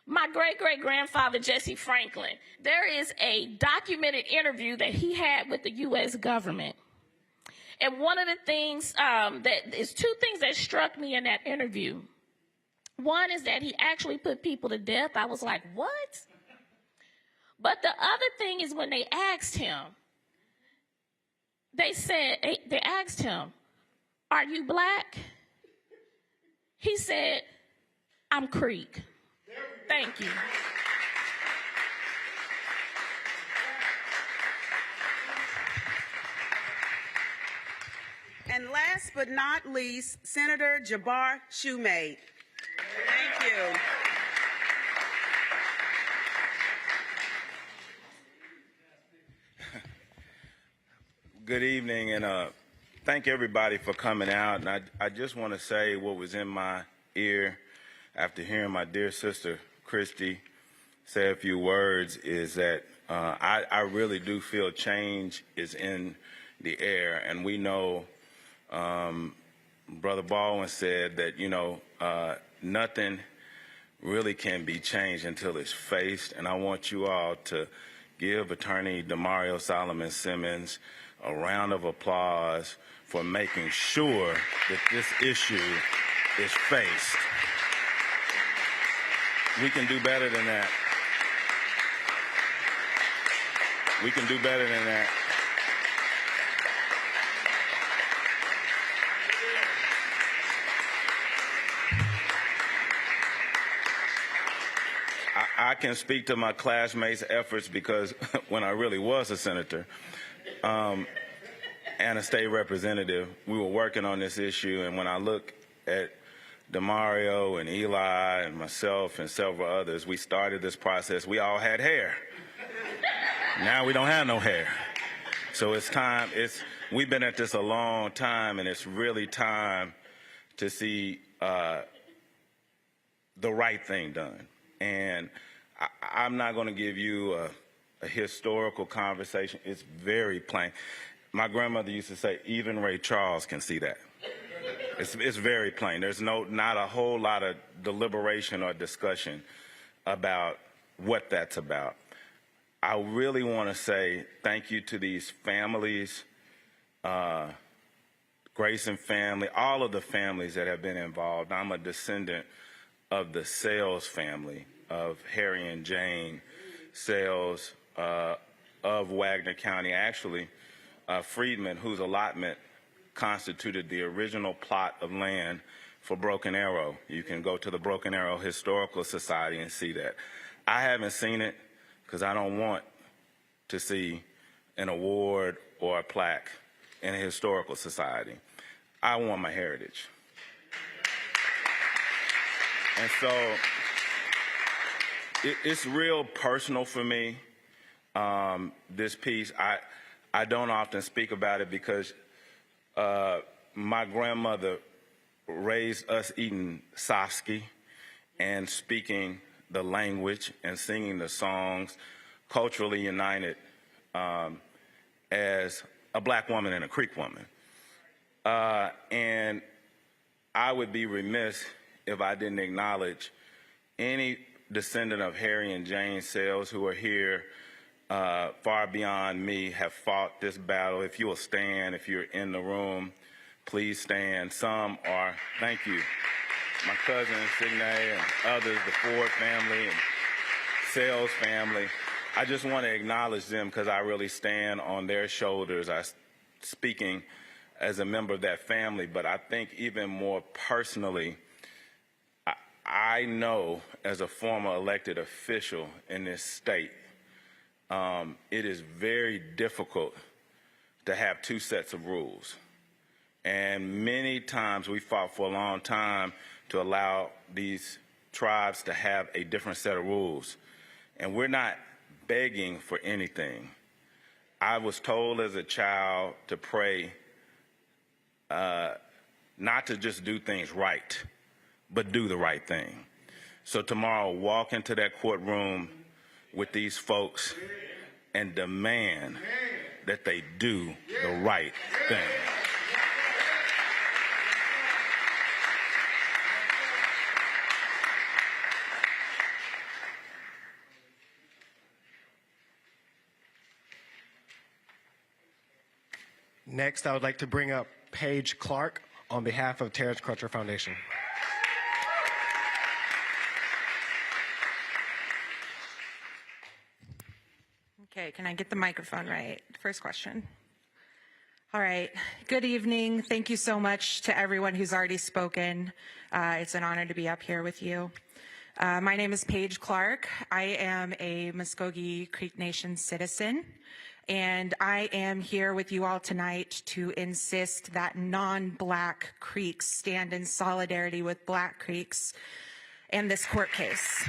My great-great-grandfather, Jesse Franklin, there is a documented interview that he had with the U.S. government. And one of the things, two things that struck me in that interview. One is that he actually put people to death. I was like, what? But the other thing is when they asked him, they asked him, are you black? He said, I'm Creek. Thank you. And last but not least, Senator Jabbar Shumate. Thank you. Good evening, and thank everybody for coming out. And I just want to say what was in my ear after hearing my dear sister Christy say a few words is that I really do feel change is in the air, and we know Brother Baldwin said that, you know, nothing really can be changed until it's faced, and I want you all to give Attorney Demario Solomon Simmons a round of applause for making sure that this issue is faced. We can do better than that. We can do better than that. I can speak to my classmates' efforts because when I really was a senator and a state representative, we were working on this issue, and when I look at Demario and Eli and myself and several others, we started this process. We all had hair. Now we don't have no hair. So it's time. We've been at this a long time, and it's really time to see the right thing done. And I'm not going to give you a historical conversation. It's very plain. My grandmother used to say, even Ray Charles can see that. It's very plain. There's not a whole lot of deliberation or discussion about what that's about. I really want to say thank you to these families, Grayson family, all of the families that have been involved. I'm a descendant of the Sales family, of Harry and Jane Sales of Wagner County. Actually, Freedmen, whose allotment constituted the original plot of land for Broken Arrow. You can go to the Broken Arrow Historical Society and see that. I haven't seen it because I don't want to see an award or a plaque in a historical society. I want my heritage. And so it's real personal for me, this piece. I don't often speak about it because my grandmother raised us eating safsky and speaking the language and singing the songs, culturally united as a black woman and a Creek woman. And I would be remiss if I didn't acknowledge any descendant of Harry and Jane Sales who are here far beyond me, have fought this battle. If you will stand, if you're in the room, please stand. Some are, thank you, my cousin Signe and others, the Ford family and Sales family. I just want to acknowledge them because I really stand on their shoulders. I'm speaking as a member of that family, but I think even more personally, I know as a former elected official in this state, it is very difficult to have two sets of rules. And many times we fought for a long time to allow these tribes to have a different set of rules. And we're not begging for anything. I was told as a child to pray not to just do things right, but do the right thing. So tomorrow, walk into that courtroom with these folks and demand that they do the right thing. Next, I would like to bring up Paige Clark on behalf of Terrence Crutcher Foundation. Okay, can I get the microphone right? First question. All right, good evening. Thank you so much to everyone who's already spoken. It's an honor to be up here with you. My name is Paige Clark. I am a Muscogee Creek Nation citizen, and I am here with you all tonight to insist that non-Black Creeks stand in solidarity with Black Creeks in this court case.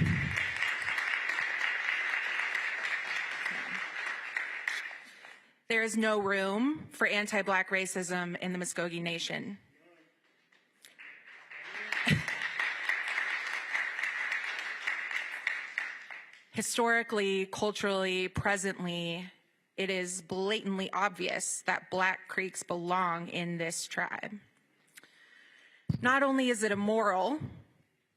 There is no room for anti-Black racism in the Muscogee Nation. Historically, culturally, presently, it is blatantly obvious that Black Creeks belong in this tribe. Not only is it immoral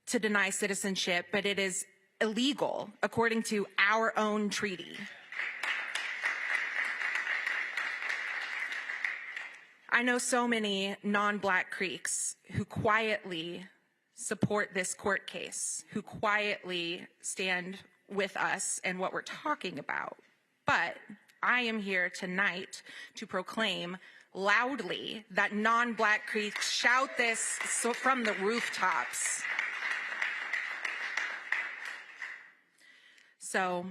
to deny citizenship, but it is illegal according to our own treaty. I know so many non-Black Creeks who quietly support this court case, who quietly stand with us and what we're talking about. But I am here tonight to proclaim loudly that non-Black Creeks shout this from the rooftops. So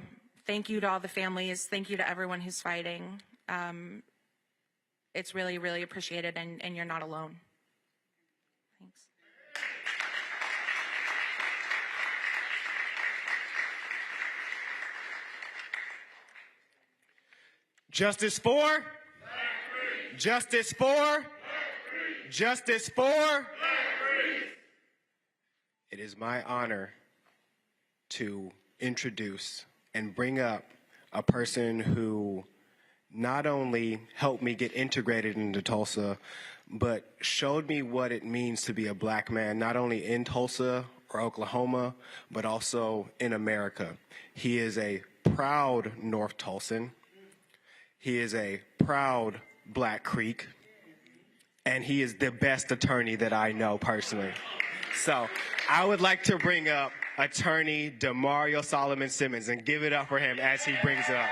thank you to all the families. Thank you to everyone who's fighting. It's really, really appreciated, and you're not alone. Thanks. Justice for? Justice for? Justice for? It is my honor to introduce and bring up a person who not only helped me get integrated into Tulsa, but showed me what it means to be a Black man, not only in Tulsa or Oklahoma, but also in America. He is a proud North Tulsan. He is a proud Black Creek, and he is the best attorney that I know personally. So I would like to bring up attorney Demario Solomon Simmons and give it up for him as he brings it up.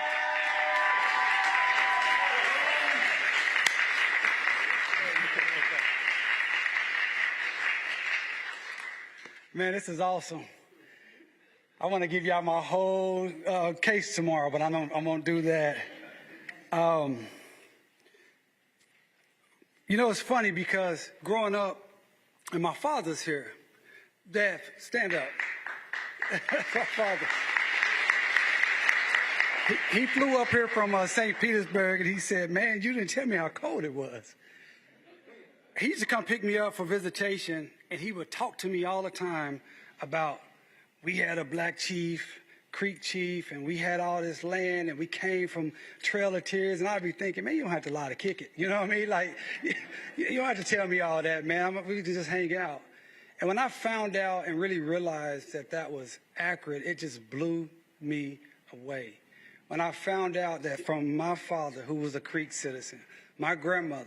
Man, this is awesome. I want to give y'all my whole case tomorrow, but I won't do that. You know, it's funny because growing up, and my father's here. Dad, stand up. That's my father. He flew up here from St. Petersburg, and he said, man, you didn't tell me how cold it was. He used to come pick me up for visitation, and he would talk to me all the time about we had a black chief, Creek chief, and we had all this land, and we came from Trail of Tears, and I'd be thinking, man, you don't have to lie to kick it. You know what I mean? Like, you don't have to tell me all that, man. We can just hang out. And when I found out and really realized that that was accurate, it just blew me away. When I found out that from my father, who was a Creek citizen, my grandmother,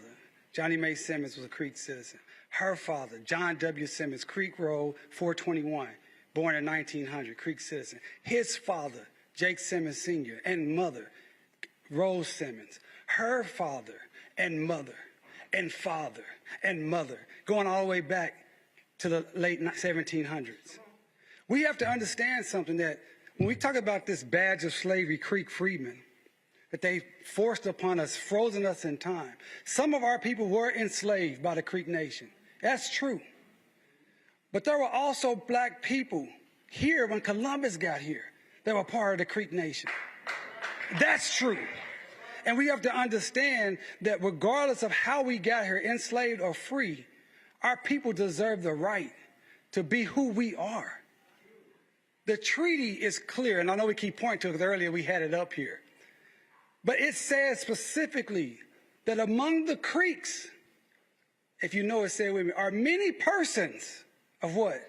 Johnny Mae Simmons, was a Creek citizen. Her father, John W. Simmons, Creek Road, 421, born in 1900, Creek citizen. His father, Jake Simmons Sr., and mother, Rose Simmons. Her father and mother and father and mother, going all the way back to the late 1700s. We have to understand something, that when we talk about this badge of slavery, Creek Freedmen, that they forced upon us, frozen us in time. Some of our people were enslaved by the Creek Nation. That's true. But there were also black people here when Columbus got here that were part of the Creek Nation. That's true. And we have to understand that regardless of how we got here, enslaved or free, our people deserve the right to be who we are. The treaty is clear, and I know we keep pointing to it because earlier we had it up here. But it says specifically that among the Creeks, if you know it, say it with me, are many persons of what?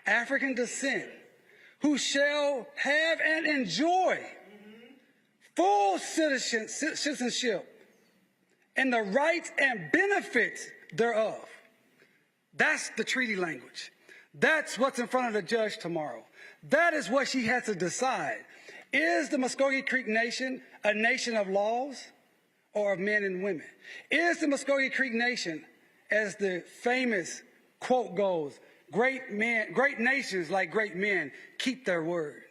African descent, who shall have and enjoy full citizenship and the rights and benefits thereof. That's the treaty language. That's what's in front of the judge tomorrow. That is what she has to decide. Is the Muscogee Creek Nation a nation of laws or of men and women? Is the Muscogee Creek Nation, as the famous quote goes, great nations like great men keep their word?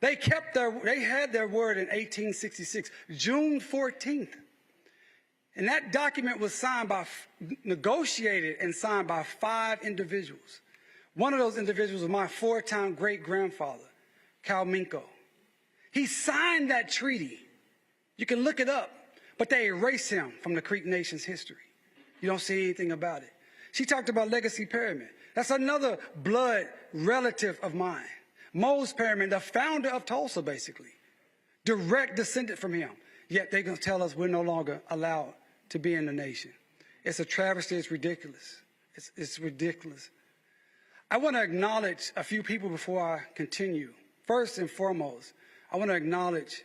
They had their word in 1866, June 14th. And that document was negotiated and signed by 5 individuals. One of those individuals was my 4-time great-grandfather, Cal Minko. He signed that treaty. You can look it up, but they erased him from the Creek Nation's history. You don't see anything about it. She talked about Legacy Perryman. That's another blood relative of mine. Mose Perryman, the founder of Tulsa, basically. Direct descendant from him. Yet they're going to tell us we're no longer allowed to be in the nation. It's a travesty. It's ridiculous. It's ridiculous. I want to acknowledge a few people before I continue. First and foremost, I want to acknowledge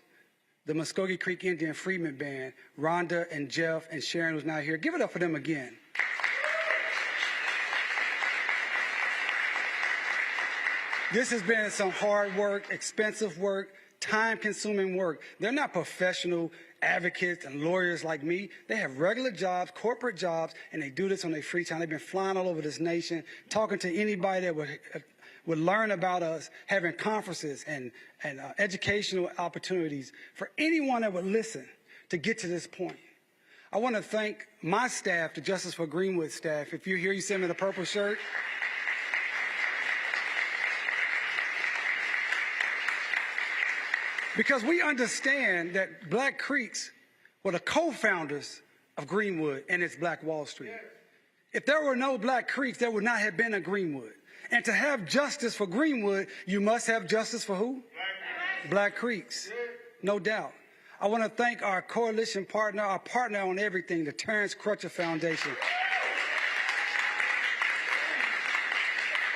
the Muscogee Creek Indian Freedmen Band, Rhonda and Jeff and Sharon, who's now here. Give it up for them again. This has been some hard work, expensive work, time-consuming work. They're not professional advocates and lawyers like me. They have regular jobs, corporate jobs, and they do this on their free time. They've been flying all over this nation, talking to anybody that would learn about us, having conferences and educational opportunities for anyone that would listen to get to this point. I want to thank my staff, the Justice for Greenwood staff. If you're here, you see me in the purple shirt. Because we understand that Black Creeks were the co-founders of Greenwood and its Black Wall Street. If there were no Black Creeks, there would not have been a Greenwood. And to have justice for Greenwood, you must have justice for who? Black Creeks, no doubt. I want to thank our coalition partner, our partner on everything, the Terrence Crutcher Foundation.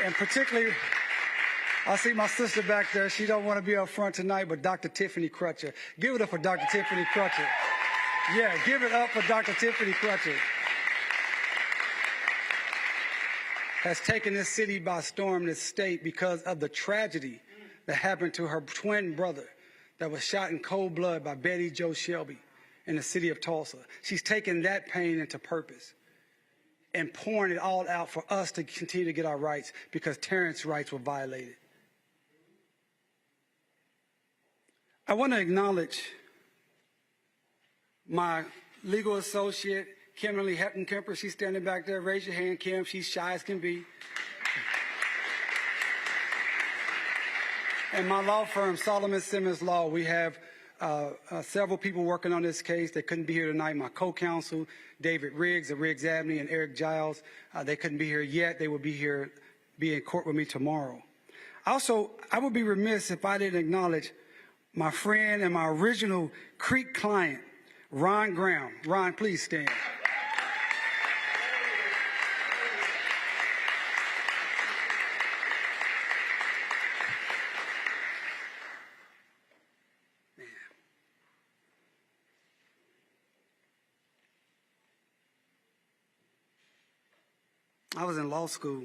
And particularly, I see my sister back there. She don't want to be up front tonight, but Dr. Tiffany Crutcher. Give it up for Dr. Tiffany Crutcher. Yeah, give it up for Dr. Tiffany Crutcher. Has taken this city by storm, this state, because of the tragedy that happened to her twin brother that was shot in cold blood by Betty Jo Shelby in the city of Tulsa. She's taken that pain into purpose and pouring it all out for us to continue to get our rights because Terrence's rights were violated. I want to acknowledge my legal associate, Kimberly Hepton-Kemper. She's standing back there. Raise your hand, Kim. She's shy as can be. And my law firm, Solomon Simmons Law. We have several people working on this case. They couldn't be here tonight. My co-counsel, David Riggs of Riggs Abney, and Eric Giles, they couldn't be here yet. They will be here, be in court with me tomorrow. Also, I would be remiss if I didn't acknowledge my friend and my original Creek client, Ron Graham. Ron, please stand. I was in law school,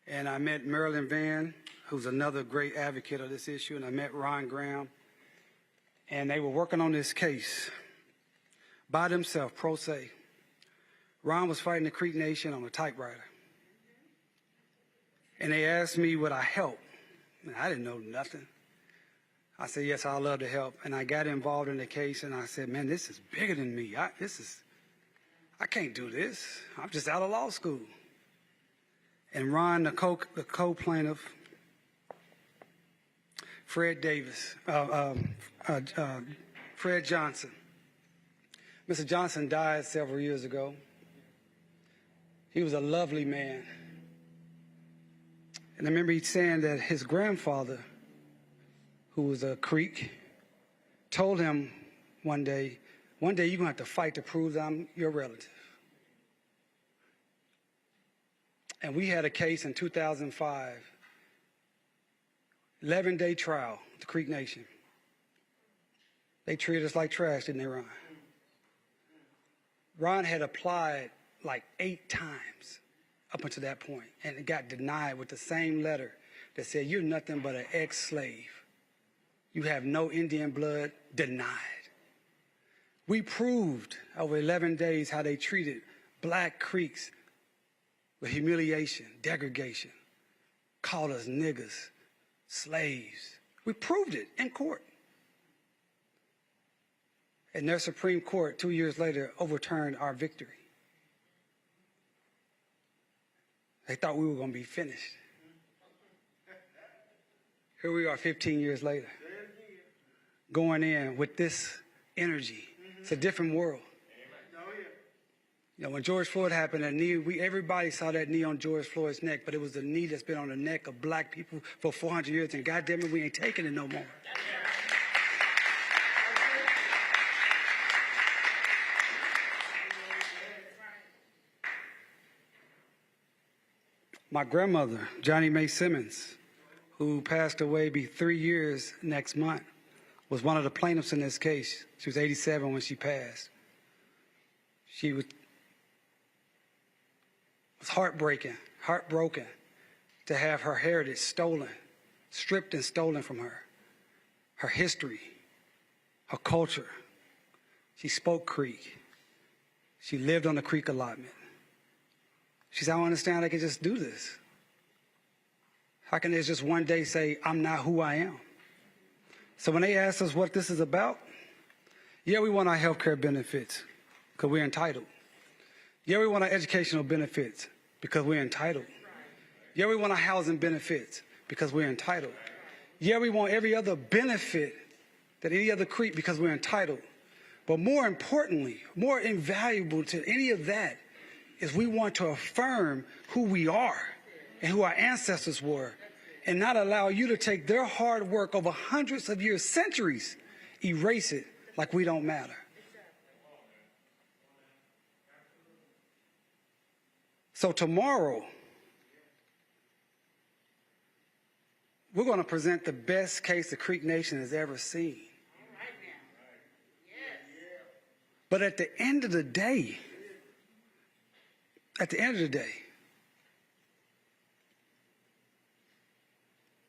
and I met Marilyn Vann, who's another great advocate of this issue, and I met Ron Graham, and they were working on this case by themselves, pro se. Ron was fighting the Creek Nation on a typewriter, and they asked me would I help, and I didn't know nothing. I said, yes, I'd love to help, and I got involved in the case, and I said, man, this is bigger than me. I can't do this. I'm just out of law school. And Ron, the co-plaintiff, Fred Johnson. Mr. Johnson died several years ago. He was a lovely man. And I remember he saying that his grandfather, who was a Creek, told him one day, you're going to have to fight to prove that I'm your relative. And we had a case in 2005, 11-day trial, the Creek Nation. They treated us like trash, didn't they, Ron? Ron had applied like 8 times up until that point, and it got denied with the same letter that said, you're nothing but an ex-slave. You have no Indian blood, denied. We proved over 11 days how they treated black Creeks with humiliation, degradation, called us niggas, slaves. We proved it in court. And their Supreme Court, 2 years later, overturned our victory. They thought we were going to be finished. Here we are 15 years later, going in with this energy. It's a different world. You know, when George Floyd happened, that knee, everybody saw that knee on George Floyd's neck, but it was the knee that's been on the neck of black people for 400 years, and goddamn it, we ain't taking it no more. My grandmother, Johnny Mae Simmons, who passed away, be 3 years next month, was one of the plaintiffs in this case. She was 87 when she passed. She was heartbroken to have her heritage stolen, stripped and stolen from her. Her history, her culture. She spoke Creek. She lived on the Creek allotment. She said, I don't understand I can just do this. How can they just one day say, I'm not who I am? So when they asked us what this is about, yeah, we want our health care benefits because we're entitled. Yeah, we want our educational benefits because we're entitled. Yeah, we want our housing benefits because we're entitled. Yeah, we want every other benefit that any other Creek because we're entitled. But more importantly, more invaluable to any of that is we want to affirm who we are and who our ancestors were and not allow you to take their hard work over hundreds of years, centuries, erase it like we don't matter. So tomorrow, we're going to present the best case the Creek Nation has ever seen. But at the end of the day,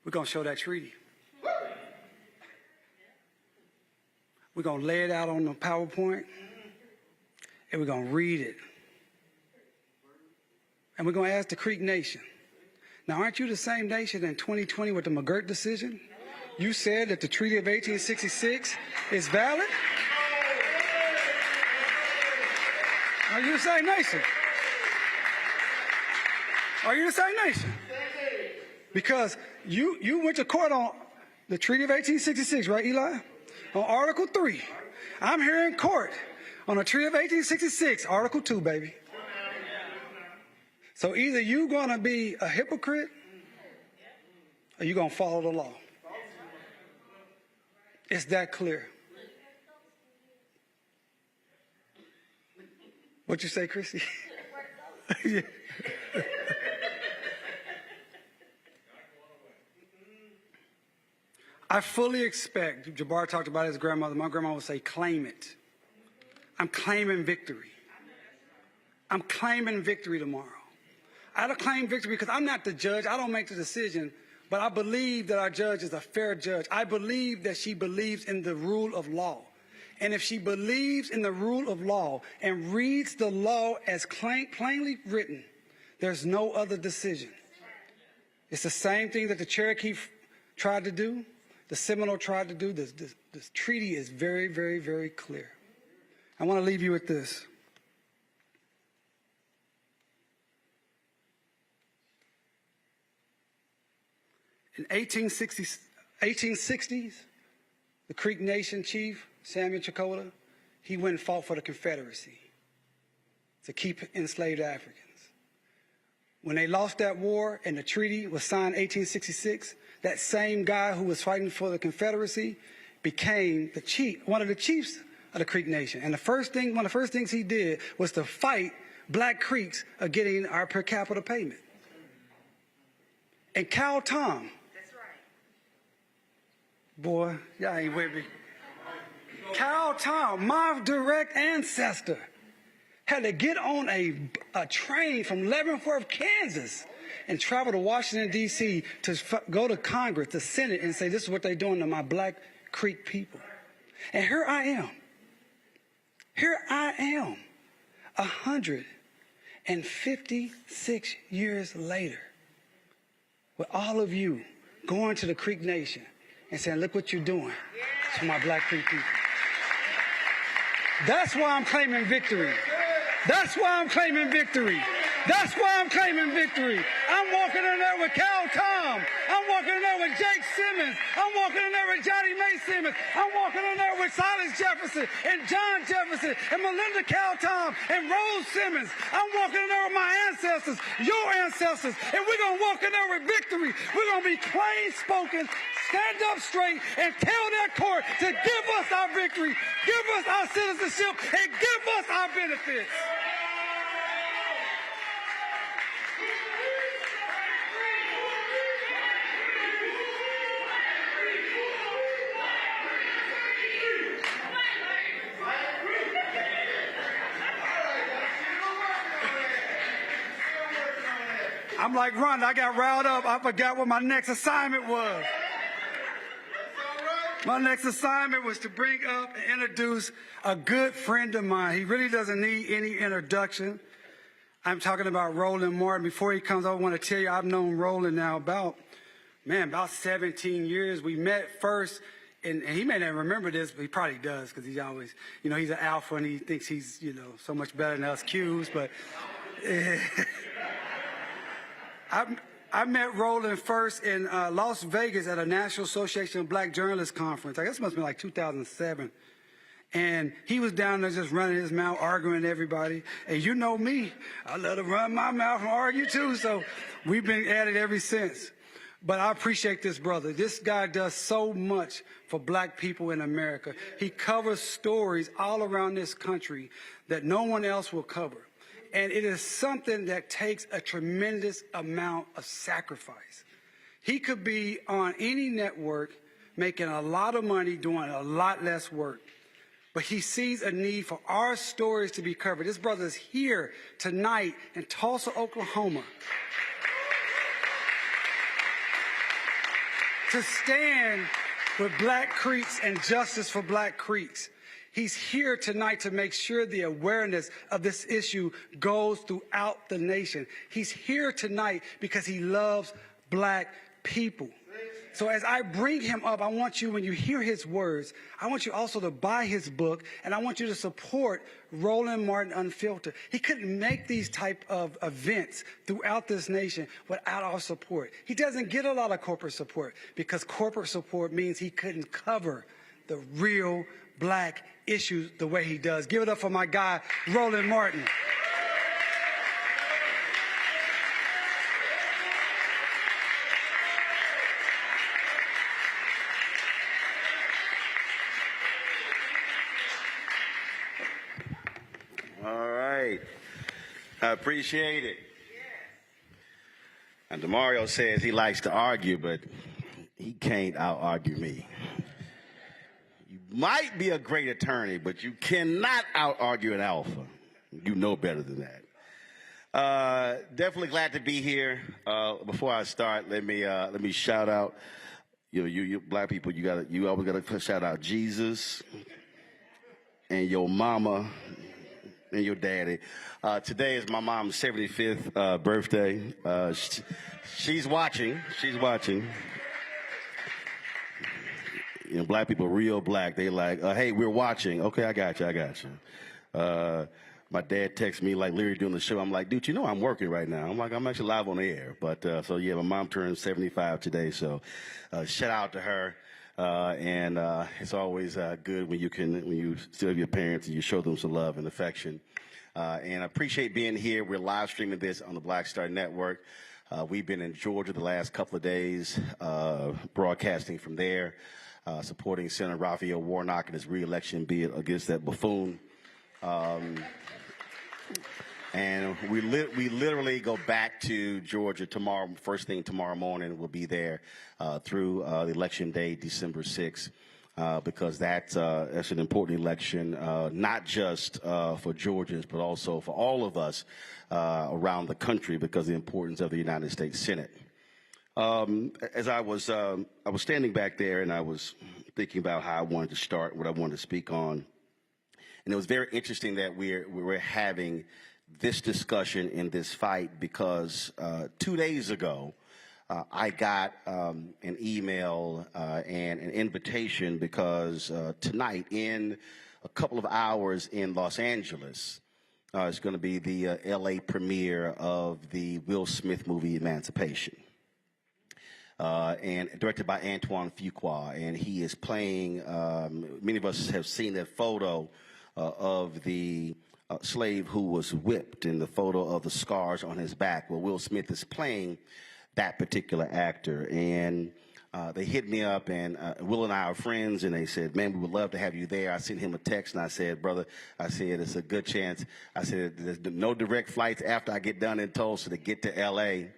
we're going to show that treaty. We're going to lay it out on the PowerPoint, and we're going to read it. And we're going to ask the Creek Nation. Now, aren't you the same nation in 2020 with the McGirt decision? You said that the Treaty of 1866 is valid? Are you the same nation? Are you the same nation? Because you went to court on the Treaty of 1866, right, Eli? On Article 3. I'm here in court on the Treaty of 1866, Article 2, baby. So either you're going to be a hypocrite or you're going to follow the law. It's that clear. What you say, Chrissy? Yeah. I fully expect, Jabbar talked about his grandmother, my grandma would say, claim it. I'm claiming victory. I'm claiming victory tomorrow. I don't claim victory because I'm not the judge. I don't make the decision, but I believe that our judge is a fair judge. I believe that she believes in the rule of law. And if she believes in the rule of law and reads the law as plainly written, there's no other decision. It's the same thing that the Cherokee tried to do, the Seminole tried to do. This treaty is very, very, very clear. I want to leave you with this. In 1860s, the Creek Nation chief, Samuel Chakotay, he went and fought for the Confederacy to keep enslaved Africans. When they lost that war and the treaty was signed in 1866, that same guy who was fighting for the Confederacy became the chief, one of the chiefs of the Creek Nation. And one of the first things he did was to fight Black Creeks of getting our per capita payment. And Cal Tom, that's right. Boy, y'all ain't with me. Cal Tom, my direct ancestor, had to get on a train from Leavenworth, Kansas, and travel to Washington, D.C. to go to Congress, the Senate, and say, this is what they're doing to my Black Creek people. And here I am, 156 years later, with all of you going to the Creek Nation and saying, look what you're doing to my Black Creek people. That's why I'm claiming victory. That's why I'm claiming victory. That's why I'm claiming victory. I'm walking in there with Cal Tom. I'm walking in there with Jake Simmons. I'm walking in there with Johnny May Simmons. I'm walking in there with Silas Jefferson and John Jefferson and Melinda Cal Tom and Rose Simmons. I'm walking in there with my ancestors, your ancestors, and we're going to walk in there with victory. We're going to be plain spoken, stand up straight, and tell that court to give us our victory, give us our citizenship, and give us our benefits. I'm like, Ron, I got riled up. I forgot what my next assignment was. My next assignment was to bring up and introduce a good friend of mine. He really doesn't need any introduction. I'm talking about Roland Martin. Before he comes, I want to tell you I've known Roland now about 17 years. We met first, and he may not remember this, but he probably does because he's always, he's an alpha and he thinks he's, so much better than us Qs. But I met Roland first in Las Vegas at a National Association of Black Journalists conference. I guess it must have been like 2007. And he was down there just running his mouth, arguing with everybody. And you know me, I love to run my mouth and argue too. So we've been at it ever since. But I appreciate this brother. This guy does so much for Black people in America. He covers stories all around this country that no one else will cover. And it is something that takes a tremendous amount of sacrifice. He could be on any network making a lot of money, doing a lot less work. But he sees a need for our stories to be covered. This brother is here tonight in Tulsa, Oklahoma, to stand with Black Creeks and justice for Black Creeks. He's here tonight to make sure the awareness of this issue goes throughout the nation. He's here tonight because he loves Black people. So as I bring him up, I want you, when you hear his words, I want you also to buy his book, and I want you to support Roland Martin Unfiltered. He couldn't make these type of events throughout this nation without our support. He doesn't get a lot of corporate support because corporate support means he couldn't cover the real black issues the way he does. Give it up for my guy, Roland Martin. I appreciate it. And DeMario says he likes to argue, but he can't out-argue me. You might be a great attorney, but you cannot out-argue an alpha. You know better than that. Definitely glad to be here. Before I start, let me shout out. You black people, you always gotta shout out Jesus and your mama and your daddy. Today is my mom's 75th birthday. She's watching. She's watching. Black people, real black. They like, hey, we're watching. Okay, I got you. My dad texts me like literally doing the show. I'm like, dude, you know I'm working right now. I'm like, I'm actually live on the air. But so yeah, my mom turned 75 today. So shout out to her. And it's always good when you still have your parents and you show them some love and affection. And I appreciate being here. We're live streaming this on the Black Star Network. We've been in Georgia the last couple of days, broadcasting from there, supporting Senator Raphael Warnock in his re-election bid against that buffoon. And we literally go back to Georgia tomorrow. First thing tomorrow morning, we'll be there through the election day, December 6th, because that's an important election, not just for Georgians, but also for all of us around the country, because of the importance of the United States Senate. As I was standing back there, and I was thinking about how I wanted to start, what I wanted to speak on, and it was very interesting that we're having this discussion in this fight, because 2 days ago, I got an email and an invitation, because tonight, in a couple of hours in Los Angeles, it's going to be the LA premiere of the Will Smith movie Emancipation, and directed by Antoine Fuqua. And he is playing, many of us have seen that photo of the slave who was whipped, and the photo of the scars on his back. Well, Will Smith is playing that particular actor, and they hit me up, and Will and I are friends, and they said, man, we would love to have you there. I sent him a text, and I said, brother, I said, it's a good chance. I said, there's no direct flights after I get done in Tulsa to get to L.A.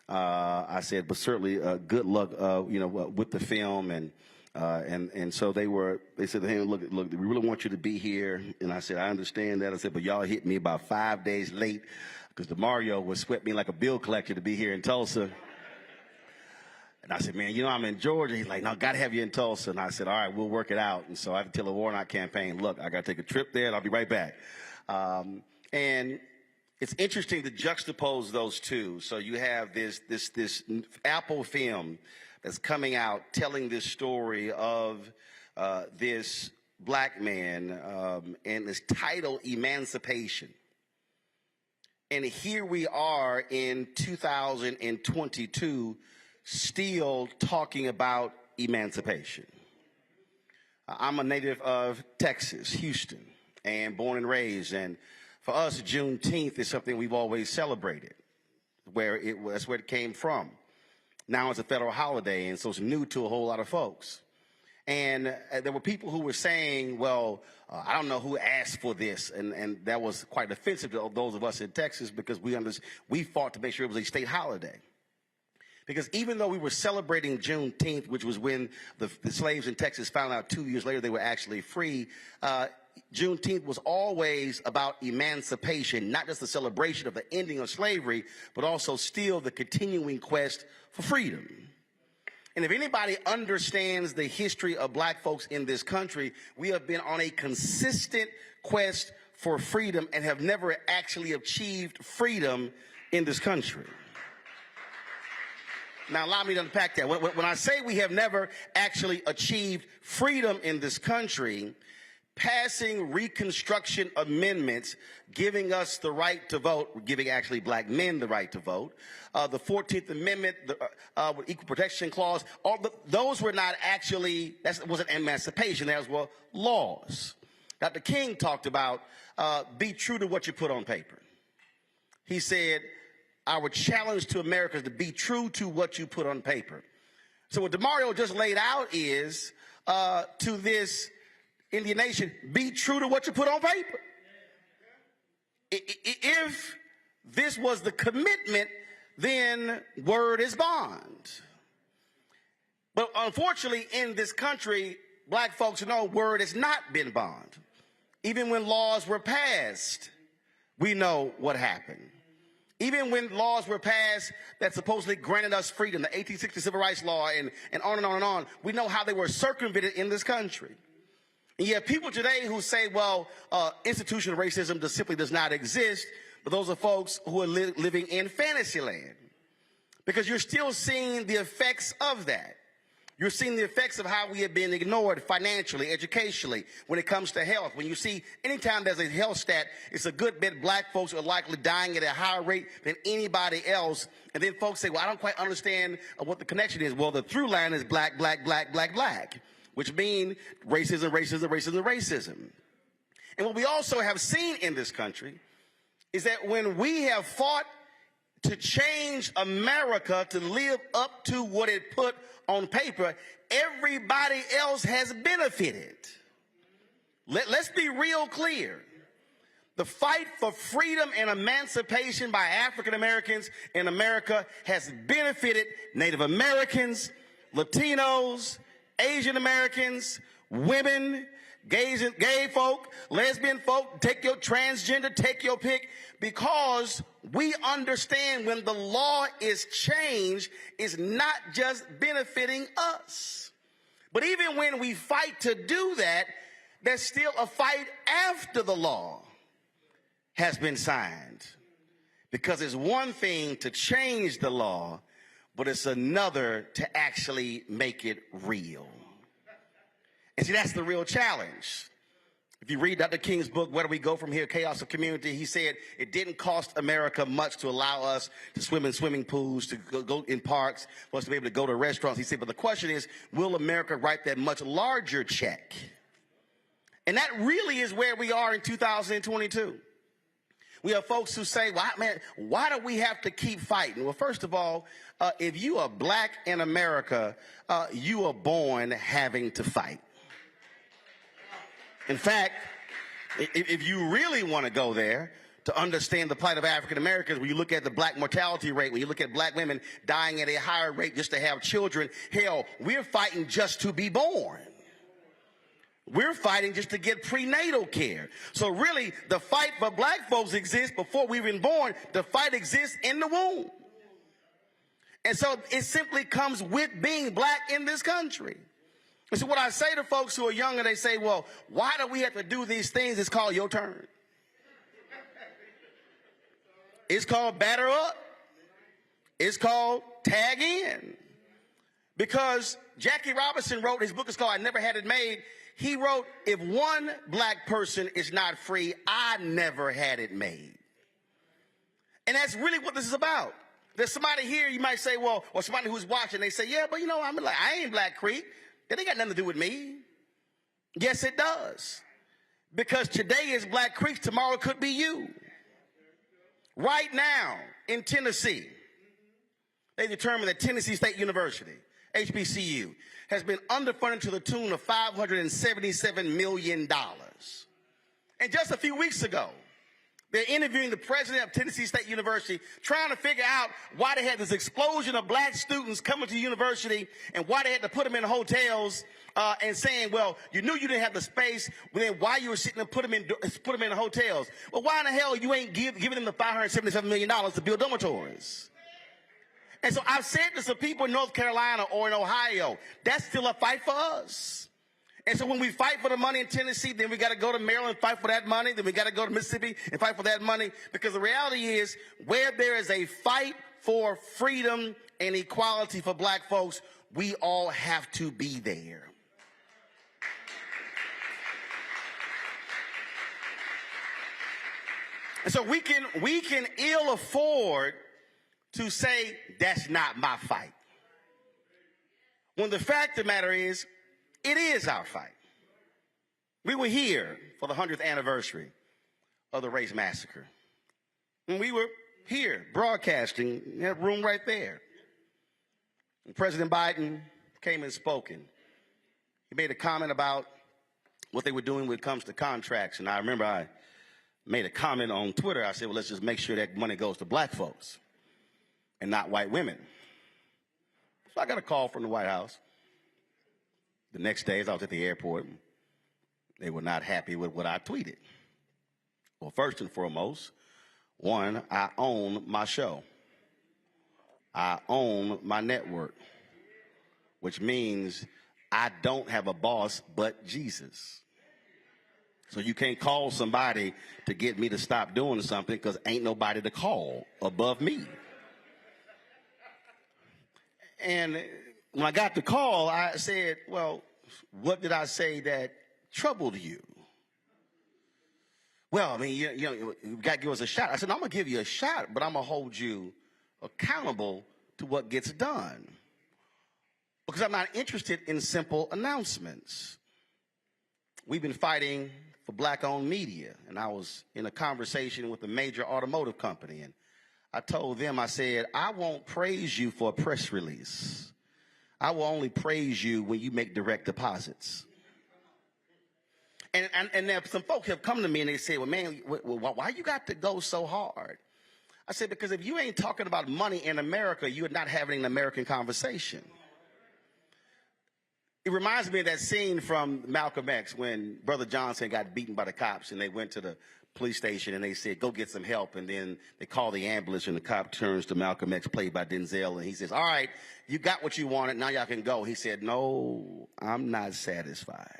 I said, but certainly good luck, with the film. And so they said, hey, look, we really want you to be here. And I said, I understand that. I said, but y'all hit me about 5 days late, because DeMario was swept me like a bill collector to be here in Tulsa. And I said, man, I'm in Georgia. He's like, no, got to have you in Tulsa. And I said, all right, we'll work it out. And so I had to tell the Warnock campaign, look, I got to take a trip there, and I'll be right back. And it's interesting to juxtapose those two. So you have this Apple film that's coming out telling this story of this black man, and it's titled Emancipation. And here we are in 2022 still talking about emancipation. I'm a native of Texas, Houston, and born and raised. And for us, Juneteenth is something we've always celebrated, that's where it came from. Now it's a federal holiday, and so it's new to a whole lot of folks. And there were people who were saying, well, I don't know who asked for this, and that was quite offensive to those of us in Texas, because we fought to make sure it was a state holiday. Because even though we were celebrating Juneteenth, which was when the slaves in Texas found out 2 years later they were actually free, Juneteenth was always about emancipation, not just the celebration of the ending of slavery, but also still the continuing quest for freedom. And if anybody understands the history of black folks in this country, we have been on a consistent quest for freedom and have never actually achieved freedom in this country. Now, allow me to unpack that. When I say we have never actually achieved freedom in this country, passing Reconstruction amendments giving us the right to vote, giving actually black men the right to vote, the 14th Amendment, the Equal Protection Clause, those were not actually, that wasn't emancipation, those were laws. Dr. King talked about be true to what you put on paper. He said, our challenge to America is to be true to what you put on paper. So what DeMario just laid out is to this Indian nation, be true to what you put on paper. If this was the commitment, then word is bond. But unfortunately, in this country, black folks know word has not been bond. Even when laws were passed, we know what happened. Even when laws were passed that supposedly granted us freedom, the 1860 Civil Rights Law, and on and on and on, we know how they were circumvented in this country. And you have people today who say, well, institutional racism just simply does not exist, but those are folks who are living in fantasy land. Because you're still seeing the effects of that. You're seeing the effects of how we have been ignored financially, educationally, when it comes to health. When you see, anytime there's a health stat, it's a good bit black folks are likely dying at a higher rate than anybody else. And then folks say, well, I don't quite understand what the connection is. Well, the through line is black, black, black, black, black, which means racism, racism, racism, racism. And what we also have seen in this country is that when we have fought to change America to live up to what it put on paper, everybody else has benefited. Let's be real clear. The fight for freedom and emancipation by African Americans in America has benefited Native Americans, Latinos, Asian Americans, women, gay folk, lesbian folk, take your transgender, take your pick, because we understand when the law is changed, it's not just benefiting us. But even when we fight to do that, there's still a fight after the law has been signed. Because it's one thing to change the law, but it's another to actually make it real. And see, that's the real challenge. If you read Dr. King's book, Where Do We Go From Here, Chaos of Community, he said it didn't cost America much to allow us to swim in swimming pools, to go in parks, for us to be able to go to restaurants. He said, but the question is, will America write that much larger check? And that really is where we are in 2022. We have folks who say, well, man, why do we have to keep fighting? Well, first of all, if you are black in America, you are born having to fight. In fact, if you really want to go there to understand the plight of African Americans, when you look at the black mortality rate, when you look at black women dying at a higher rate just to have children, hell, we're fighting just to be born. We're fighting just to get prenatal care. So really, the fight for black folks exists before we've been born. The fight exists in the womb. And so it simply comes with being black in this country. And so what I say to folks who are younger, they say, well, why do we have to do these things? It's called your turn. It's called batter up. It's called tag in. Because Jackie Robinson wrote, his book is called I Never Had It Made. He wrote, if one black person is not free, I never had it made. And that's really what this is about. There's somebody here, you might say, well, or somebody who's watching, they say, yeah, but you know, I'm like, I ain't Black Creek. That ain't got nothing to do with me. Yes, it does. Because today is Black Creek, tomorrow could be you. Right now, in Tennessee, they determined that Tennessee State University, HBCU, has been underfunded to the tune of $577 million. And just a few weeks ago, they're interviewing the president of Tennessee State University, trying to figure out why they had this explosion of black students coming to the university and why they had to put them in hotels and saying, well, you knew you didn't have the space, but then why you were sitting and put them in hotels? Well, why in the hell you ain't giving them the $577 million to build dormitories? And so I've said to some people in North Carolina or in Ohio, that's still a fight for us. And so when we fight for the money in Tennessee, then we got to go to Maryland and fight for that money. Then we got to go to Mississippi and fight for that money. Because the reality is, where there is a fight for freedom and equality for black folks, we all have to be there. And so we can ill afford to say that's not my fight. When the fact of the matter is, it is our fight. We were here for the 100th anniversary of the race massacre. And we were here broadcasting in that room right there. And President Biden came and spoke. He made a comment about what they were doing when it comes to contracts. And I remember I made a comment on Twitter. I said, well, let's just make sure that money goes to black folks and not white women. So I got a call from the White House. The next day, as I was at the airport, they were not happy with what I tweeted. Well, first and foremost, one, I own my show. I own my network, which means I don't have a boss but Jesus. So you can't call somebody to get me to stop doing something because ain't nobody to call above me. And when I got the call, I said, well, what did I say that troubled you? Well, I mean, you got to give us a shot. I said, I'm going to give you a shot, but I'm going to hold you accountable to what gets done. Because I'm not interested in simple announcements. We've been fighting for black-owned media, and I was in a conversation with a major automotive company, and I told them, I said, I won't praise you for a press release. I will only praise you when you make direct deposits. And there some folks have come to me and they say, well, man, why you got to go so hard? I said, because if you ain't talking about money in America, you're not having an American conversation. It reminds me of that scene from Malcolm X when Brother Johnson got beaten by the cops and they went to the police station and they said, go get some help. And then they call the ambulance and the cop turns to Malcolm X, played by Denzel, and he says, all right, you got what you wanted, now y'all can go. He said, no, I'm not satisfied.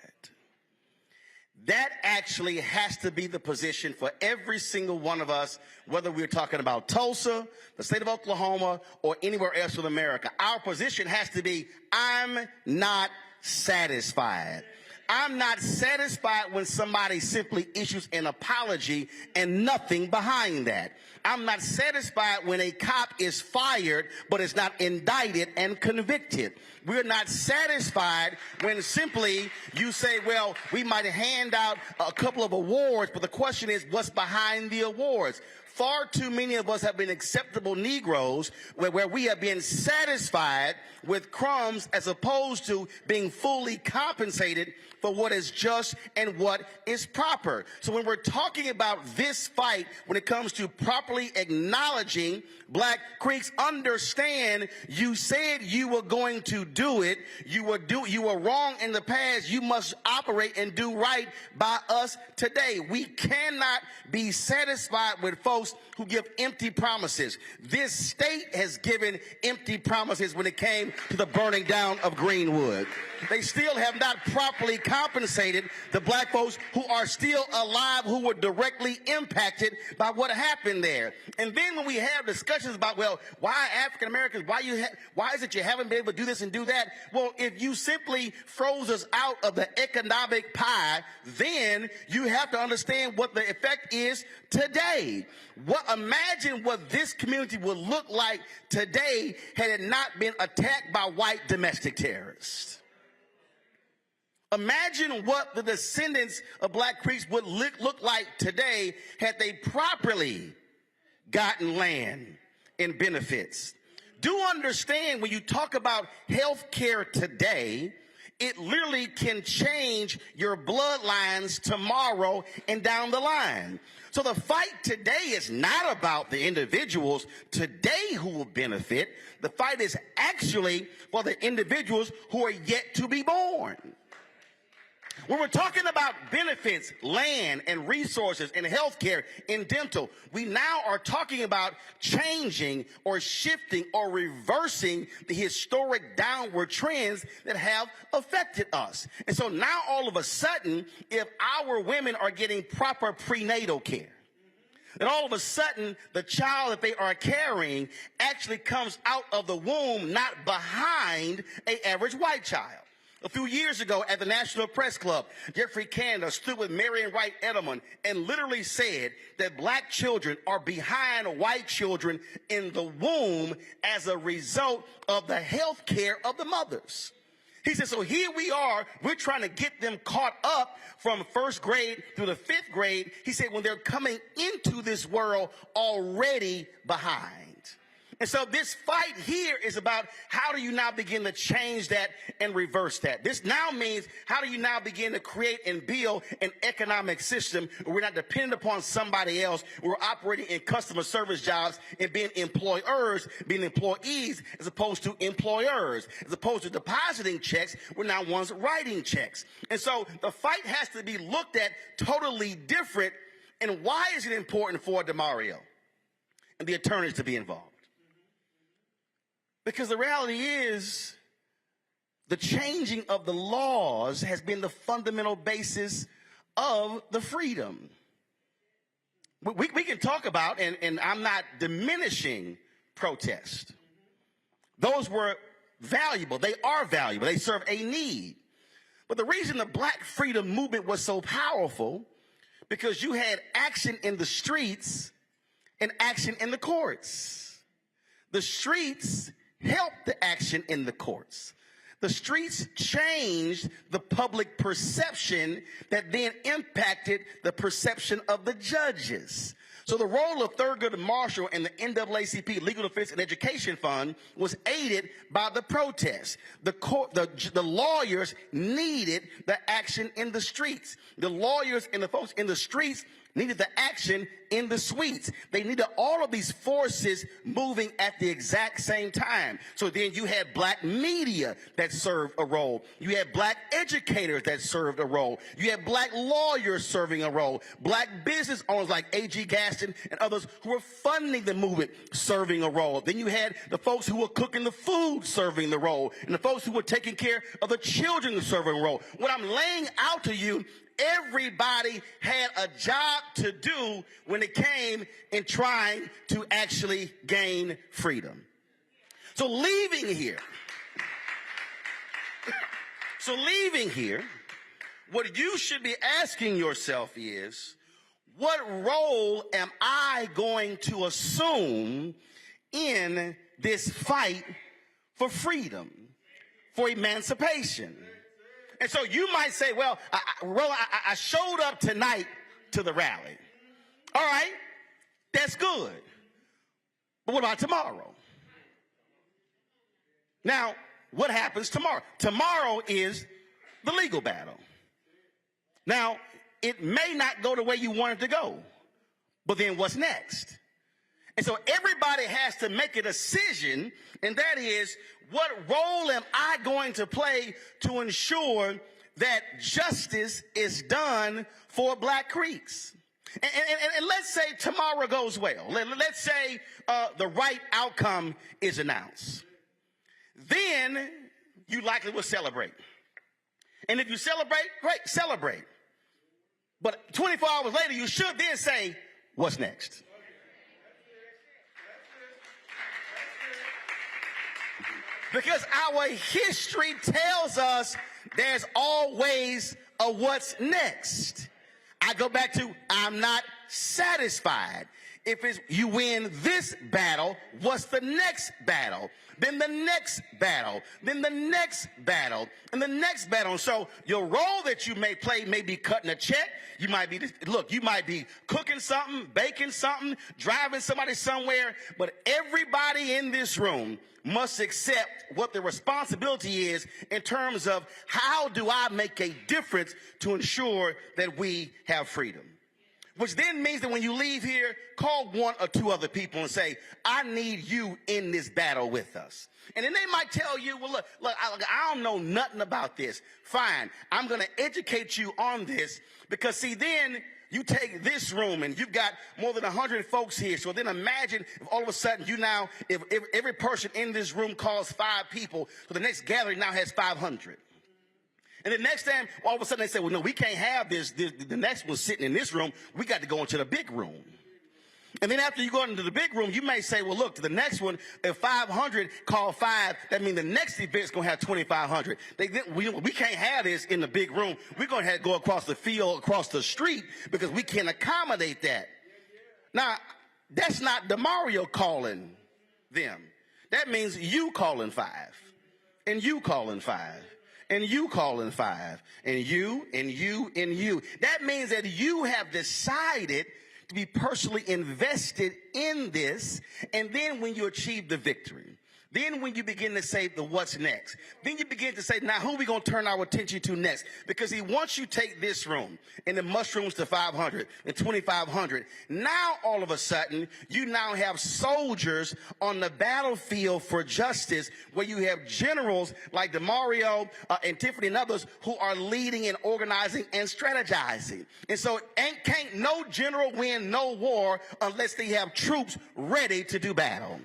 That actually has to be the position for every single one of us, whether we're talking about Tulsa, the state of Oklahoma, or anywhere else in America. Our position has to be, I'm not satisfied. I'm not satisfied when somebody simply issues an apology and nothing behind that. I'm not satisfied when a cop is fired but is not indicted and convicted. We're not satisfied when simply you say, well, we might hand out a couple of awards, but the question is, what's behind the awards? Far too many of us have been acceptable Negroes where we have been satisfied with crumbs as opposed to being fully compensated for what is just and what is proper. So when we're talking about this fight, when it comes to properly acknowledging Black Creeks, understand you said you were going to do it. You were wrong in the past. You must operate and do right by us today. We cannot be satisfied with folks who give empty promises. This state has given empty promises when it came to the burning down of Greenwood. They still have not properly compensated the black folks who are still alive, who were directly impacted by what happened there. And then when we have discussions about, well, why African Americans, why is it you haven't been able to do this and do that? Well, if you simply froze us out of the economic pie, then you have to understand what the effect is today. Imagine what this community would look like today had it not been attacked by white domestic terrorists. Imagine what the descendants of Black Creeks would look like today had they properly gotten land and benefits. Do understand when you talk about health care today, it literally can change your bloodlines tomorrow and down the line. So the fight today is not about the individuals today who will benefit. The fight is actually for the individuals who are yet to be born. When we're talking about benefits, land and resources and healthcare and dental, we now are talking about changing or shifting or reversing the historic downward trends that have affected us. And so now all of a sudden, if our women are getting proper prenatal care, then all of a sudden the child that they are carrying actually comes out of the womb, not behind an average white child. A few years ago at the National Press Club, Jeffrey Canada stood with Marion Wright Edelman and literally said that black children are behind white children in the womb as a result of the health care of the mothers. He said, so here we are, we're trying to get them caught up from first grade through the fifth grade. He said, when they're coming into this world already behind. And so this fight here is about how do you now begin to change that and reverse that. This now means how do you now begin to create and build an economic system where we're not dependent upon somebody else. We're operating in customer service jobs and being employers, being employees, as opposed to employers. As opposed to depositing checks, we're now ones writing checks. And so the fight has to be looked at totally different. And why is it important for DeMario and the attorneys to be involved? Because the reality is the changing of the laws has been the fundamental basis of the freedom. We can talk about, and I'm not diminishing protest. Those were valuable. They are valuable. They serve a need. But the reason the black freedom movement was so powerful, because you had action in the streets and action in the courts. The streets helped the action in the courts. The streets changed the public perception that then impacted the perception of the judges. So the role of Thurgood Marshall and the NAACP Legal Defense and Education Fund was aided by the protests. The lawyers needed the action in the streets. The lawyers and the folks in the streets needed the action in the suites. They needed all of these forces moving at the exact same time. So then you had black media that served a role. You had black educators that served a role. You had black lawyers serving a role. Black business owners like A.G. Gaston and others who were funding the movement serving a role. Then you had the folks who were cooking the food serving the role, and the folks who were taking care of the children serving a role. What I'm laying out to you, everybody had a job to do when it came in trying to actually gain freedom. So leaving here, what you should be asking yourself is, what role am I going to assume in this fight for freedom, for emancipation? And so you might say, well, I showed up tonight to the rally. All right, that's good. But what about tomorrow? Now, what happens tomorrow? Tomorrow is the legal battle. Now, it may not go the way you want it to go, but then what's next? And so everybody has to make a decision, and that is, what role am I going to play to ensure that justice is done for Black Creeks? And let's say tomorrow goes well. Let's say the right outcome is announced. Then you likely will celebrate. And if you celebrate, great, celebrate. But 24 hours later, you should then say, what's next? Because our history tells us there's always a what's next. I go back to, I'm not satisfied. If it's you win this battle, what's the next battle? Then the next battle, then the next battle, and the next battle. And so your role that you may play may be cutting a check. You might be, you might be cooking something, baking something, driving somebody somewhere. But everybody in this room must accept what the responsibility is in terms of how do I make a difference to ensure that we have freedom. which then means that when you leave here, call one or two other people and say, I need you in this battle with us. And then they might tell you, well, look, I don't know nothing about this. Fine, I'm going to educate you on this because, see, then you take this room and you've got more than 100 folks here. So then imagine if all of a sudden if every person in this room calls 5 people, so the next gathering now has 500. And the next time, all of a sudden they say, well, no, we can't have this. The next one sitting in this room. We got to go into the big room. And then after you go into the big room, you may say, well, look, to the next one, if 500 call 5, that means the next event's going to have 2,500. We can't have this in the big room. We're going to have to go across the field, across the street, because we can't accommodate that. Now, that's not DeMario calling them. That means you calling 5, and you calling 5. And you calling 5, and you, and you, and you. That means that you have decided to be personally invested in this, and then when you achieve the victory, then when you begin to say the what's next, then you begin to say, now who are we going to turn our attention to next? Because once you take this room and the mushrooms to 500 and 2,500, now all of a sudden you now have soldiers on the battlefield for justice, where you have generals like DeMario and Tiffany and others who are leading and organizing and strategizing. And so can't no general win no war unless they have troops ready to do battle.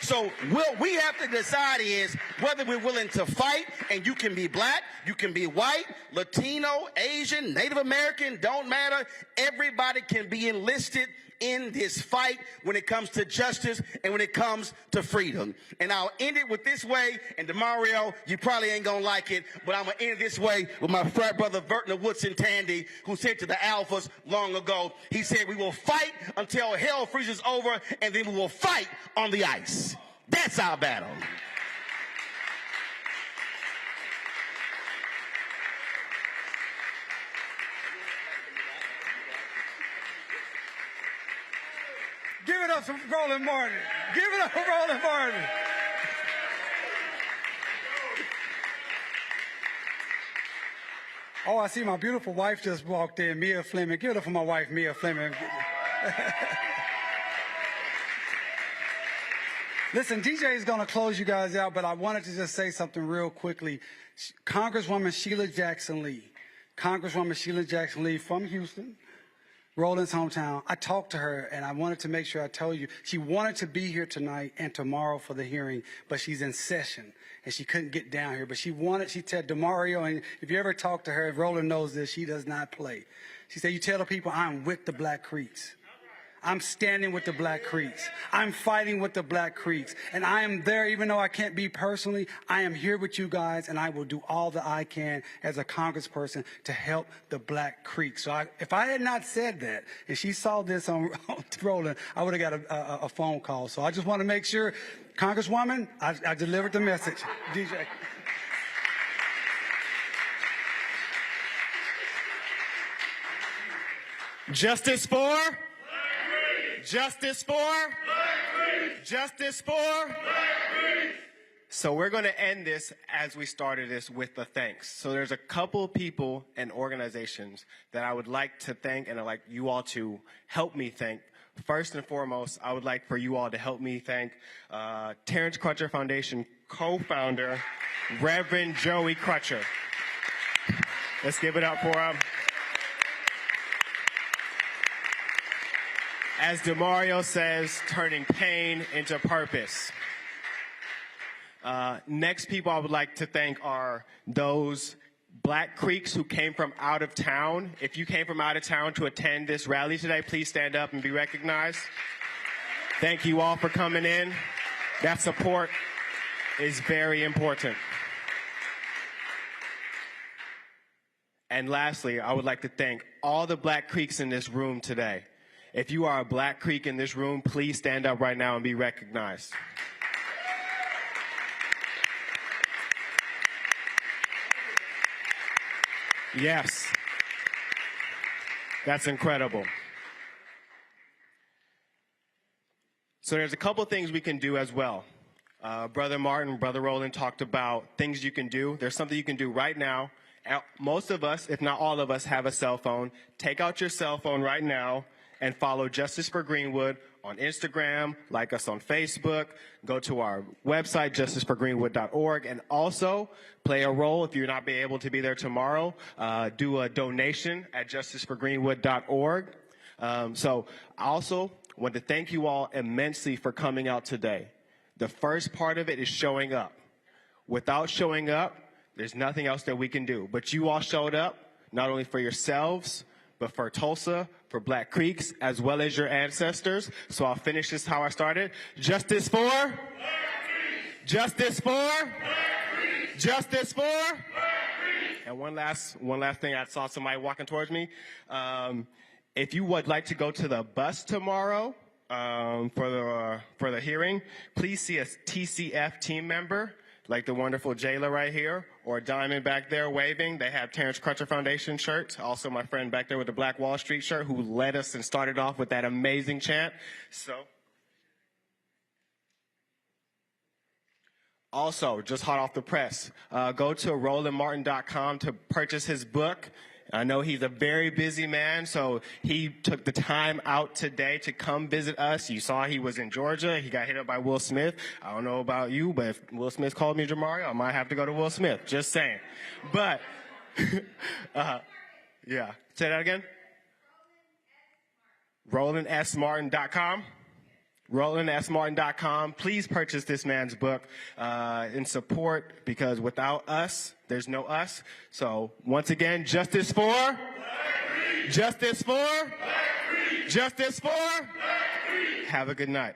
So what we have to decide is whether we're willing to fight, and you can be black, you can be white, Latino, Asian, Native American, don't matter. Everybody can be enlisted in this fight when it comes to justice and when it comes to freedom. And I'll end it with this way, and DeMario, you probably ain't gonna like it, but I'm gonna end it this way with my frat brother Vertner Woodson Tandy, who said to the Alphas long ago, he said, we will fight until hell freezes over, and then we will fight on the ice. That's our battle. Give it up for Roland Martin. Give it up for Roland Martin. Oh, I see my beautiful wife just walked in, Mia Fleming. Give it up for my wife, Mia Fleming. Listen, DJ is going to close you guys out, but I wanted to just say something real quickly. Congresswoman Sheila Jackson Lee from Houston, Roland's hometown. I talked to her, and I wanted to make sure I told you, she wanted to be here tonight and tomorrow for the hearing, but she's in session, and she couldn't get down here. But she said, DeMario, and if you ever talk to her, Roland knows this, she does not play. She said, you tell the people I'm with the Black Creeks. I'm standing with the Black Creeks. I'm fighting with the Black Creeks. And I am there, even though I can't be personally, I am here with you guys, and I will do all that I can as a congressperson to help the Black Creeks. So if I had not said that, and she saw this on Roland, I would have got a phone call. So I just want to make sure, Congresswoman, I delivered the message. DJ. Justice for? Justice for? Justice for? So we're going to end this as we started this with the thanks. So there's a couple people and organizations that I would like to thank, and I'd like you all to help me thank. First and foremost, I would like for you all to help me thank Terrence Crutcher Foundation co-founder, Reverend Joey Crutcher. Let's give it up for him. As DeMario says, turning pain into purpose. Next people I would like to thank are those Black Creeks who came from out of town. If you came from out of town to attend this rally today, please stand up and be recognized. Thank you all for coming in. That support is very important. And lastly, I would like to thank all the Black Creeks in this room today. If you are a Black Creek in this room, please stand up right now and be recognized. Yes. That's incredible. So there's a couple things we can do as well. Brother Martin, Brother Roland talked about things you can do. There's something you can do right now Most of us, if not all of us, have a cell phone. Take out your cell phone right now and follow Justice for Greenwood on Instagram, like us on Facebook, go to our website, justiceforgreenwood.org, and also play a role if you're not be able to be there tomorrow. Do a donation at justiceforgreenwood.org. So I also want to thank you all immensely for coming out today. The first part of it is showing up. Without showing up, there's nothing else that we can do. But you all showed up, not only for yourselves, but for Tulsa, for Black Creeks, as well as your ancestors. So I'll finish this how I started. Justice for? Black Creeks. Justice for? Black Creeks. Justice for? Black Creeks. And one last thing, I saw somebody walking towards me. If you would like to go to the bus tomorrow for the hearing, please see a TCF team member, like the wonderful Jayla right here, or Diamond back there waving. They have Terrence Crutcher Foundation shirts. Also my friend back there with the Black Wall Street shirt who led us and started off with that amazing chant. So, also, just hot off the press, go to RolandMartin.com to purchase his book. I know he's a very busy man, so he took the time out today to come visit us. You saw he was in Georgia. He got hit up by Will Smith. I don't know about you, but if Will Smith called me Jamario, I might have to go to Will Smith. Just saying. But, yeah. Say that again? RolandSMartin.com. RolandSMartin.com. Please purchase this man's book in support, because without us, there's no us. So once again, justice for? Black Creeks. Justice for? Black Creeks. Justice for? Black Creeks. Have a good night.